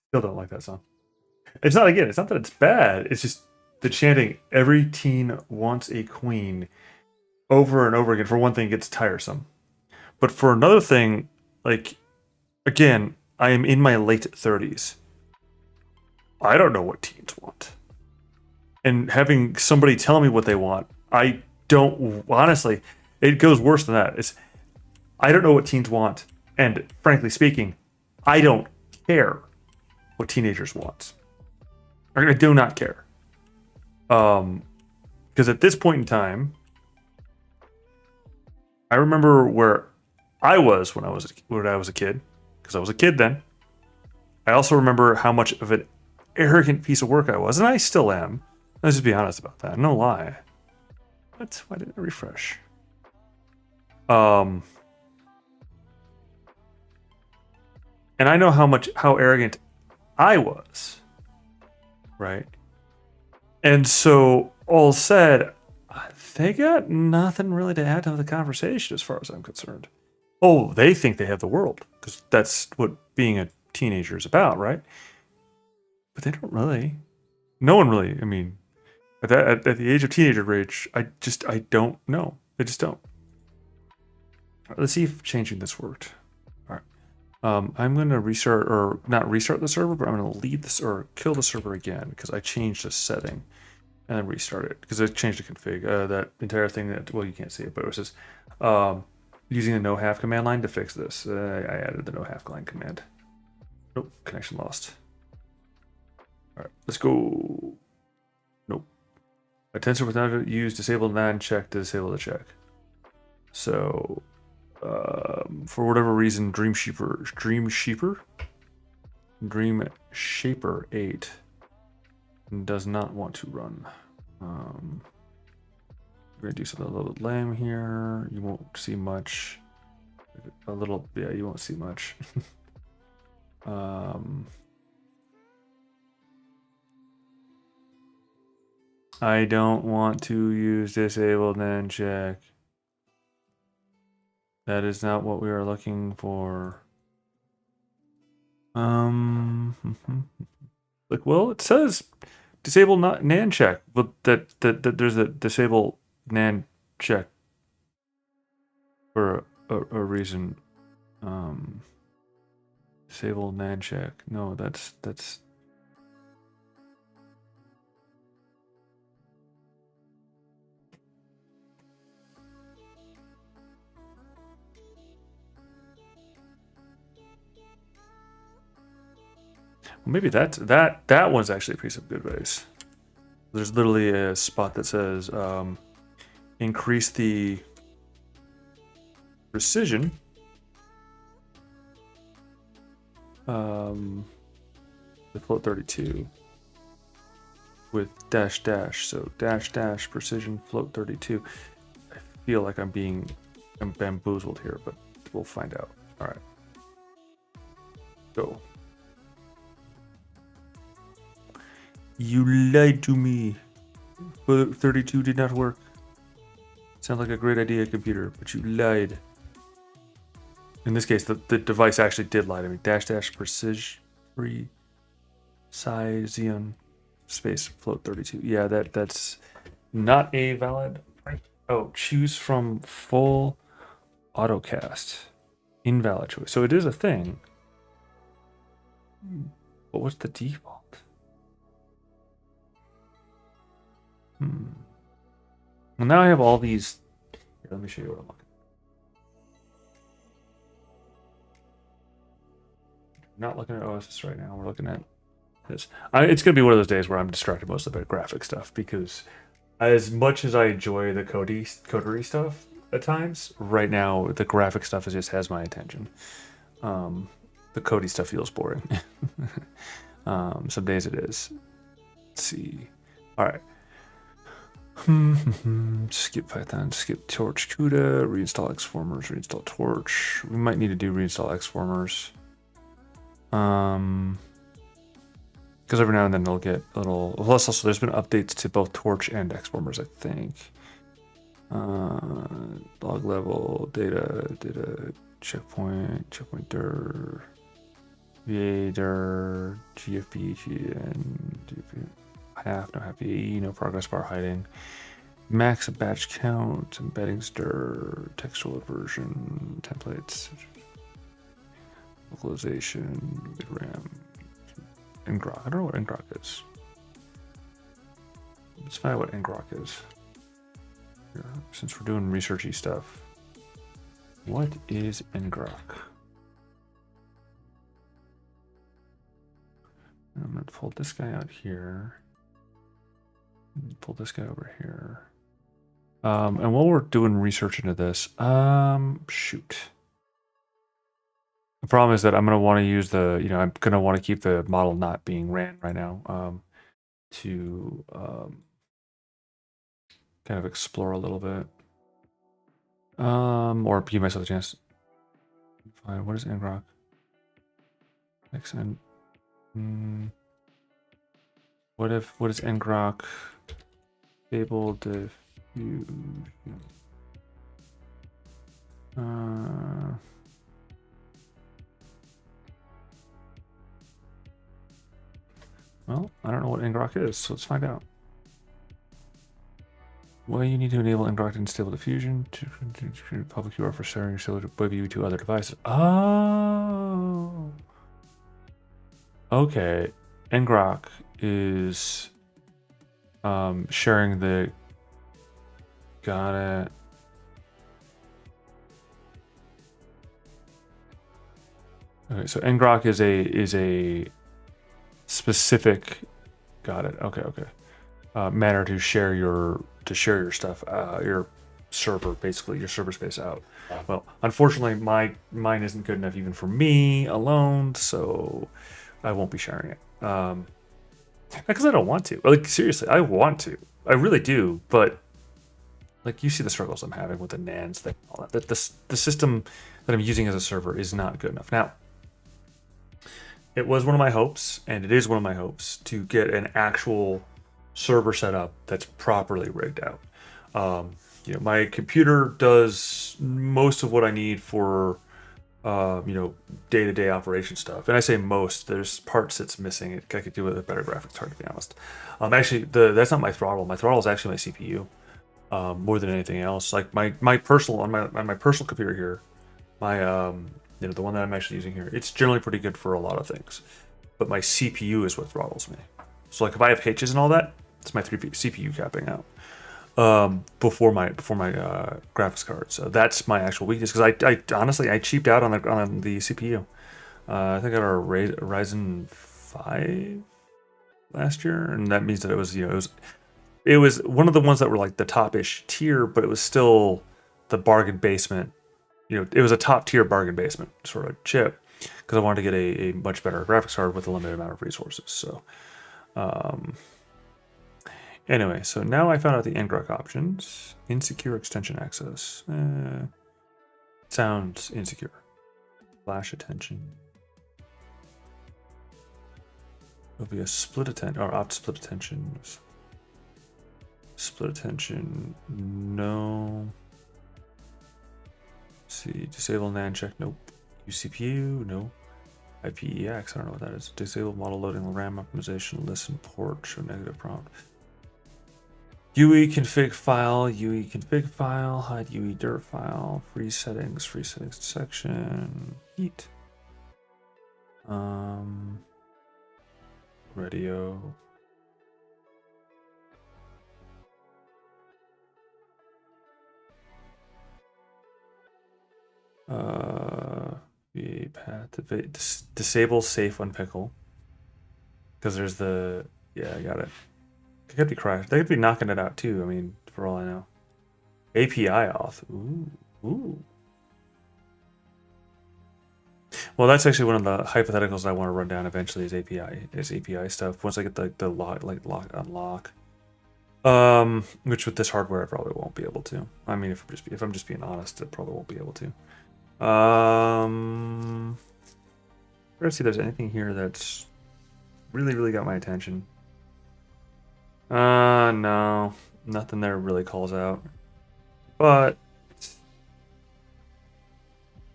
Still don't like that song. It's not that it's bad. It's just the chanting "Every teen wants a queen" over and over again. For one thing, gets tiresome. But for another thing, like, again, I am in my late 30s. I don't know what teens want. And having somebody tell me what they want, I don't, honestly, it goes worse than that. I don't know what teens want. And frankly speaking, I don't care what teenagers want. I do not care. Because at this point in time, I remember where I was when I was a kid, because I was a kid then. I also remember how much of an arrogant piece of work I was, and I still am. Let's just be honest about that. No lie. What? Why didn't it refresh? And I know how arrogant I was, right? And so, all said, they got nothing really to add to the conversation as far as I'm concerned. Oh, they think they have the world, because that's what being a teenager is about, right? But they don't really. No one really. I mean, at the age of teenager rage, I don't know. I just don't. All right, let's see if changing this worked. All right. I'm going to restart, or not restart the server, but I'm going to leave this or kill the server again because I changed the setting and then restart it because I changed the config. That entire thing that, well, you can't see it, but it was just using the no-half command line to fix this. I added the no-half line command. Nope, connection lost. All right, let's go. Nope. A tensor without use disable non-check to disable the check. So, for whatever reason, Dream Shaper 8 does not want to run. We're gonna do something a little bit lame here. You won't see much. A little, yeah, you won't see much. I don't want to use disabled nan check. That is not what we are looking for. Like, well, it says disable not nan check, but that there's a disable nan check for a reason. Disable nan check. No, that's. Maybe that one's actually a piece of good advice. There's literally a spot that says increase the precision. The float 32. with dash dash. So dash dash precision float 32. I feel like I'm bamboozled here, but we'll find out. All right. Go. You lied to me. But 32 did not work. Sounds like a great idea, computer, but you lied. In this case, the device actually did lie to me. Dash dash precision Xeon space float 32. Yeah, that's not a valid. Oh, choose from full autocast. Invalid choice. So it is a thing. But what's the default? Well, now I have all these. Here, let me show you what I'm looking at. Not looking at OSS right now. We're looking at this. It's going to be one of those days where I'm distracted most of the graphic stuff because as much as I enjoy the codery stuff at times, right now the graphic stuff just has my attention. The Cody stuff feels boring. Some days it is. Let's see. All right. Skip Python, skip Torch CUDA, reinstall Xformers, reinstall Torch. We might need to do reinstall Xformers. Because every now and then they'll get a little. Plus, also there's been updates to both Torch and Xformers, I think. Log level, data, checkpoint dir, VA dir, GFP, and half, no happy, no progress bar hiding, max batch count, embeddings dir, textual version, templates, localization, RAM, ngrok. I don't know what ngrok is. Let's find out what ngrok is. Here, since we're doing researchy stuff. What is ngrok? I'm going to pull this guy out here. Pull this guy over here. And while we're doing research into this, shoot. The problem is that I'm going to want to use I'm going to want to keep the model not being ran right now to kind of explore a little bit. Or give myself a chance. Fine. What is ngrok? XN. What is ngrok? Stable diffusion. Well, I don't know what ngrok is, so let's find out. Well, you need to enable ngrok and stable diffusion to public URL for sharing your stable WebView to other devices. Oh, okay. ngrok is sharing the. Got it. Okay, so ngrok is a specific. Got it. Okay. Manner to share your stuff, your server, basically your server space out. Well, unfortunately, mine isn't good enough even for me alone, so I won't be sharing it. Because I don't want to. Like seriously, I want to. I really do, but like you see the struggles I'm having with the NANds thing, all that. That the system that I'm using as a server is not good enough. Now, it was one of my hopes, and it is one of my hopes to get an actual server setup that's properly rigged out. My computer does most of what I need for day-to-day operation stuff. And I say most, there's parts that's missing. I could do with a better graphics card, to be honest. Actually, that's not my throttle. My throttle is actually my CPU, more than anything else. Like my personal on my personal computer here, my the one that I'm actually using here, it's generally pretty good for a lot of things. But my CPU is what throttles me. So like if I have hitches and all that, it's my CPU capping out before my graphics card. So that's my actual weakness, because I honestly cheaped out on the CPU. I think I got a Ryzen 5 last year, and that means that it was one of the ones that were like the top-ish tier, but it was still the bargain basement. It was a top tier bargain basement sort of chip, because I wanted to get a much better graphics card with a limited amount of resources. So Anyway, so now I found out the ngrok options. Insecure extension access. Sounds insecure. Flash attention. It'll be a split attention or opt split attention. Split attention. No. Let's see, disable NAND check. Nope. UCPU. No. IPEX. I don't know what that is. Disable model loading, RAM optimization, listen port, show negative prompt. UE config file, hide UE dir file, free settings section, heat. Radio. VA path, disable safe unpickle. Because there's the, yeah, I got it. They could be crashed. They could be knocking it out too. I mean, for all I know. API auth. Ooh. Well, that's actually one of the hypotheticals I want to run down eventually. Is API stuff. Once I get the lock unlock. Which with this hardware I probably won't be able to. I mean, if I'm just being honest, I probably won't be able to. Let's see if there's anything here that's really got my attention. No, nothing there really calls out. But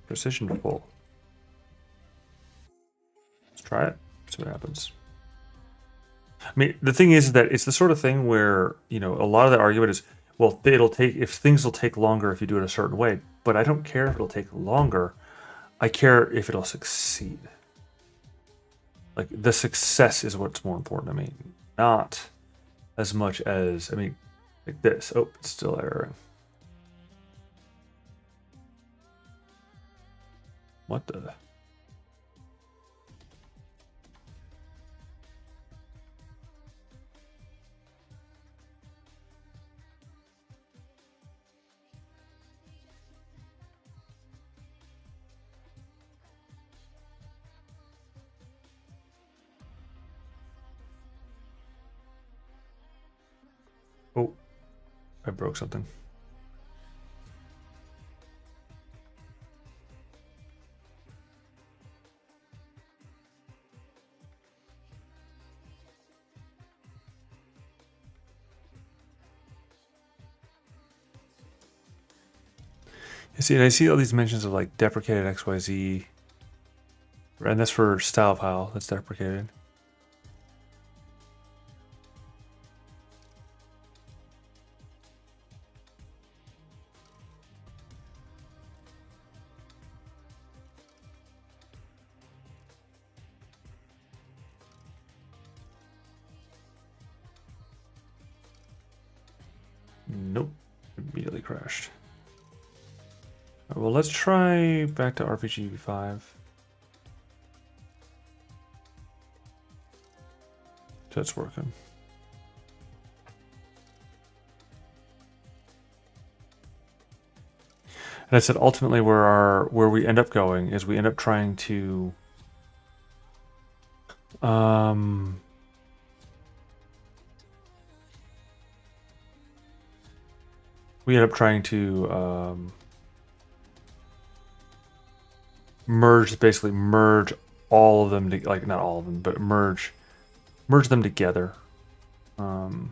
precision pull. Let's try it. See what happens. I mean, the thing is that it's the sort of thing where, you know, a lot of the argument is, well, things will take longer if you do it a certain way, but I don't care if it'll take longer. I care if it'll succeed. Like, the success is what's more important to me, not as much as, I mean, like this. Oh, it's still erroring. What the? Oh, I broke something. You see, and I see all these mentions of like deprecated XYZ, and that's for style file that's deprecated. Nope, immediately crashed. Well, let's try back to RPG5. That's working. And I said ultimately where we end up going is we end up trying to basically merge all of them, like not all of them, but merge them together. And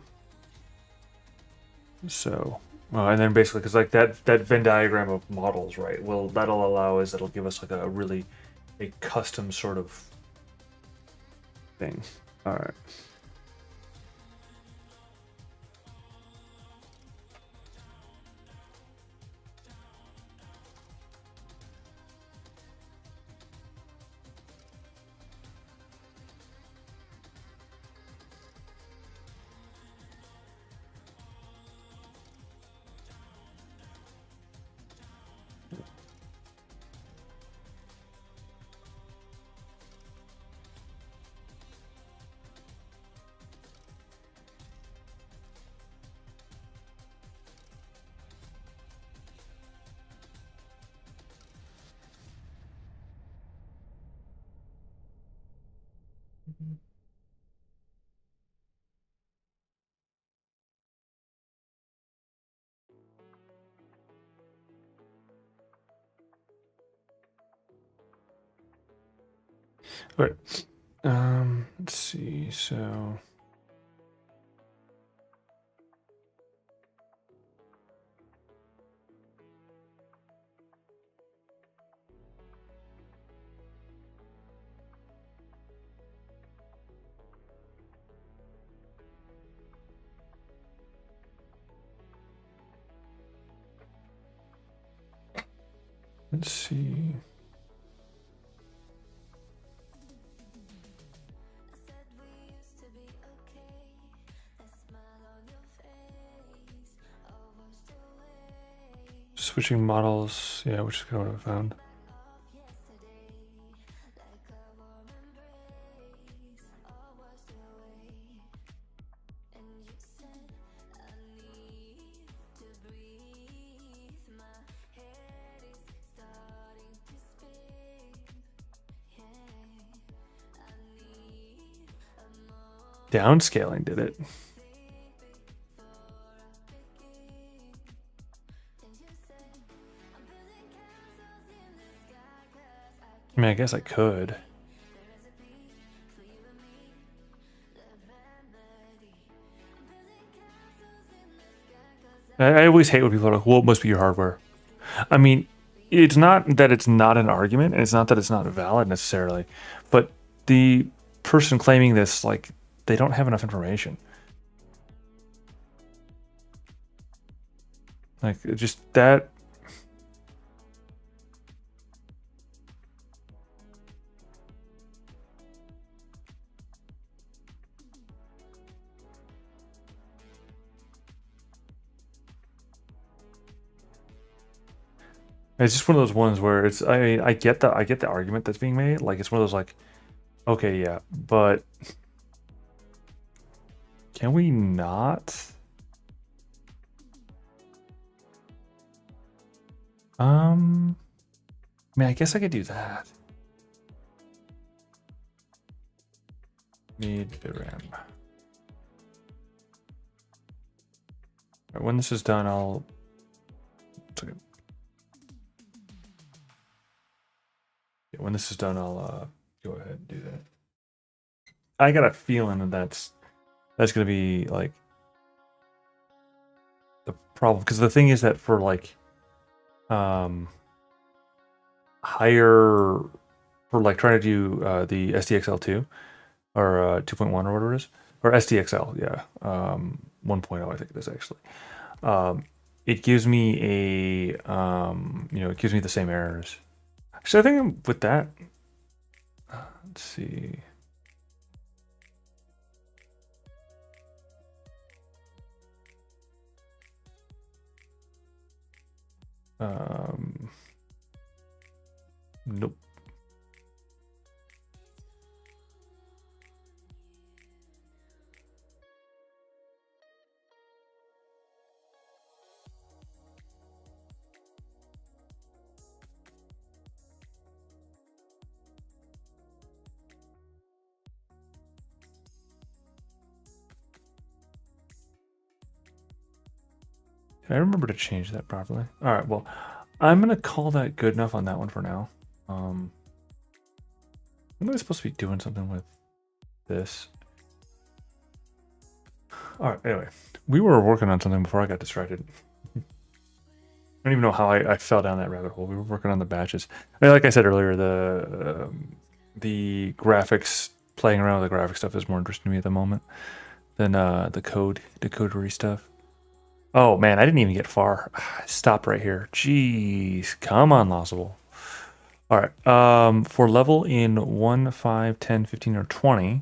then basically, because like that Venn diagram of models, right? Well, that'll give us like a custom sort of thing. All right. Okay. Let's see. So. Let's see. Switching models, yeah, which is kind of what I found. Downscaling did it. I mean, I guess I could. I always hate when people are like, well, it must be your hardware. I mean, it's not that it's not an argument, and it's not that it's not valid necessarily, but the person claiming this, like, they don't have enough information. Like, just that. It's just one of those ones where it's. I mean, I get the argument that's being made. Like, it's one of those like, okay, yeah, but can we not? I mean, I guess I could do that. Need RAM. When this is done, I'll. When this is done, I'll go ahead and do that. I got a feeling that that's going to be like the problem, because the thing is that for like higher, for like trying to do the SDXL2 or 2.1 or whatever it is, or SDXL, yeah, 1.0 I think it is actually. It gives me a it gives me the same errors. Actually, I think with that, let's see. Nope. I remember to change that properly. All right, well, I'm gonna call that good enough on that one for now. I'm supposed to be doing something with this. All right, anyway, we were working on something before I got distracted. I don't even know how I fell down that rabbit hole. We were working on the batches. I mean, like I said earlier, the graphics, playing around with the graphic stuff is more interesting to me at the moment than the decodery stuff. Oh man, I didn't even get far. Stop right here. Jeez, come on, Laucivol. All right. For level in 1, 5, 10, 15, or 20,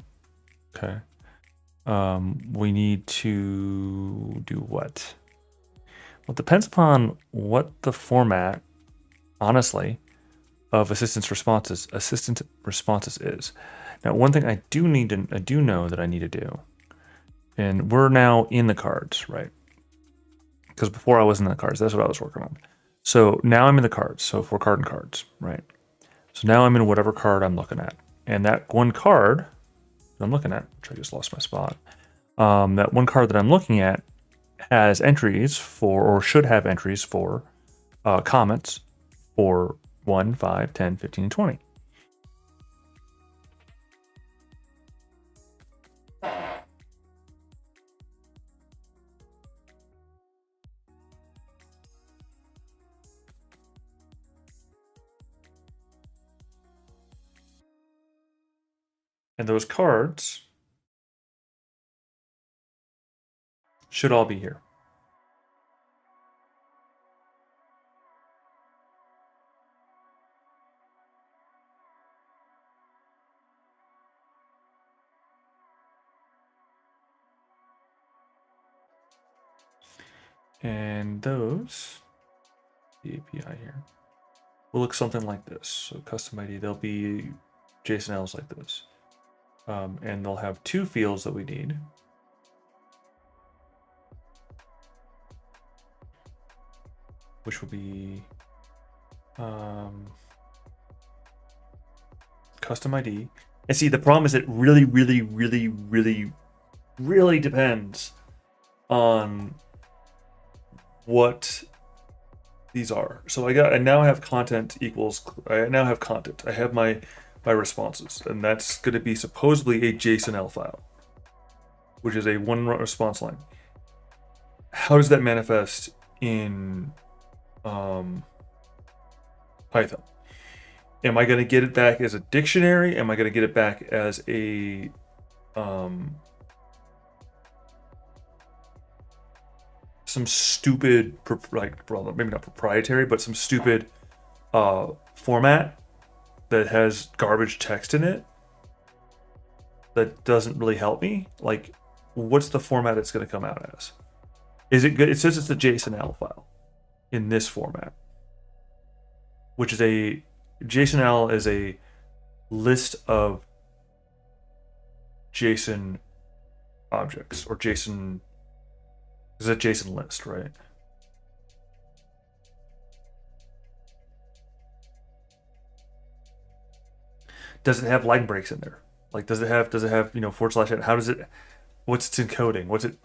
okay. We need to do what? Well, it depends upon what the format, honestly, of assistant responses is. Now, one thing I do know that I need to do, and we're now in the cards, right? Because before I wasn't in the cards, that's what I was working on. So now I'm in the cards. So for card and cards, right? So now I'm in whatever card I'm looking at, and that one card that I'm looking at, which I just lost my spot. That one card that I'm looking at has entries for, or should have entries for, comments for 1, 5, 10, 15, and 20. And those cards should all be here. And those, the API here, will look something like this. So custom ID, they'll be JSONLs like this. And they'll have two fields that we need. Which will be custom ID. And see, the problem is it really depends on what these are. So I now have content equals, I now have content. I have my responses, and that's going to be supposedly a JSONL file, which is a one response line. How does that manifest in Python? Am I going to get it back as a dictionary? Am I going to get it back as a some stupid, like, well, maybe not proprietary, but some stupid format that has garbage text in it that doesn't really help me? Like, what's the format it's going to come out as? Is it good? It says it's a JSONL file in this format, which is a JSONL is a list of JSON objects, or JSON is a JSON list, right? Does it have line breaks in there? Like, does it have /? How does it, what's its encoding? What's it?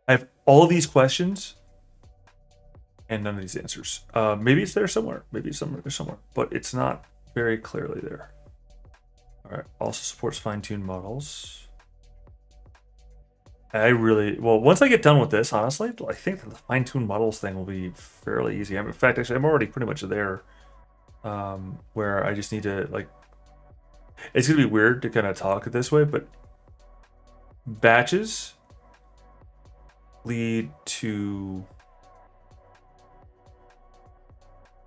I have all these questions and none of these answers. Maybe it's there somewhere. Maybe it's there somewhere, but it's not very clearly there. All right. Also supports fine-tuned models. Once I get done with this, honestly, I think the fine-tuned models thing will be fairly easy. In fact, actually, I'm already pretty much there. Where I just need to, like, it's gonna be weird to kind of talk this way, but batches lead to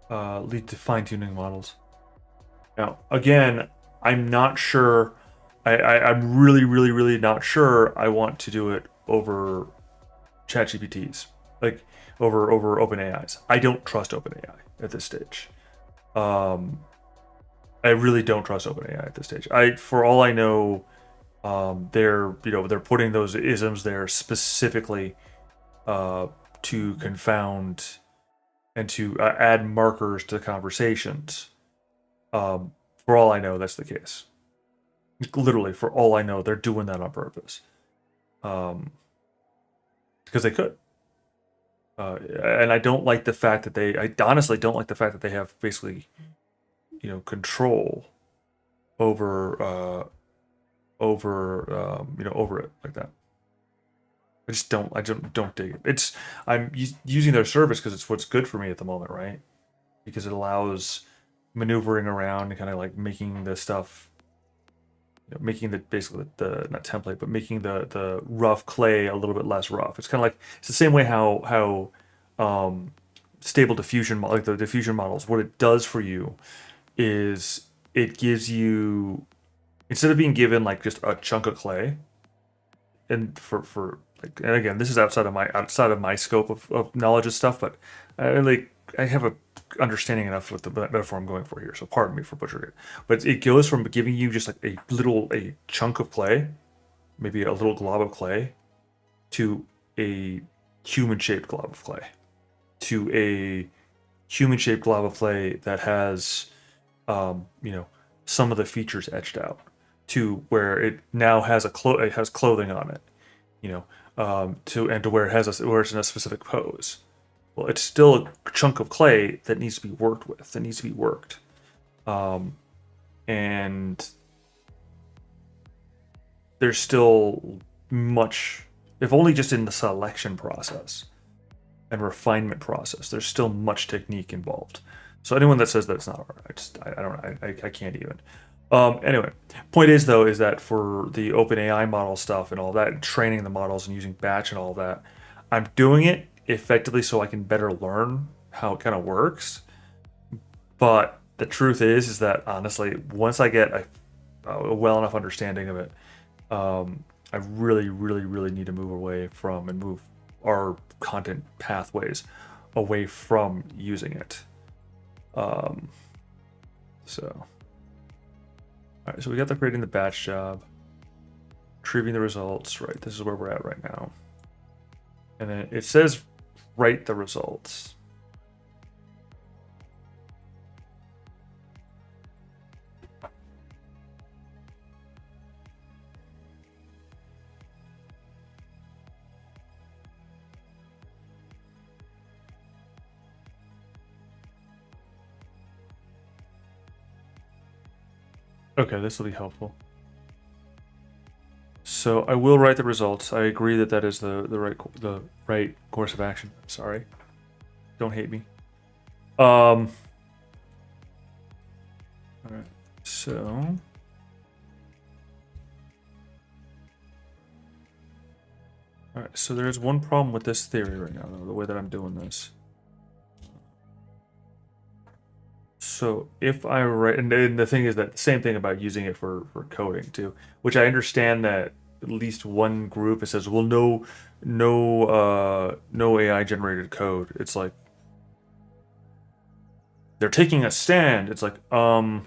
fine-tuning models. Now, again, I'm not sure. I'm really not sure I want to do it over ChatGPTs, like over OpenAI's. I don't trust OpenAI at this stage. I really don't trust OpenAI at this stage. For all I know, they're putting those isms there specifically to confound and to add markers to conversations. For all I know, that's the case. Literally, for all I know, they're doing that on purpose. Because they could. And I don't like the fact that I honestly don't like the fact that they have basically, control over it like that. I don't dig it. I'm using their service because it's what's good for me at the moment, right? Because it allows maneuvering around and kind of like making the stuff, making basically the not template, but making the rough clay a little bit less rough. It's kind of like, it's the same way how stable diffusion, like the diffusion models, what it does for you is it gives you, instead of being given like just a chunk of clay, and and again, this is outside of my scope of knowledge of stuff, but I have a understanding enough with the metaphor I'm going for here, so pardon me for butchering it. But it goes from giving you just like a chunk of clay, maybe a little glob of clay, to a human-shaped glob of clay, to a human-shaped glob of clay that has, some of the features etched out, to where it now has it has clothing on it, to where where it's in a specific pose. Well, it's still a chunk of clay that needs to be worked with, that needs to be worked. And there's still much, if only just in the selection process and refinement process, there's still much technique involved. So anyone that says that it's not hard, I can't even. Anyway, point is though is that for the OpenAI model stuff and all that, training the models and using batch and all that, I'm doing it effectively so I can better learn how it kind of works. But the truth is that honestly, once I get a well enough understanding of it, I really, really, really need to move away from and move our content pathways away from using it. So. All right, so we got the creating the batch job, retrieving the results, right? This is where we're at right now. And then it says write the results. Okay, this will be helpful. So I will write the results. I agree that that is the right course of action. Sorry, don't hate me. All right. So all right. So there's one problem with this theory right now, though, the way that I'm doing this. So if I write, and the thing is that the same thing about using it for coding too, which I understand that at least one group it says, well, no AI generated code. It's like they're taking a stand. It's like a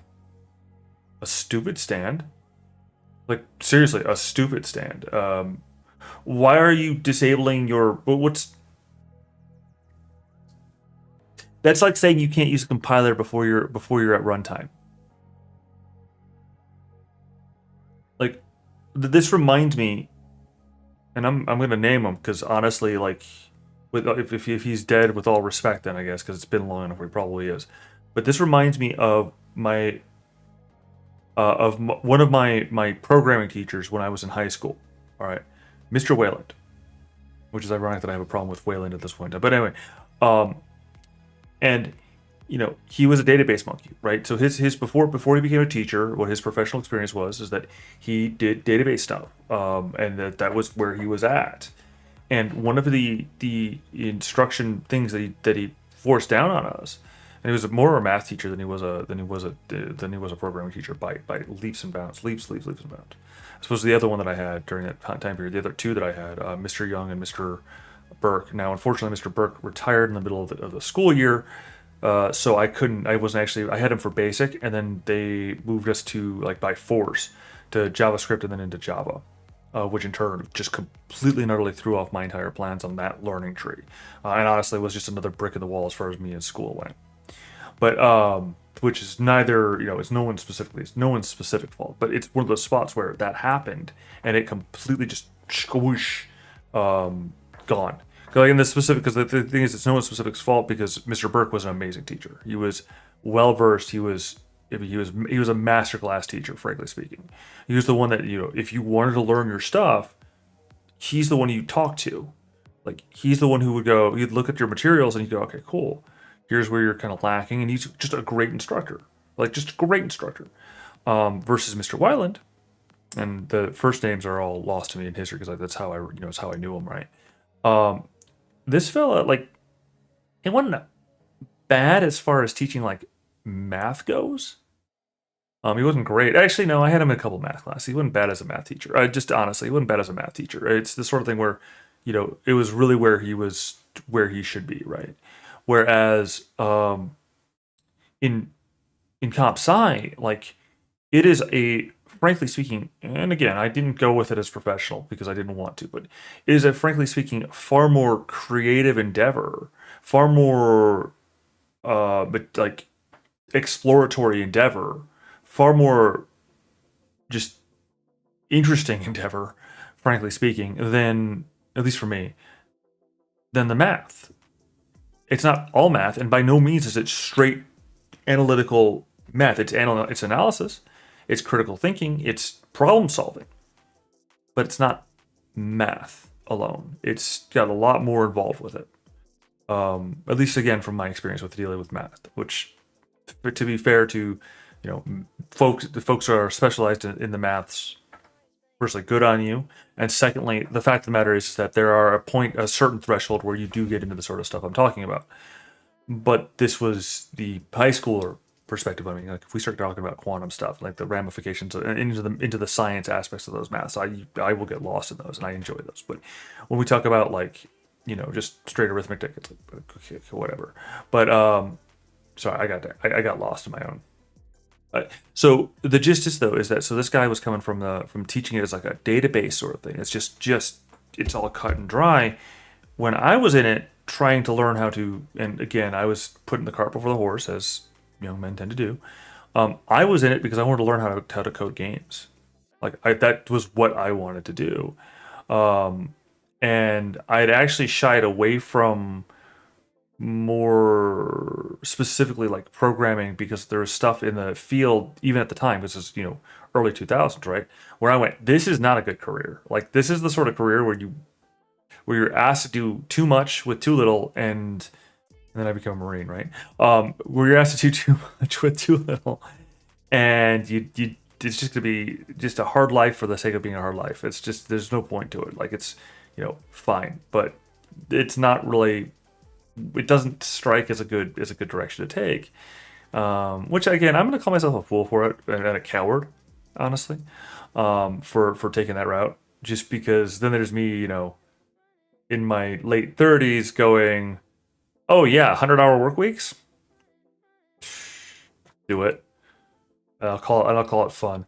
stupid stand. Like seriously, a stupid stand. Why are you disabling your? What's That's like saying you can't use a compiler before you're at runtime. Like this reminds me, and I'm gonna name him because honestly, like, if he's dead, with all respect, then I guess because it's been long enough, he probably is. But this reminds me of one of my programming teachers when I was in high school. All right, Mr. Wayland, which is ironic that I have a problem with Wayland at this point. But anyway, and he was a database monkey, right? So his before he became a teacher, what his professional experience was is that he did database stuff, and that was where he was at. And one of the instruction things that he forced down on us, and he was more a math teacher than he was a programming teacher by leaps and bounds, leaps and bounds. I suppose the other one that I had during that time period, the other two that I had, Mr. Young and Mr. Burke. Now, unfortunately, Mr. Burke retired in the middle of the school year, so I had him for basic, and then they moved us to, like, by force to JavaScript and then into Java, which in turn just completely and utterly threw off my entire plans on that learning tree, and honestly was just another brick in the wall as far as me in school went. But which is neither, it's no one's specific fault, but it's one of those spots where that happened and it completely just squoosh, gone. Like in this specific, because the thing is, it's no one's specific fault because Mr. Burke was an amazing teacher. He was well versed. He was a masterclass teacher, frankly speaking. He was the one that, if you wanted to learn your stuff, he's the one you talk to. Like, he's the one who would go, he'd look at your materials and he'd go, okay, cool. Here's where you're kind of lacking. And he's just a great instructor. Like, just a great instructor. Versus Mr. Weiland. And the first names are all lost to me in history because that's how it's how I knew him, right? This fella, like, it wasn't bad as far as teaching, like, math goes. He wasn't great. Actually, no, I had him in a couple math classes. He wasn't bad as a math teacher. Just honestly, he wasn't bad as a math teacher. It's the sort of thing where, it was really where he should be, right? Whereas in comp sci, like, it is frankly speaking, and again, I didn't go with it as professional because I didn't want to, but it is frankly speaking, far more creative endeavor, far more, but like exploratory endeavor, far more just interesting endeavor, frankly speaking, than, at least for me, than the math. It's not all math, and by no means is it straight analytical math. It's analysis. It's critical thinking, it's problem solving, but it's not math alone. It's got a lot more involved with it. At least, again, from my experience with dealing with math, which, to be fair to, the folks are specialized in the maths. Firstly, good on you, and secondly, the fact of the matter is that there are a certain threshold where you do get into the sort of stuff I'm talking about. But this was the high schooler perspective. I mean, like if we start talking about quantum stuff, like the ramifications into the science aspects of those maths, I will get lost in those, and I enjoy those. But when we talk about like just straight arithmetic, it's like okay, whatever. But sorry, I got lost in my own. So the gist is though is that so this guy was coming from teaching it as like a database sort of thing. It's just it's all cut and dry. When I was in it trying to learn how to, and again I was putting the cart before the horse as young men tend to do. I was in it because I wanted to learn how to code games. That was what I wanted to do, and I had actually shied away from more specifically like programming because there was stuff in the field even at the time, this is early 2000s, right, where I went, this is not a good career. Like this is the sort of career where you're asked to do too much with too little, and then I become a Marine, right, where you're asked to do too much with too little, and you it's just gonna be just a hard life for the sake of being a hard life. It's just there's no point to it. Like it's fine, but it's not really, it doesn't strike as a good direction to take. Which again, I'm going to call myself a fool for it and a coward, honestly, for taking that route. Just because then there's me, in my late 30s, going, "Oh yeah, 100-hour work weeks, do it." And I'll call it fun.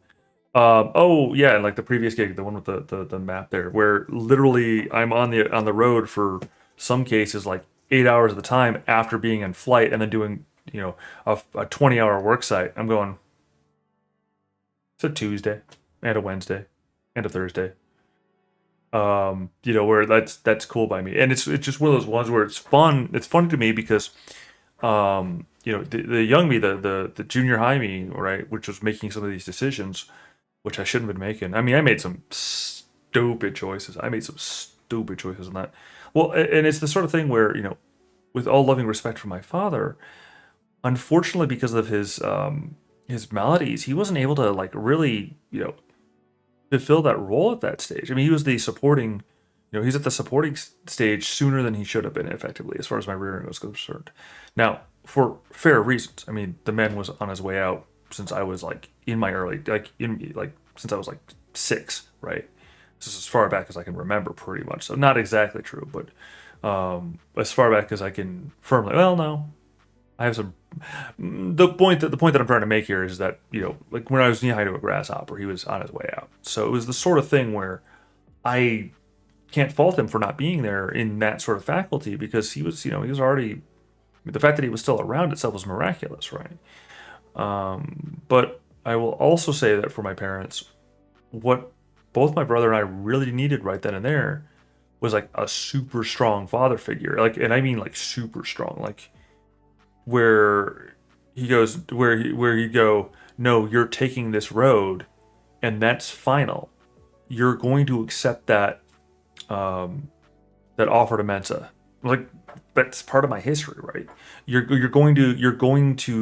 Oh yeah, and like the previous gig, the one with the map there, where literally I'm on the road for some cases like 8 hours at the time after being in flight and then doing a 20-hour work site. I'm going, it's a Tuesday and a Wednesday and a Thursday. Where that's cool by me, and it's just one of those ones where it's fun. It's funny to me because the young me, the junior high me, right, which was making some of these decisions, which I shouldn't have been making. I mean, I made some stupid choices. I made some stupid choices in that. Well, and it's the sort of thing where, with all loving respect for my father, unfortunately, because of his maladies, he wasn't able to like really, fulfill that role at that stage. I mean, he was the supporting, he's at the supporting stage sooner than he should have been, effectively, as far as my rearing was concerned. Now, for fair reasons. I mean, the man was on his way out since I was like in my early, since I was like 6, right? This is as far back as I can remember, pretty much. So not exactly true, but as far back as I can firmly. Well, no, I have some. The point that I'm trying to make here is that like when I was knee high to a grasshopper, he was on his way out. So it was the sort of thing where I can't fault him for not being there in that sort of faculty because he was already. The fact that he was still around itself was miraculous, right? But I will also say that for my parents, what both my brother and I really needed right then and there was like a super strong father figure. Like, and I mean like super strong, like where he goes, where he'd go, no, you're taking this road and that's final. You're going to accept that, that offer to Mensa. Like, that's part of my history, right? You're going to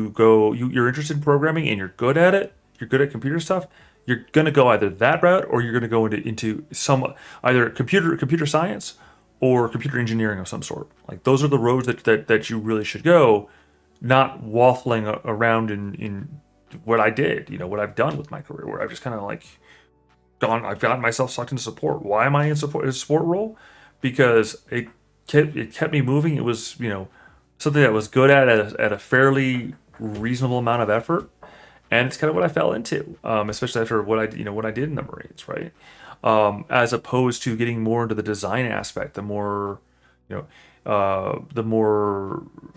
go. You're interested in programming and you're good at it. You're good at computer stuff. You're gonna go either that route or you're gonna go into some either computer science or computer engineering of some sort. Like those are the roads that you really should go, not waffling around in what I did. What I've done with my career, where I've just kind of like I've gotten myself sucked into support. Why am I in a support role? Because it kept me moving. It was something that I was good at a fairly reasonable amount of effort, and it's kind of what I fell into, especially after what I did in the Marines, right? As opposed to getting more into the design aspect, the more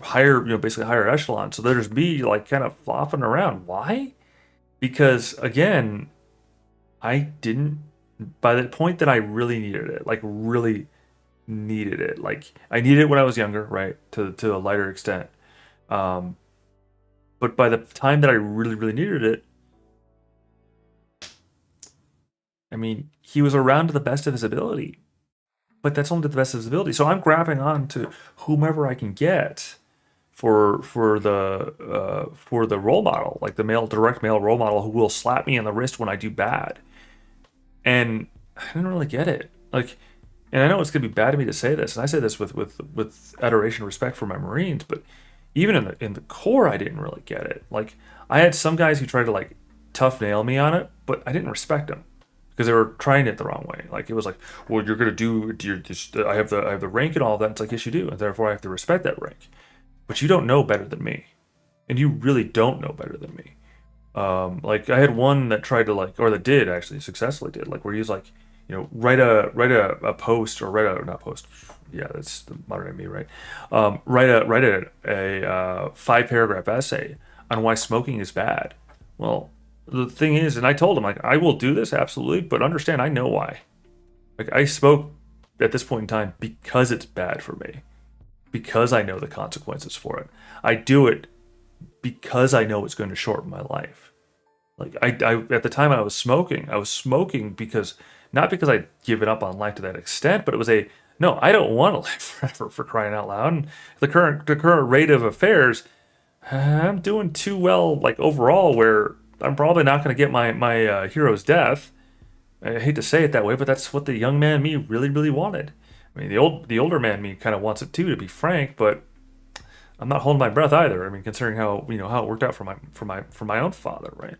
higher, basically higher echelon. So there's me like kind of flopping around. Why? Because again, I didn't. By the point that I really needed it, like really needed it, like I needed it when I was younger, right? To a lighter extent. But by the time that I really, really needed it, I mean, he was around to the best of his ability. But that's only to the best of his ability. So I'm grabbing on to whomever I can get for the role model, like the direct male role model who will slap me in the wrist when I do bad. And I didn't really get it. Like, and I know it's gonna be bad of me to say this, and I say this with adoration and respect for my Marines, but even in the Corps, I didn't really get it. Like, I had some guys who tried to like tough nail me on it, but I didn't respect them because they were trying it the wrong way. Like, it was like, well, you're gonna do, you're just, I have the rank and all of that. It's like, yes, you do, and therefore I have to respect that rank. But you don't know better than me, and you really don't know better than me. Like, I had one that tried to like, or that did actually successfully did, like, where he was like, write a post, or write a, not post, yeah, that's the modern day me, right? Write a 5 paragraph essay on why smoking is bad. Well, the thing is, and I told him, like, I will do this absolutely, but understand, I know why. Like, I smoke at this point in time because it's bad for me, because I know the consequences for it. I do it because I know it's going to shorten my life. Like, I at the time I was smoking because, not because I'd given up on life to that extent, but it was a, no, I don't want to live forever, for crying out loud. And the current rate of affairs, I'm doing too well, like, overall, where I'm probably not going to get my hero's death. I hate to say it that way, but that's what the young man me really, really wanted. I mean, the older man me kind of wants it too, to be frank, but I'm not holding my breath either. I mean, considering how, how it worked out for my own father, right?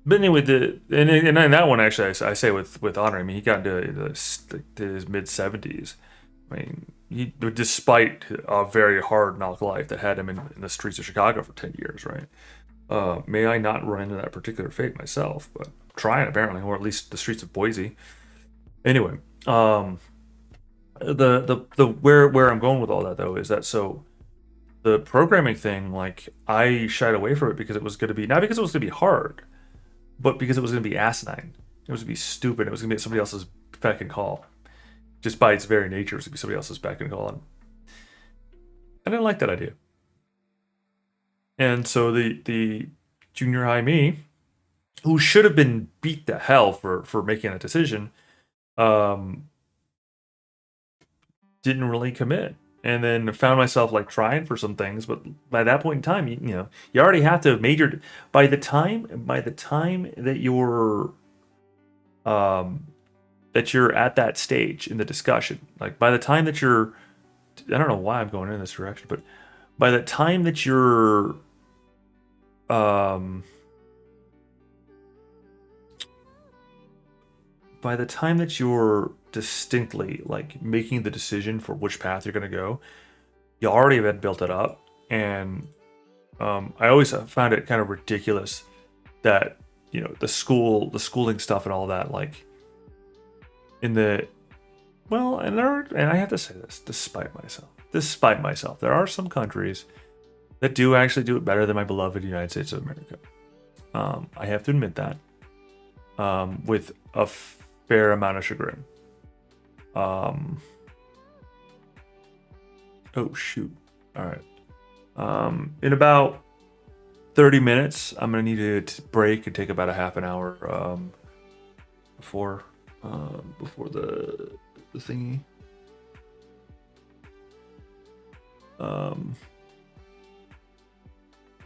But anyway, and that one actually, I say with honor. I mean, he got to his mid 70s. I mean, despite a very hard knock life that had him in the streets of Chicago for 10 years, right? May I not run into that particular fate myself, but trying apparently, or at least the streets of Boise. Anyway, the where I'm going with all that though is that, so the programming thing, like, I shied away from it because it was going to be, not because it was going to be hard, but because it was going to be asinine. It was going to be stupid. It was going to be somebody else's beck and call. Just by its very nature, it was going to be somebody else's beck and call. And I didn't like that idea. And so the junior high me, who should have been beat to hell for making that decision, didn't really commit. And then found myself like trying for some things, but by that point in time, you already have to have majored. By the time that you're at that stage in the discussion, like, by the time that you're, I don't know why I'm going in this direction, but by the time that you're distinctly like making the decision for which path you're going to go, you already have built it up. And I always found it kind of ridiculous that the schooling stuff and all that, like, in the, well, and I have to say this, despite myself, there are some countries that do actually do it better than my beloved United States of America. I have to admit that, with a fair amount of chagrin. Oh shoot! All right. In about 30 minutes, I'm gonna need to break and take about a half an hour before the thingy.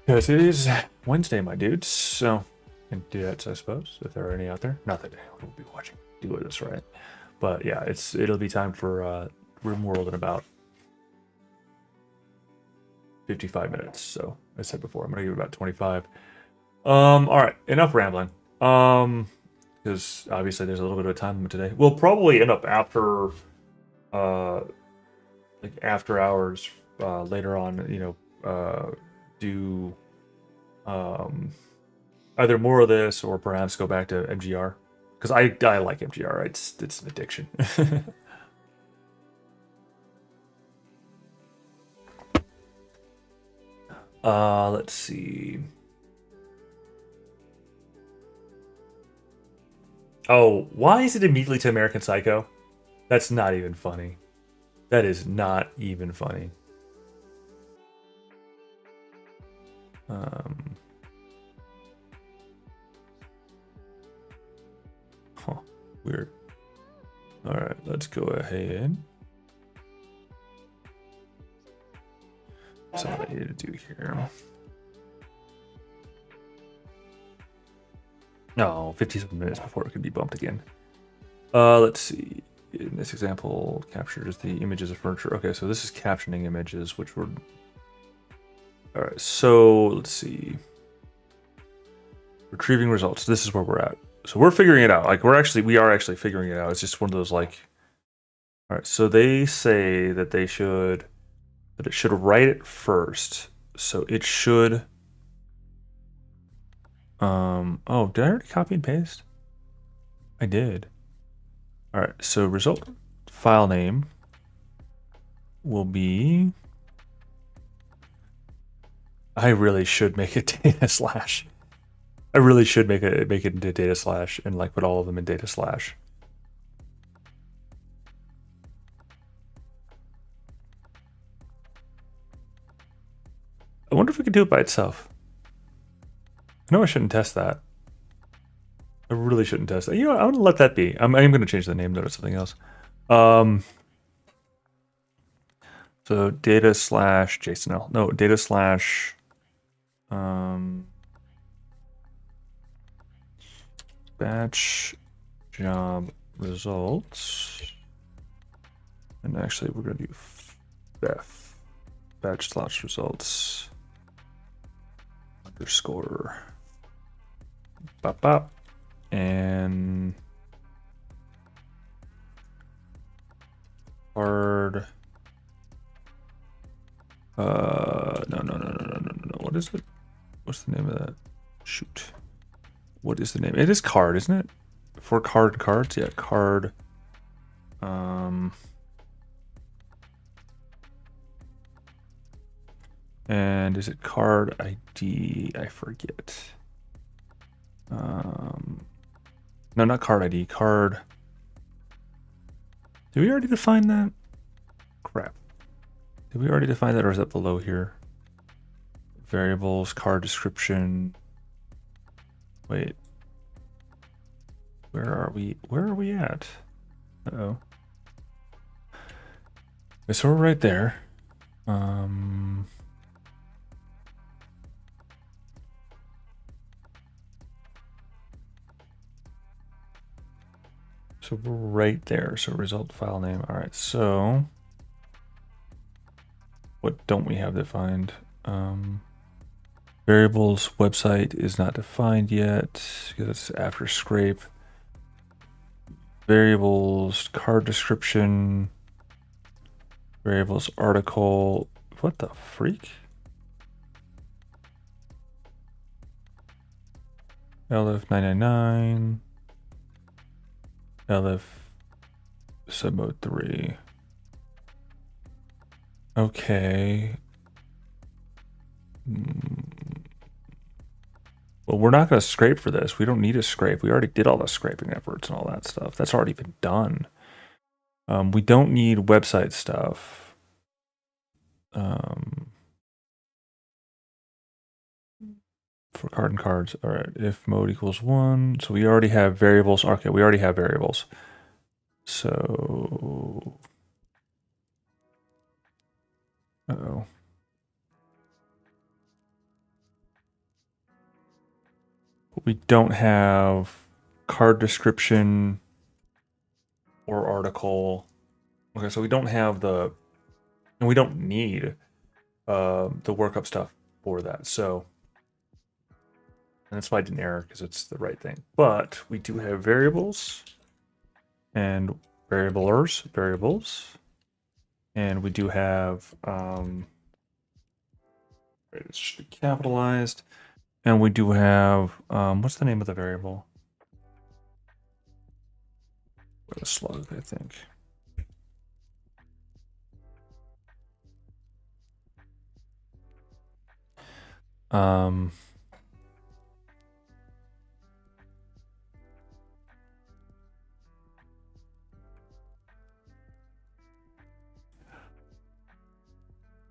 Because it is Wednesday, my dudes. So, can do that, I suppose, if there are any out there. Not that we'll be watching do this, right? But yeah, it'll be time for RimWorld in about 55 minutes. So, as I said before, I'm gonna give it about 25. All right, enough rambling. Because obviously there's a little bit of time limit today. We'll probably end up after, like, after hours, later on. Do either more of this or perhaps go back to MGR, because I like MGR. It's an addiction. Let's see. Oh, why is it immediately to American Psycho? That's not even funny. That is not even funny. Huh, weird. All right, let's go ahead. I need to do here. No, 57 minutes before it can be bumped again. Let's see. In this example, captures the images of furniture. Okay, so this is captioning images, which were... All right, so let's see. Retrieving results. This is where we're at. So we're figuring it out. Like we are actually figuring it out. It's just one of those like... All right, so they say that it should write it first. So it should... oh, did I already copy and paste? I did. All right, so result file name will be... I really should make it data slash. I really should make it into data slash and like put all of them in data slash. I wonder if we can do it by itself. I know I shouldn't test that. I really shouldn't test that. You know what? I'm gonna let that be. I'm gonna change the name though to something else. So data slash JSONL. No, data slash batch job results. And actually we're gonna do batch slash results underscore bop bop and hard no. What is it? What's the name of that? Shoot. What is the name? It is card, isn't it? For card and cards? Yeah, card. And is it card ID? I forget. No, not card ID. Card. Did we already define that? Crap. Did we already define that, or is that below here? Variables, card description. Wait. Where are we? Where are we at? Uh-oh. Okay, so we're right there. So we're right there. So result file name. All right. So what don't we have defined? Variables website is not defined yet because it's after scrape. Variables card description. Variables article. What the freak? LF 999. LF submode 3. Okay. Well, we're not going to scrape for this. We don't need to scrape. We already did all the scraping efforts and all that stuff. That's already been done. We don't need website stuff. For card and cards. All right. If mode equals 1. So we already have variables. Okay, we already have variables. So... Uh-oh. We don't have card description or article. Okay, so we don't have the... And we don't need the workup stuff for that. So... And that's why I didn't error, because it's the right thing. But we do have variables and variables. And we do have, it should be capitalized. And we do have, what's the name of the variable? With a slug, I think.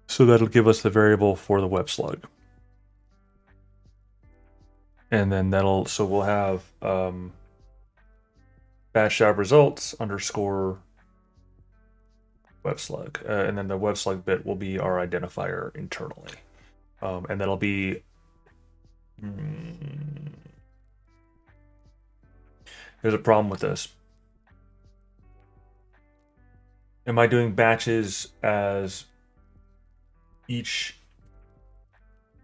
So that'll give us the variable for the web slug. And then so we'll have batch job results underscore web slug, and then the web slug bit will be our identifier internally, and that'll be. There's a problem with this. Am I doing batches as each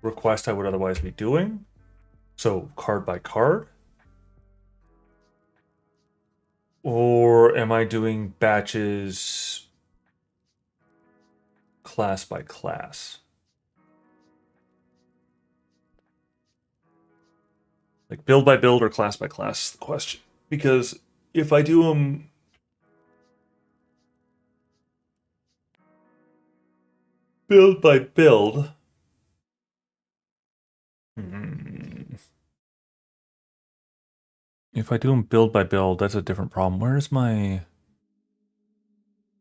request I would otherwise be doing? So card by card? Or am I doing batches class by class? Like build by build or class by class is the question. Because if I do them build by build, if I do them build by build, that's a different problem. Where's my,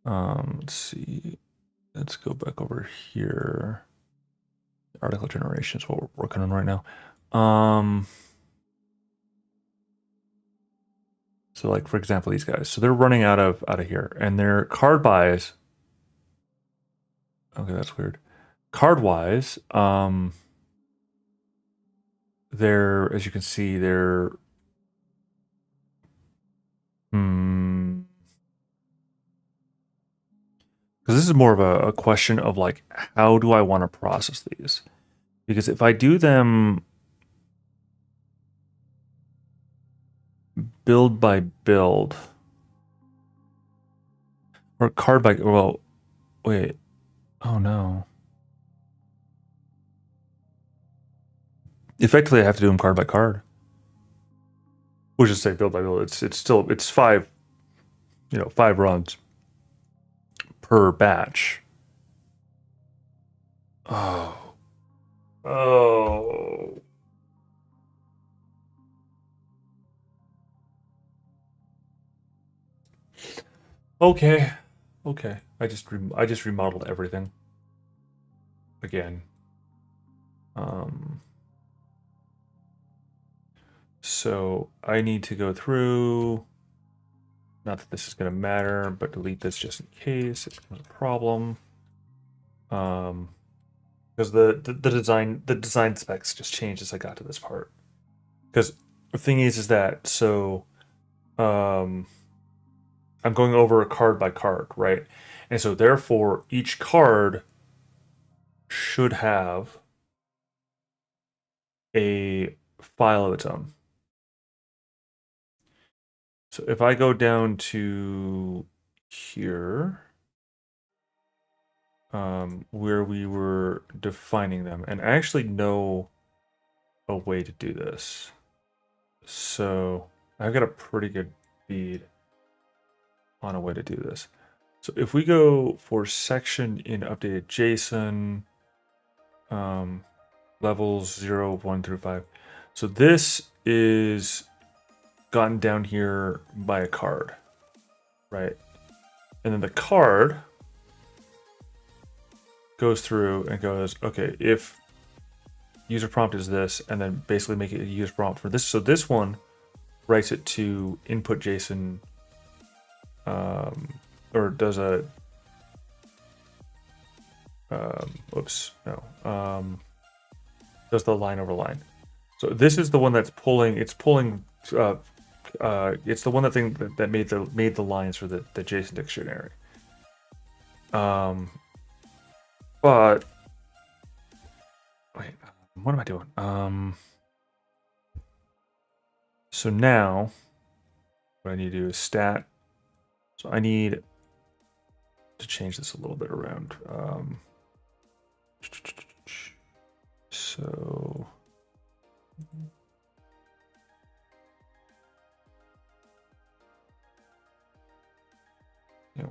let's see, let's go back over here. Article generation is what we're working on right now. So like, for example, these guys, so they're running out of here and their card buys. Okay, that's weird. Card wise, they're, as you can see, they're, because this is more of a question of like, how do I want to process these? Because if I do them build by build or card by, well, wait, oh no. Effectively, I have to do them card by card. Which is say build by build. It's still, it's 5 runs per batch. Oh. Okay. I just remodeled everything again. So I need to go through. Not that this is going to matter, but delete this just in case it becomes a problem. Because the design specs just changed as I got to this part. Because the thing is that so I'm going over a card by card, right? And so therefore each card should have a file of its own. So if I go down to here, where we were defining them, and I actually know a way to do this. So I've got a pretty good feed on a way to do this. So if we go for section in updated JSON, levels 0, 1 through 5. So this is gotten down here by a card, right? And then the card goes through and goes, okay, if user prompt is this, and then basically make it a user prompt for this. So this one writes it to input JSON, or does a, does the line over line. So this is the one that's pulling. It's pulling. It's the one that made the lines for the JSON dictionary. But wait, what am I doing? So now what I need to do is stat. So I need to change this a little bit around. So yeah.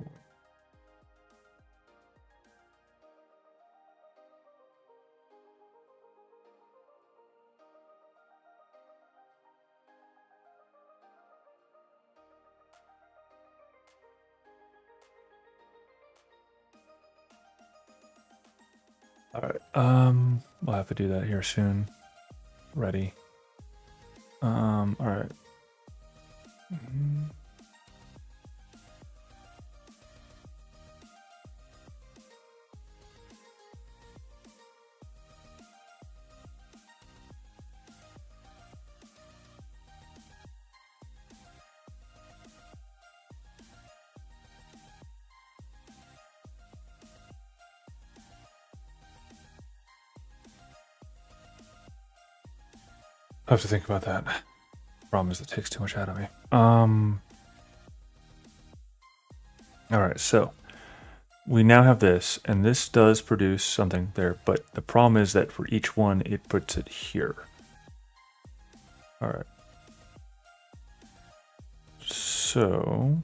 All right. We'll have to do that here soon. Ready. All right. I have to think about that. Problem is it takes too much out of me. All right, so we now have this, and this does produce something there, but the problem is that for each one, it puts it here. All right. So,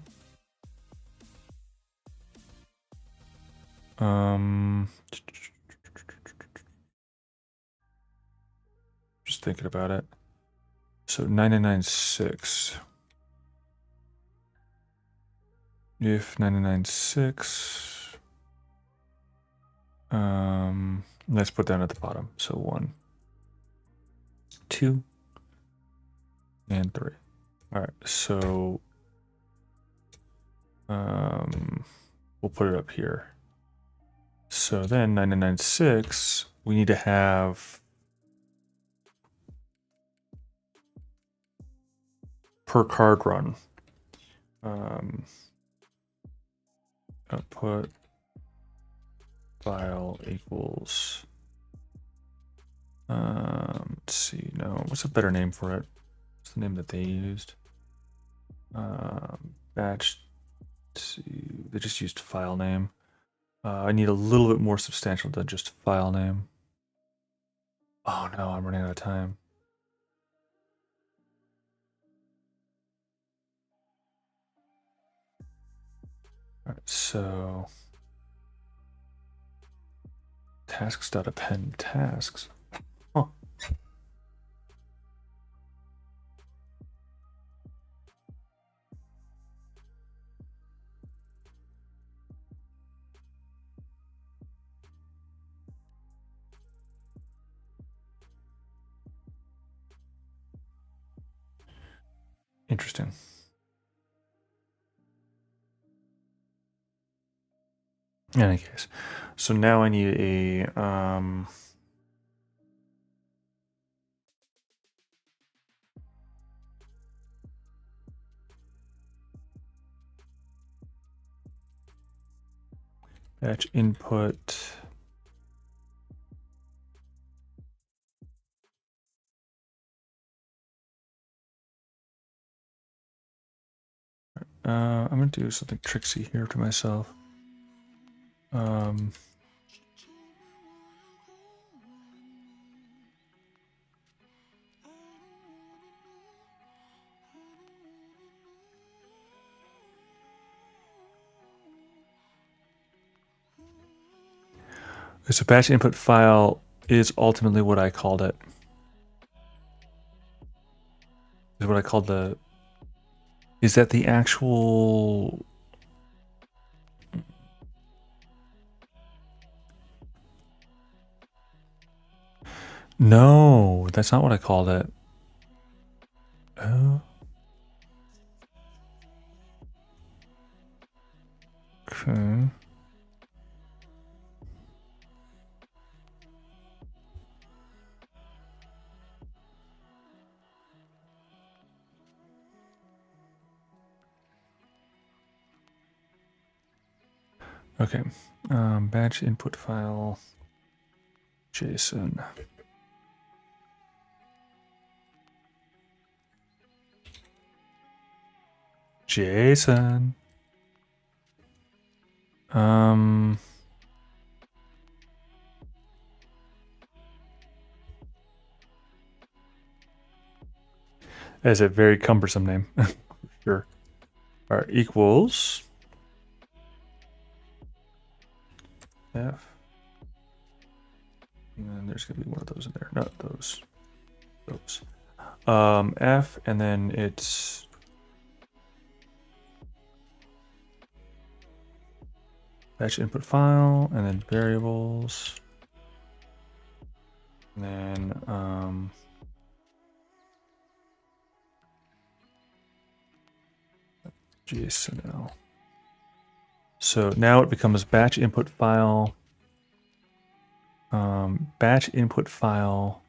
just thinking about it. So 996. If 996, let's put down at the bottom. So 1, 2, and 3. All right, so we'll put it up here. So then 996, we need to have per card run. Output file equals, let's see, no, what's a better name for it? What's the name that they used? Batch, let's see, they just used file name. I need a little bit more substantial than just file name. Oh no, I'm running out of time. All right, so tasks.append tasks. Huh. Interesting. In any case, so now I need a batch input. I'm gonna do something tricksy here to myself. So batch input file is ultimately what I called it. Is what I called the. Is that the actual? No, that's not what I called it. Oh. Okay. Okay. Batch input file. JSON. JSON. As a very cumbersome name. Sure. All right, equals F. And then there's gonna be one of those in there. Not those. Those. F, and then it's batch input file, and then variables, and then JSONL. So now it becomes batch input file, batch input file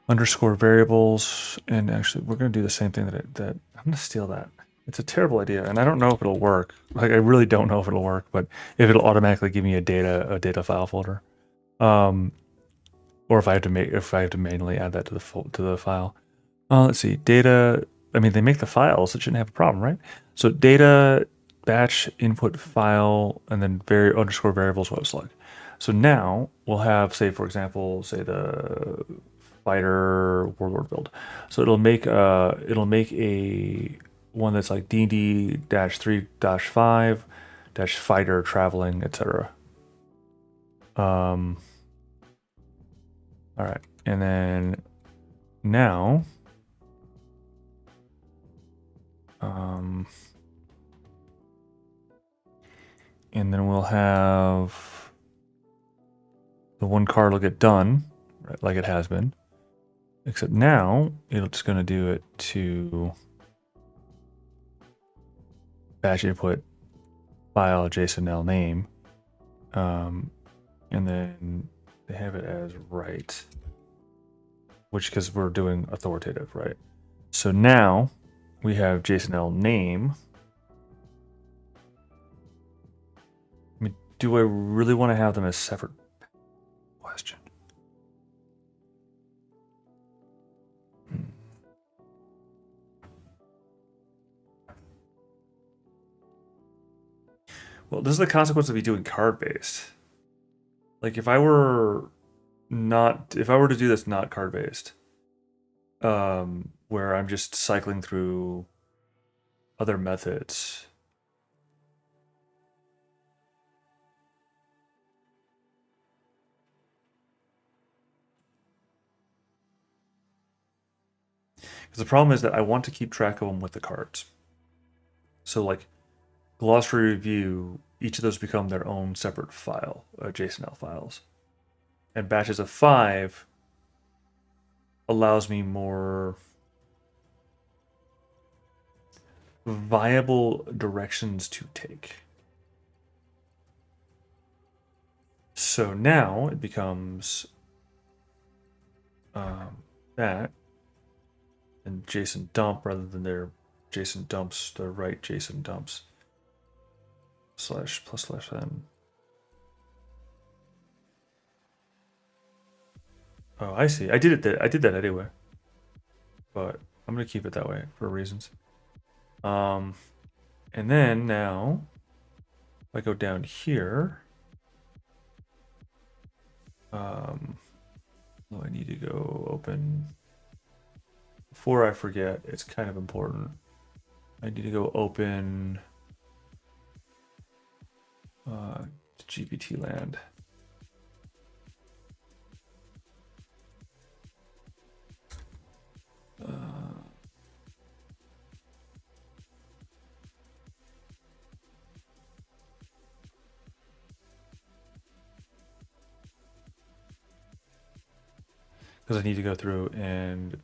underscore variables, and actually we're going to do the same thing that I'm going to steal that. It's a terrible idea, and I don't know if it'll work. Like I really don't know if it'll work, but if it'll automatically give me a data file folder. or if I have to manually add that to the file. Let's see, data. I mean, they make the files. It shouldn't have a problem, right? So data batch input file and then underscore variables web slug. So now we'll have, say, for example, say the fighter warlord build. So it'll make a one that's like DD-3-5 fighter traveling, etc. All right, and then now, and then we'll have the one card will get done, right, like it has been, except now it's going to do it to batch input file JSONL name, and then they have it as write, which because we're doing authoritative, right? So now we have JSONL name. I mean, do I really want to have them as separate? Question. Well, this is the consequence of me doing card-based. Like if I were to do this not card-based, where I'm just cycling through other methods. Because the problem is that I want to keep track of them with the cards. So like Glossary Review, each of those become their own separate file, JSONL files. And batches of 5 allows me more viable directions to take. So now it becomes that and JSON dump rather than their JSON dumps, the right JSON dumps /+/n. Oh, I see. I did that anyway, but I'm gonna keep it that way for reasons. And then now, if I go down here, I need to go open. Before I forget, it's kind of important. I need to go open GPT land. Because I need to go through and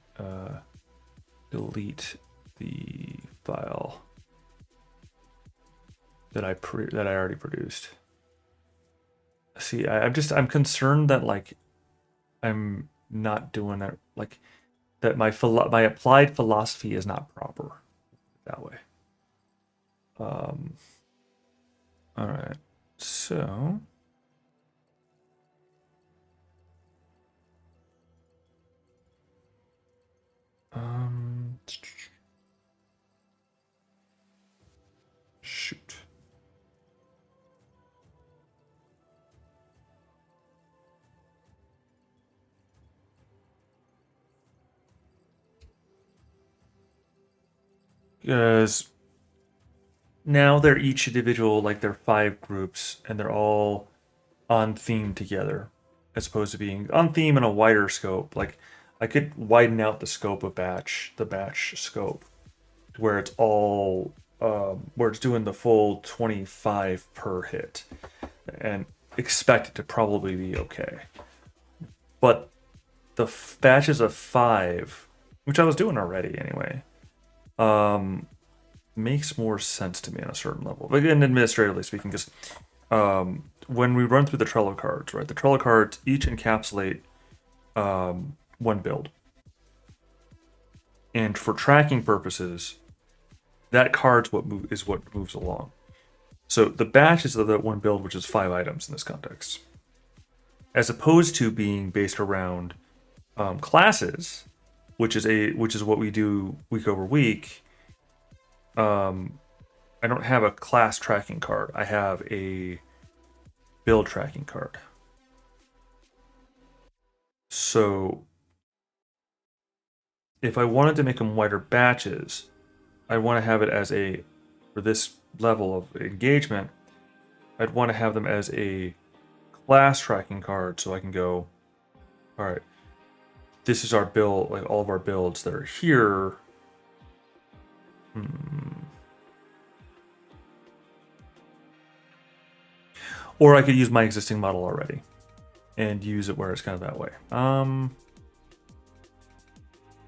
delete the file that I already produced. See, I'm concerned that like I'm not doing that, like that my applied philosophy is not proper that way. All right, so. Shoot. Because now they're each individual, like they're 5 groups, and they're all on theme together, as opposed to being on theme in a wider scope. Like I could widen out the scope of the batch scope, where it's all where it's doing the full 25 per hit, and expect it to probably be okay. But the batches of 5, which I was doing already anyway, makes more sense to me on a certain level. But again, administratively speaking, because when we run through the Trello cards, right, the Trello cards each encapsulate one build. And for tracking purposes, that card's what moves along. So the batch is of that one build, which is 5 items in this context. as opposed to being based around classes, which is what we do week over week. I don't have a class tracking card. I have a build tracking card. So if I wanted to make them wider batches, I want to have it as a, for this level of engagement, I'd want to have them as a class tracking card so I can go, all right, this is our build, like all of our builds that are here. Or I could use my existing model already and use it where it's kind of that way.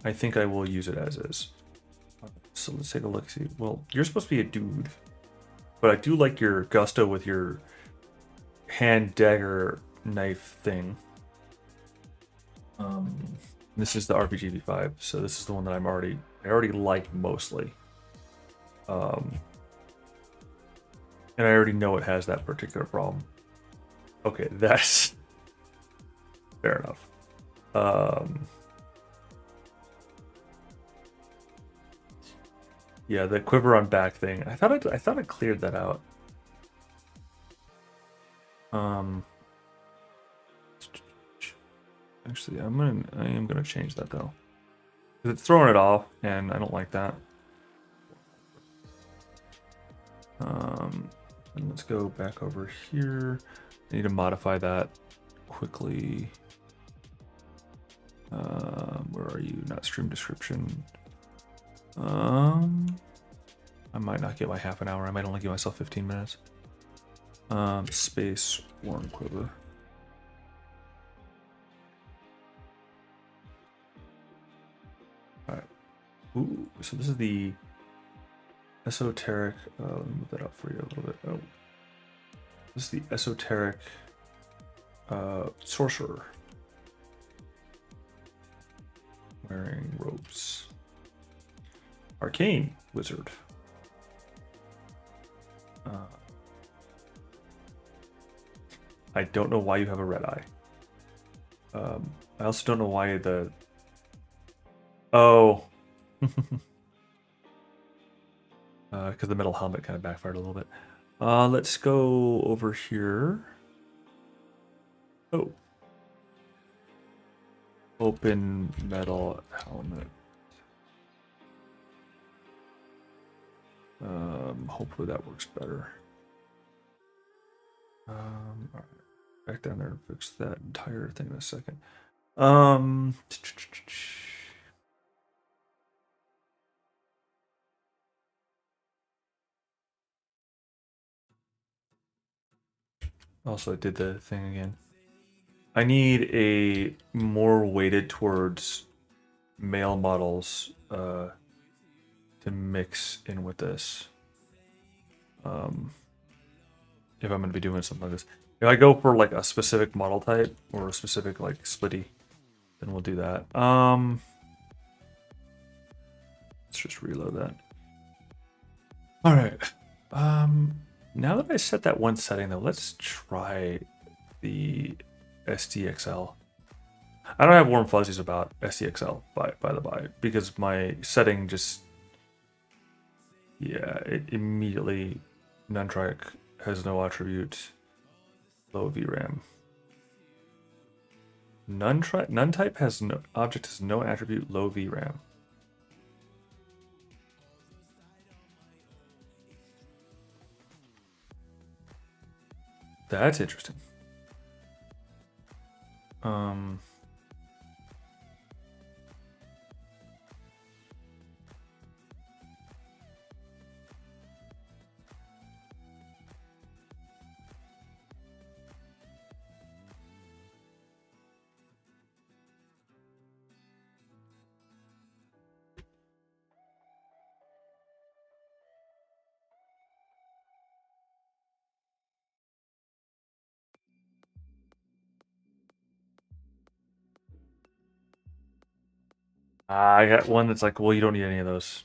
I think I will use it as is. So let's take a look. See, well, you're supposed to be a dude, but I do like your gusto with your hand dagger knife thing. This is the RPG V5, so this is the one that I already like mostly. And I already know it has that particular problem. Okay, that's fair enough. Yeah, the quiver on back thing. I thought I cleared that out. Actually, I am gonna change that though, because it's throwing it off, and I don't like that. And let's go back over here. I need to modify that quickly. Where are you? Not stream description. I might not get my half an hour. I might only give myself 15 minutes. Space worm quiver. All right. Ooh, so this is the esoteric. Let me move that up for you a little bit. Oh, this is the esoteric sorcerer wearing robes. Arcane wizard. I don't know why you have a red eye. I also don't know why the... Oh. Because the metal helmet kind of backfired a little bit. Let's go over here. Oh. Open metal helmet. Hopefully that works better. All right. Back down there and fix that entire thing in a second. Also, I did the thing again. I need a more weighted towards male models to mix in with this. If I'm going to be doing something like this. If I go for like a specific model type or a specific like splitty, then we'll do that. Let's just reload that. All right. Now that I set that one setting though, let's try the SDXL. I don't have warm fuzzies about SDXL by the by, because my setting just, yeah, it immediately nuntrack has no attribute, low VRAM. None type has no object has no attribute, low VRAM. That's interesting. I got one that's like, well, you don't need any of those.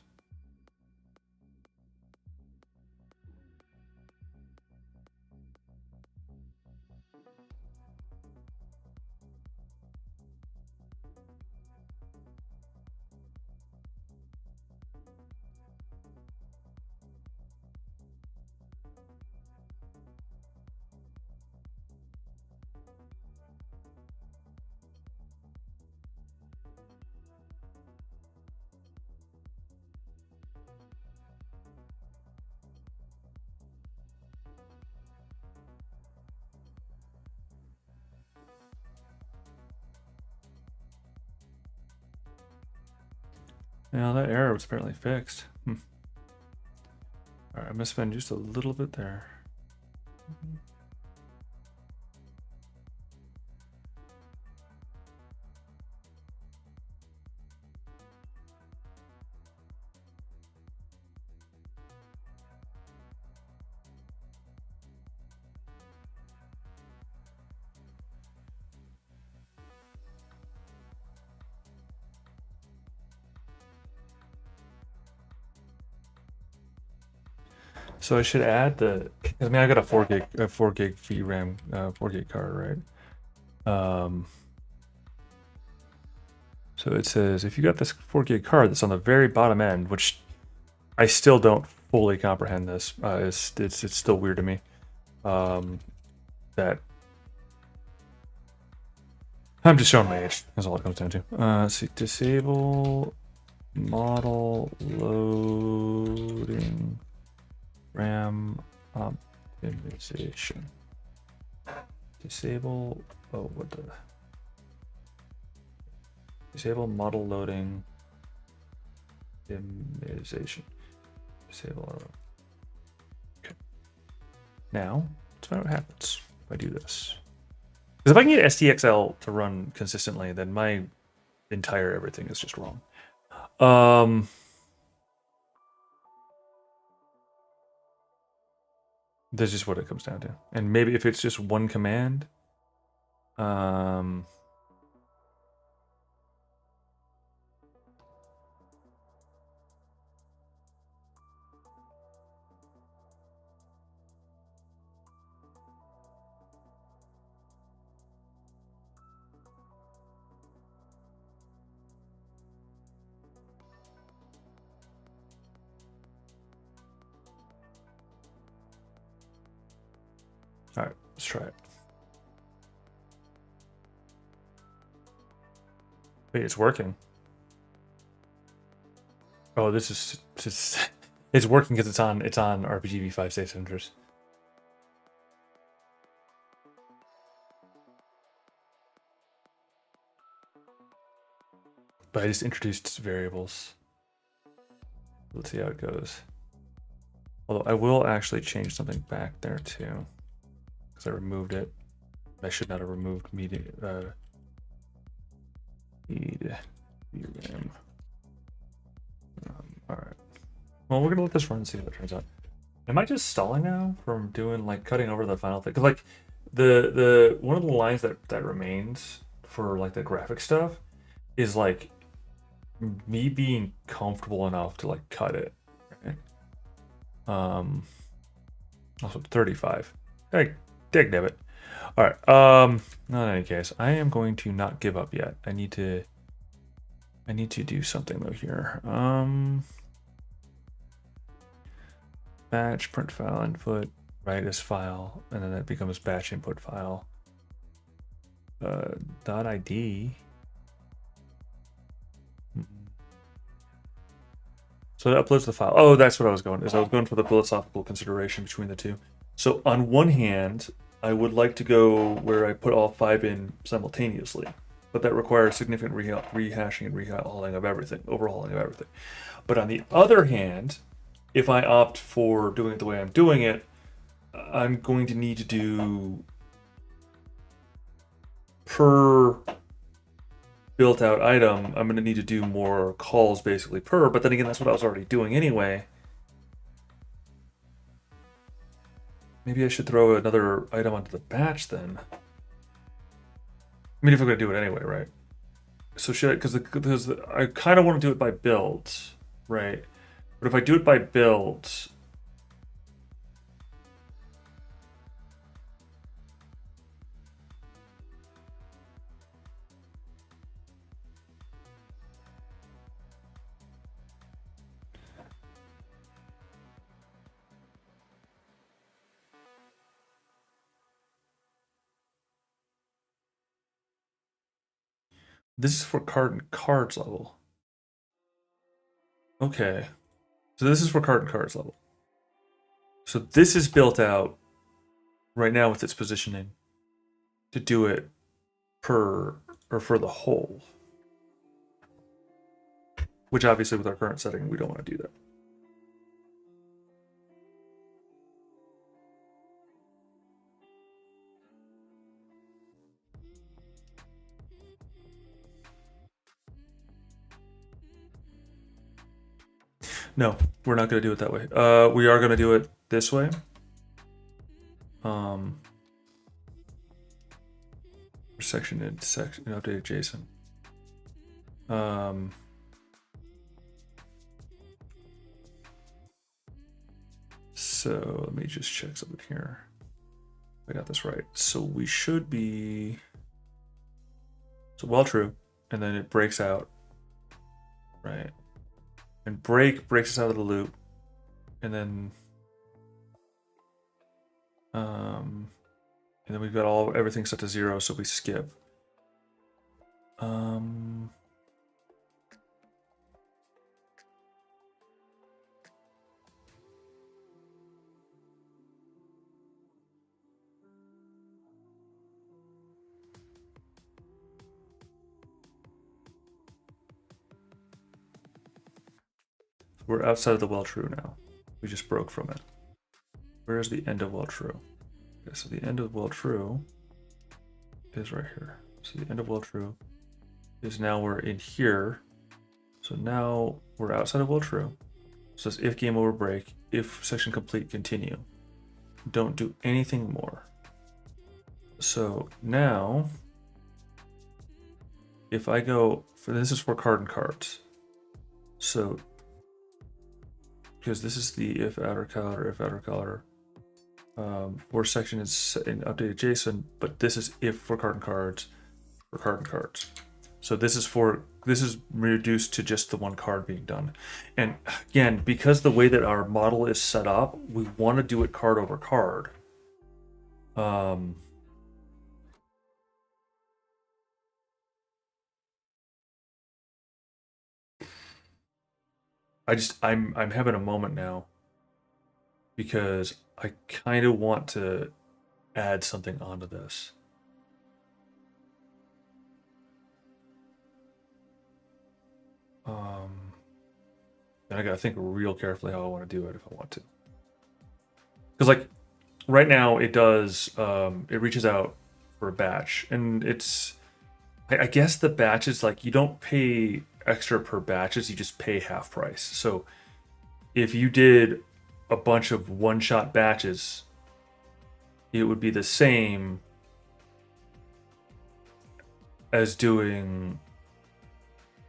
Now that error was apparently fixed. All right, I'm gonna spend just a little bit there. So I should add the. I mean, I got a 4 gig VRAM 4 gig card, right? So it says if you got this 4 gig card that's on the very bottom end, which I still don't fully comprehend this. It's still weird to me. That I'm just showing my age. That's all it comes down to. Let's see, disable model loading RAM optimization. Disable. Oh, what the? Disable model loading optimization. Disable. Okay. Now let's find out what happens if I do this. Because if I can get STXL to run consistently, then my entire everything is just wrong. That's just what it comes down to. And maybe if it's just one command, all right, let's try it. Wait, it's working. Oh, this is just, it's working because it's on RPG v5 safe centers. But I just introduced variables. Let's see how it goes. Although I will actually change something back there too, because I removed it. I should not have removed media. Need VRAM. All right. Well, we're gonna let this run and see how it turns out. Am I just stalling now from doing like cutting over the final thing? Because like the one of the lines that remains for like the graphic stuff is like me being comfortable enough to like cut it. Okay? Also 35. Dag nabbit. All right. Not in any case, I am going to not give up yet. I need to do something though here. Batch print file input, write as file, and then that becomes batch input file. .id. So it uploads the file. Oh, that's what I was going. I was going for the philosophical consideration between the two. So on one hand, I would like to go where I put all 5 in simultaneously, but that requires significant rehashing and overhauling of everything. But on the other hand, if I opt for doing it the way I'm doing it, I'm going to need to do per built out item, I'm going to need to do more calls basically per, but then again, that's what I was already doing anyway. Maybe I should throw another item onto the batch then. I mean, if I'm going to do it anyway, right? So should I, because I kind of want to do it by build, right? But if I do it by build, this is for cards level. Okay. So this is for cards level. So this is built out right now with its positioning to do it per or for the whole. which obviously with our current setting, we don't want to do that. No, we're not going to do it that way. We are going to do it this way. Section in updated JSON. So let me just check something here. I got this right. So we should be well true, and then it breaks out, right? And breaks us out of the loop, and then we've got everything set to 0, so we skip. We're outside of the well true now. We just broke from it. Where is the end of well true? Okay, so the end of well true is right here. So the end of well true is now we're in here. So now we're outside of well true. So it's if game over break, if section complete, continue. Don't do anything more. So now, if I go, this is for card and cards. So, because this is the if outer color, for section is in updated JSON, but this is if for card and cards, So this is reduced to just the one card being done. And again, because the way that our model is set up, we want to do it card over card. I'm having a moment now because I kind of want to add something onto this. And I gotta think real carefully how I want to do it if I want to. Because like right now it does, it reaches out for a batch, and it's, I guess the batches, like you don't pay extra per batches, you just pay half price. So if you did a bunch of one-shot batches, it would be the same as doing.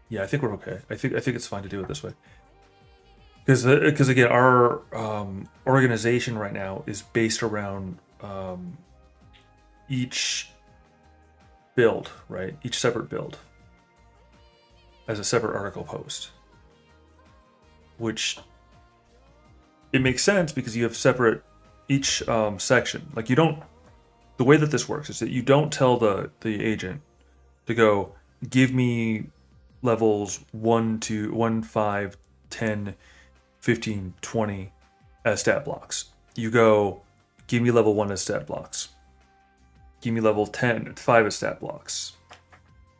Yeah, I think we're okay. I think it's fine to do it this way. Because again, our organization right now is based around each build, right? Each separate build as a separate article post, which it makes sense because you have separate each section. Like you don't. The way that this works is that you don't tell the agent to go give me levels 1 to 1, 5, 10, 15, 20 as stat blocks. You go, give me level 1 as stat blocks. Give me level 10, 5 as stat blocks.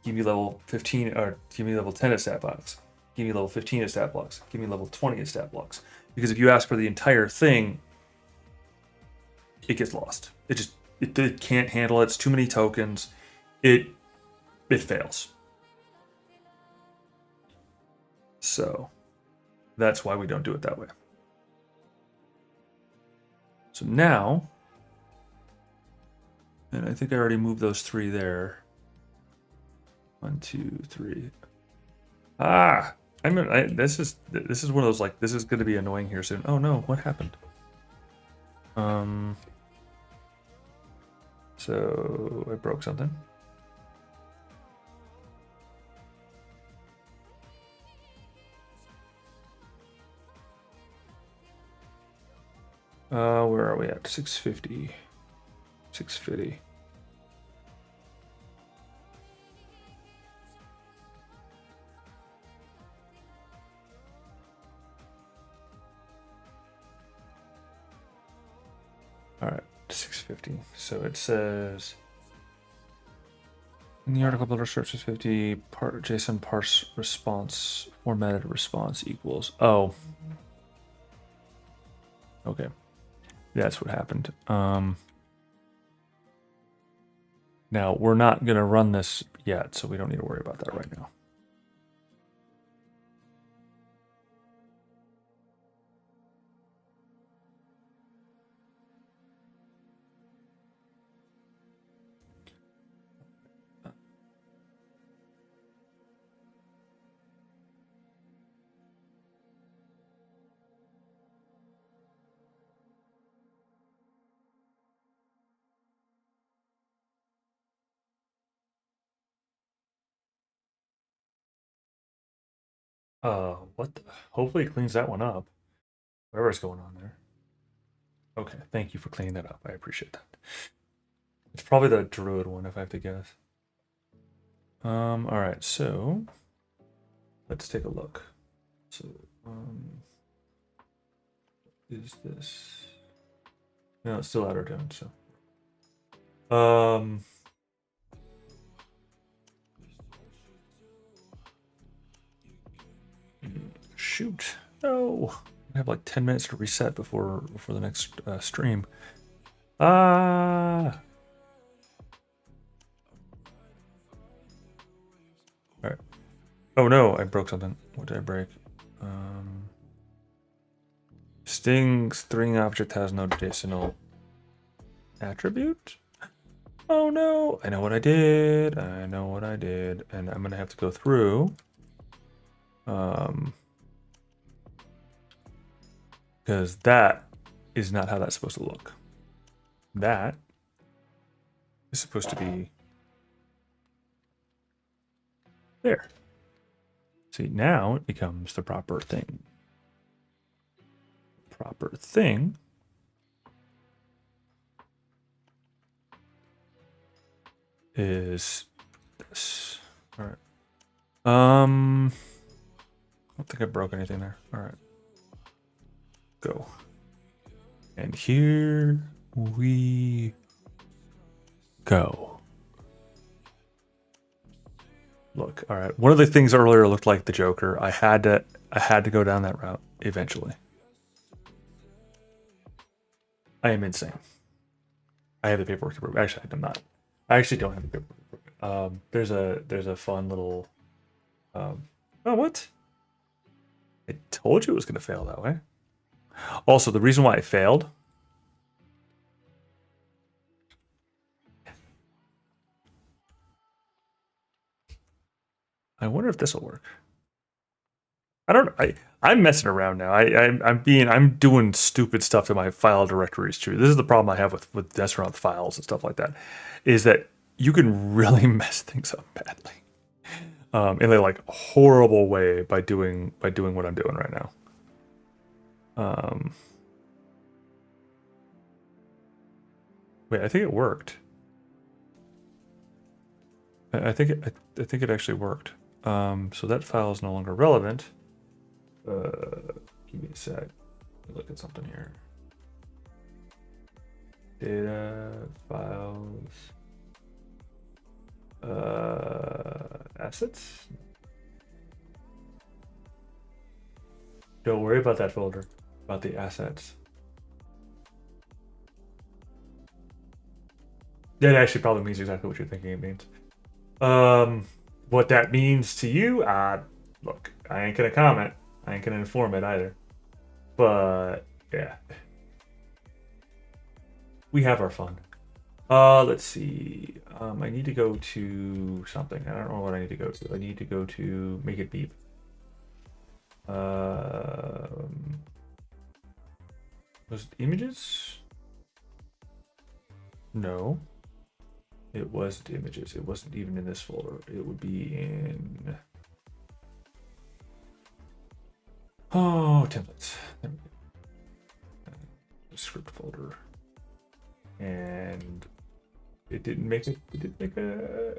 Give me level 15, or give me level 10 as stat blocks. Give me level 15 as stat blocks. Give me level 20 as stat blocks. Because if you ask for the entire thing, it gets lost. It can't handle it. It's too many tokens. It fails. So that's why we don't do it that way. So now, and I think I already moved those 3 there. 1, 2, 3. This is one of those, like, this is going to be annoying here soon. Oh no, what happened? So I broke something. Where are we at? 650. 650. All right, 650. So it says In the article builder search is 50 JSON parse response formatted response equals. Oh. Okay. That's what happened. Now we're not gonna run this yet, so we don't need to worry about that right now. What the? Hopefully it cleans that one up. Whatever's going on there. Okay, thank you for cleaning that up. I appreciate that. It's probably the Druid one, if I have to guess. All right, so let's take a look. So, is this? No, it's still outer tone. So, shoot. No, I have like 10 minutes to reset before the next stream. Ah. All right. Oh no, I broke something. What did I break? String object has no JSONL attribute. Oh no, I know what I did. I know what I did, and I'm gonna have to go through. Because that is not how that's supposed to look. That is supposed to be there. See, now it becomes the proper thing. Proper thing is this. All right. I don't think I broke anything there. All right. Go. And here we go. Look, all right. One of the things earlier looked like the Joker. I had to go down that route eventually. I am insane. I have the paperwork to prove. Actually, I'm not. I actually don't have the paperwork to prove. There's a fun little. Oh, what? I told you it was going to fail that way. Also, the reason why it failed. I wonder if this will work. I don't. I'm messing around now. I'm doing stupid stuff to my file directories too. This is the problem I have with messing around with files and stuff like that, is that you can really mess things up badly, in a like horrible way by doing what I'm doing right now. Wait, I think it worked. I think it actually worked. So that file is no longer relevant. Give me a sec. Let me look at something here. Data files. Assets. Don't worry about that folder. About the assets. That actually probably means exactly what you're thinking it means. What that means to you, look, I ain't gonna comment. I ain't gonna inform it either. But yeah, we have our fun. Let's see. I need to go to something. I don't know what I need to go to. I need to go to make it beep. Was it images? No. It wasn't images. It wasn't even in this folder. It would be in. Oh, templates. There we go. Script folder. And it didn't make it. It didn't make a.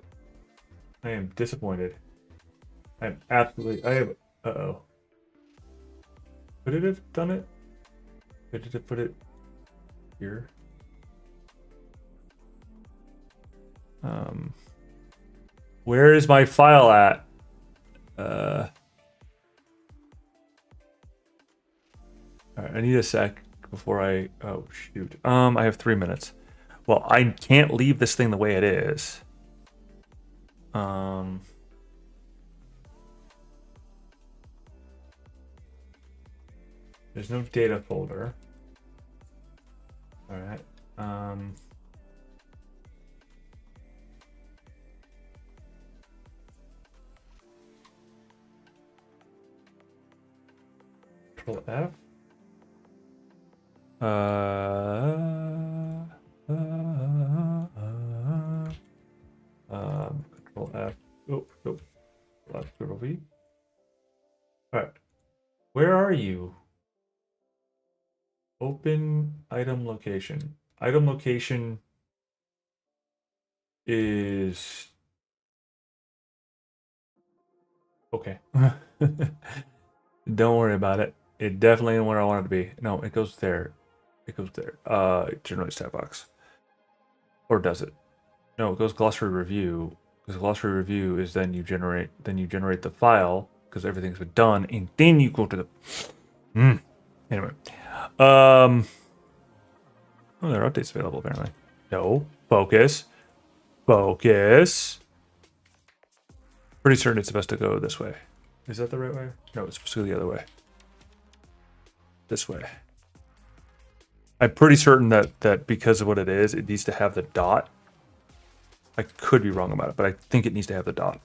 I am disappointed. I'm absolutely. I am. Uh-oh. Could it have done it? Could it have put it here? Where is my file at? All right, I need a sec before I. Oh shoot. I have 3 minutes. Well, I can't leave this thing the way it is. There's no data folder. All right. Control F. Control F. Oh, nope. Control V. All right. Where are you? Open item location. Item location is okay. Don't worry about it. It definitely isn't where I want it to be. No, it goes there. It goes there. It generates stat box. Or does it? No, it goes glossary review. Because glossary review is then you generate the file because everything's been done, and then you go to the anyway. Oh, there are updates available apparently. No. Focus. Focus. Pretty certain it's supposed to go this way. Is that the right way? No, it's supposed to go the other way. This way. I'm pretty certain that because of what it is, it needs to have the dot. I could be wrong about it, but I think it needs to have the dot.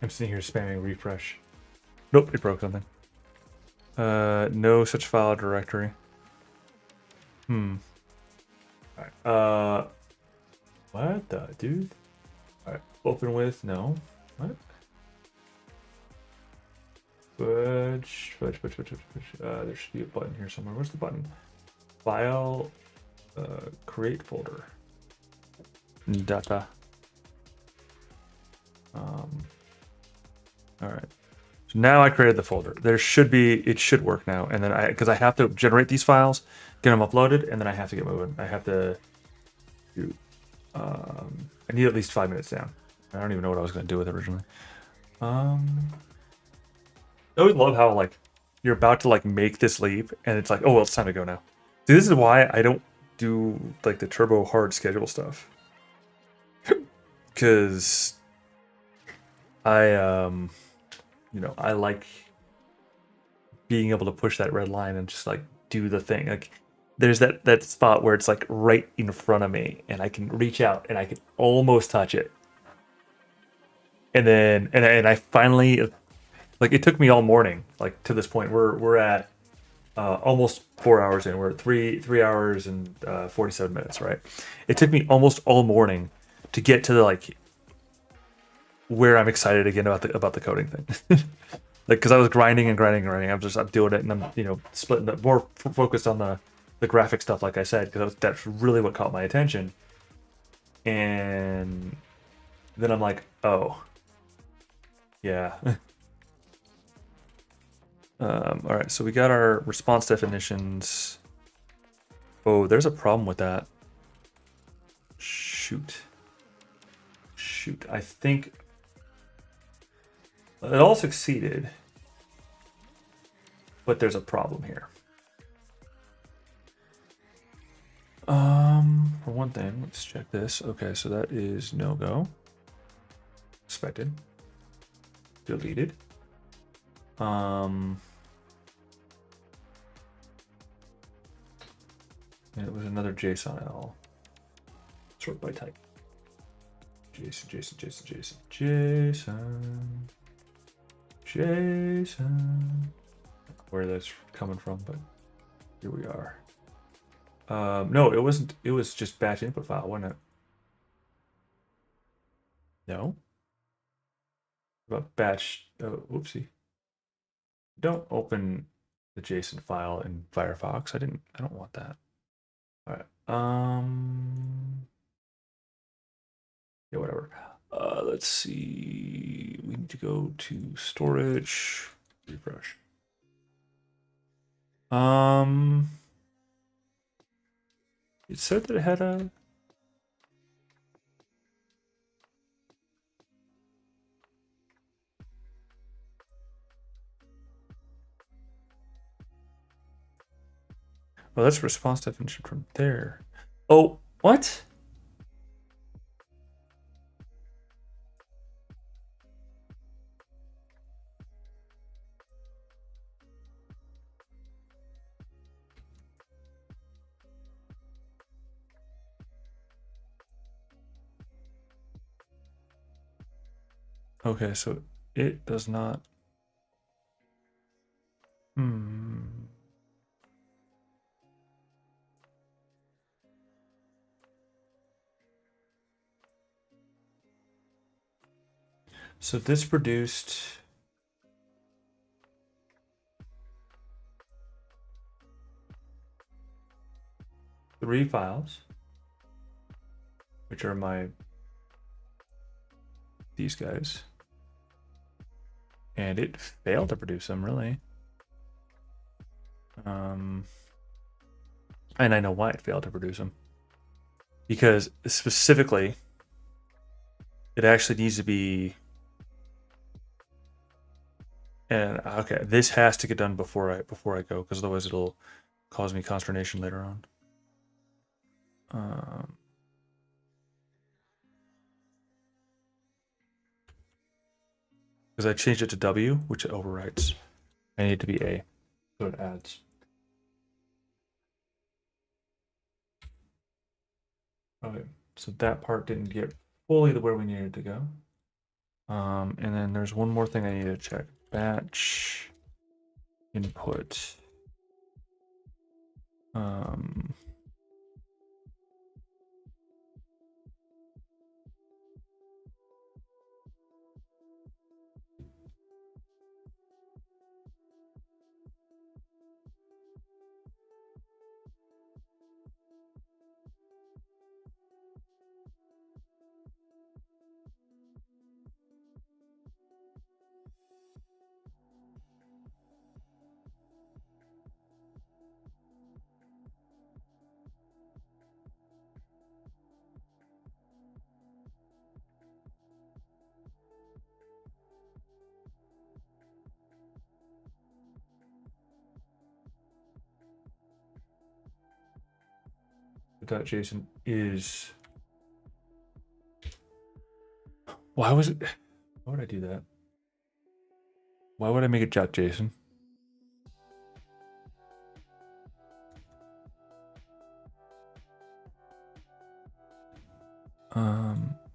I'm sitting here spamming refresh. Nope, it broke something. No such file directory. Alright. What the dude? Alright, open with no. What? Fudge. There should be a button here somewhere. Where's the button? File, create folder. Data. All right. So now I created the folder. It should work now. And then because I have to generate these files, get them uploaded, and then I have to get moving. I have to do, I need at least 5 minutes down. I don't even know what I was going to do with it originally. I always love how like you're about to like make this leap and it's like, oh, well, it's time to go now. See, this is why I don't do like the turbo hard schedule stuff. Because I I like being able to push that red line and just like do the thing. Like there's that spot where it's like right in front of me and I can reach out and I can almost touch it. And then and I finally like it took me all morning like to this point. We're at almost 4 hours in. We're at 3 hours and 47 minutes, right? It took me almost all morning to get to the like where I'm excited again about the coding thing. Like because I was grinding. I'm doing it and I'm splitting the more focused on the graphic stuff, like I said, because that's really what caught my attention. And then I'm like, oh yeah. All right, so we got our response definitions. Oh, there's a problem with that. Shoot. I think it all succeeded, but there's a problem here. For one thing, let's check this. Okay, so that is no go. Expected. Deleted. And it was another JSONL. Sort by type. Jason. Where that's coming from, but here we are. No, it wasn't. It was just batch input file, wasn't it? No. About batch. Oh, whoopsie. Don't open the JSON file in Firefox. I don't want that. All right. Yeah, whatever. Let's see. We need to go to storage. Refresh. It said that it had a. Well, that's response definition from there. Oh, what? Okay, so it does not. So this produced. Three files, which are these guys. And it failed to produce them, really. And I know why it failed to produce them. Because specifically, it actually needs to be. And okay, this has to get done before I go, because otherwise it'll cause me consternation later on. Because I changed it to W, which it overwrites. I need it to be A, so it adds. Okay, so that part didn't get fully to where we needed to go. And then there's one more thing I need to check. Batch input. .json is. Why was it? Why would I do that? Why would I make it .json?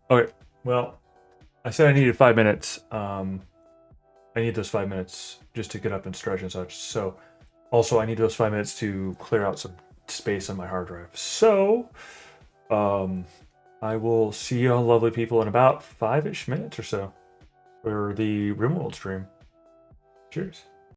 Okay. Well, I said I needed 5 minutes. I need those 5 minutes just to get up and stretch and such. So, also I need those 5 minutes to clear out some space on my hard drive. So, I will see you all lovely people in about 5-ish minutes or so for the RimWorld stream. Cheers.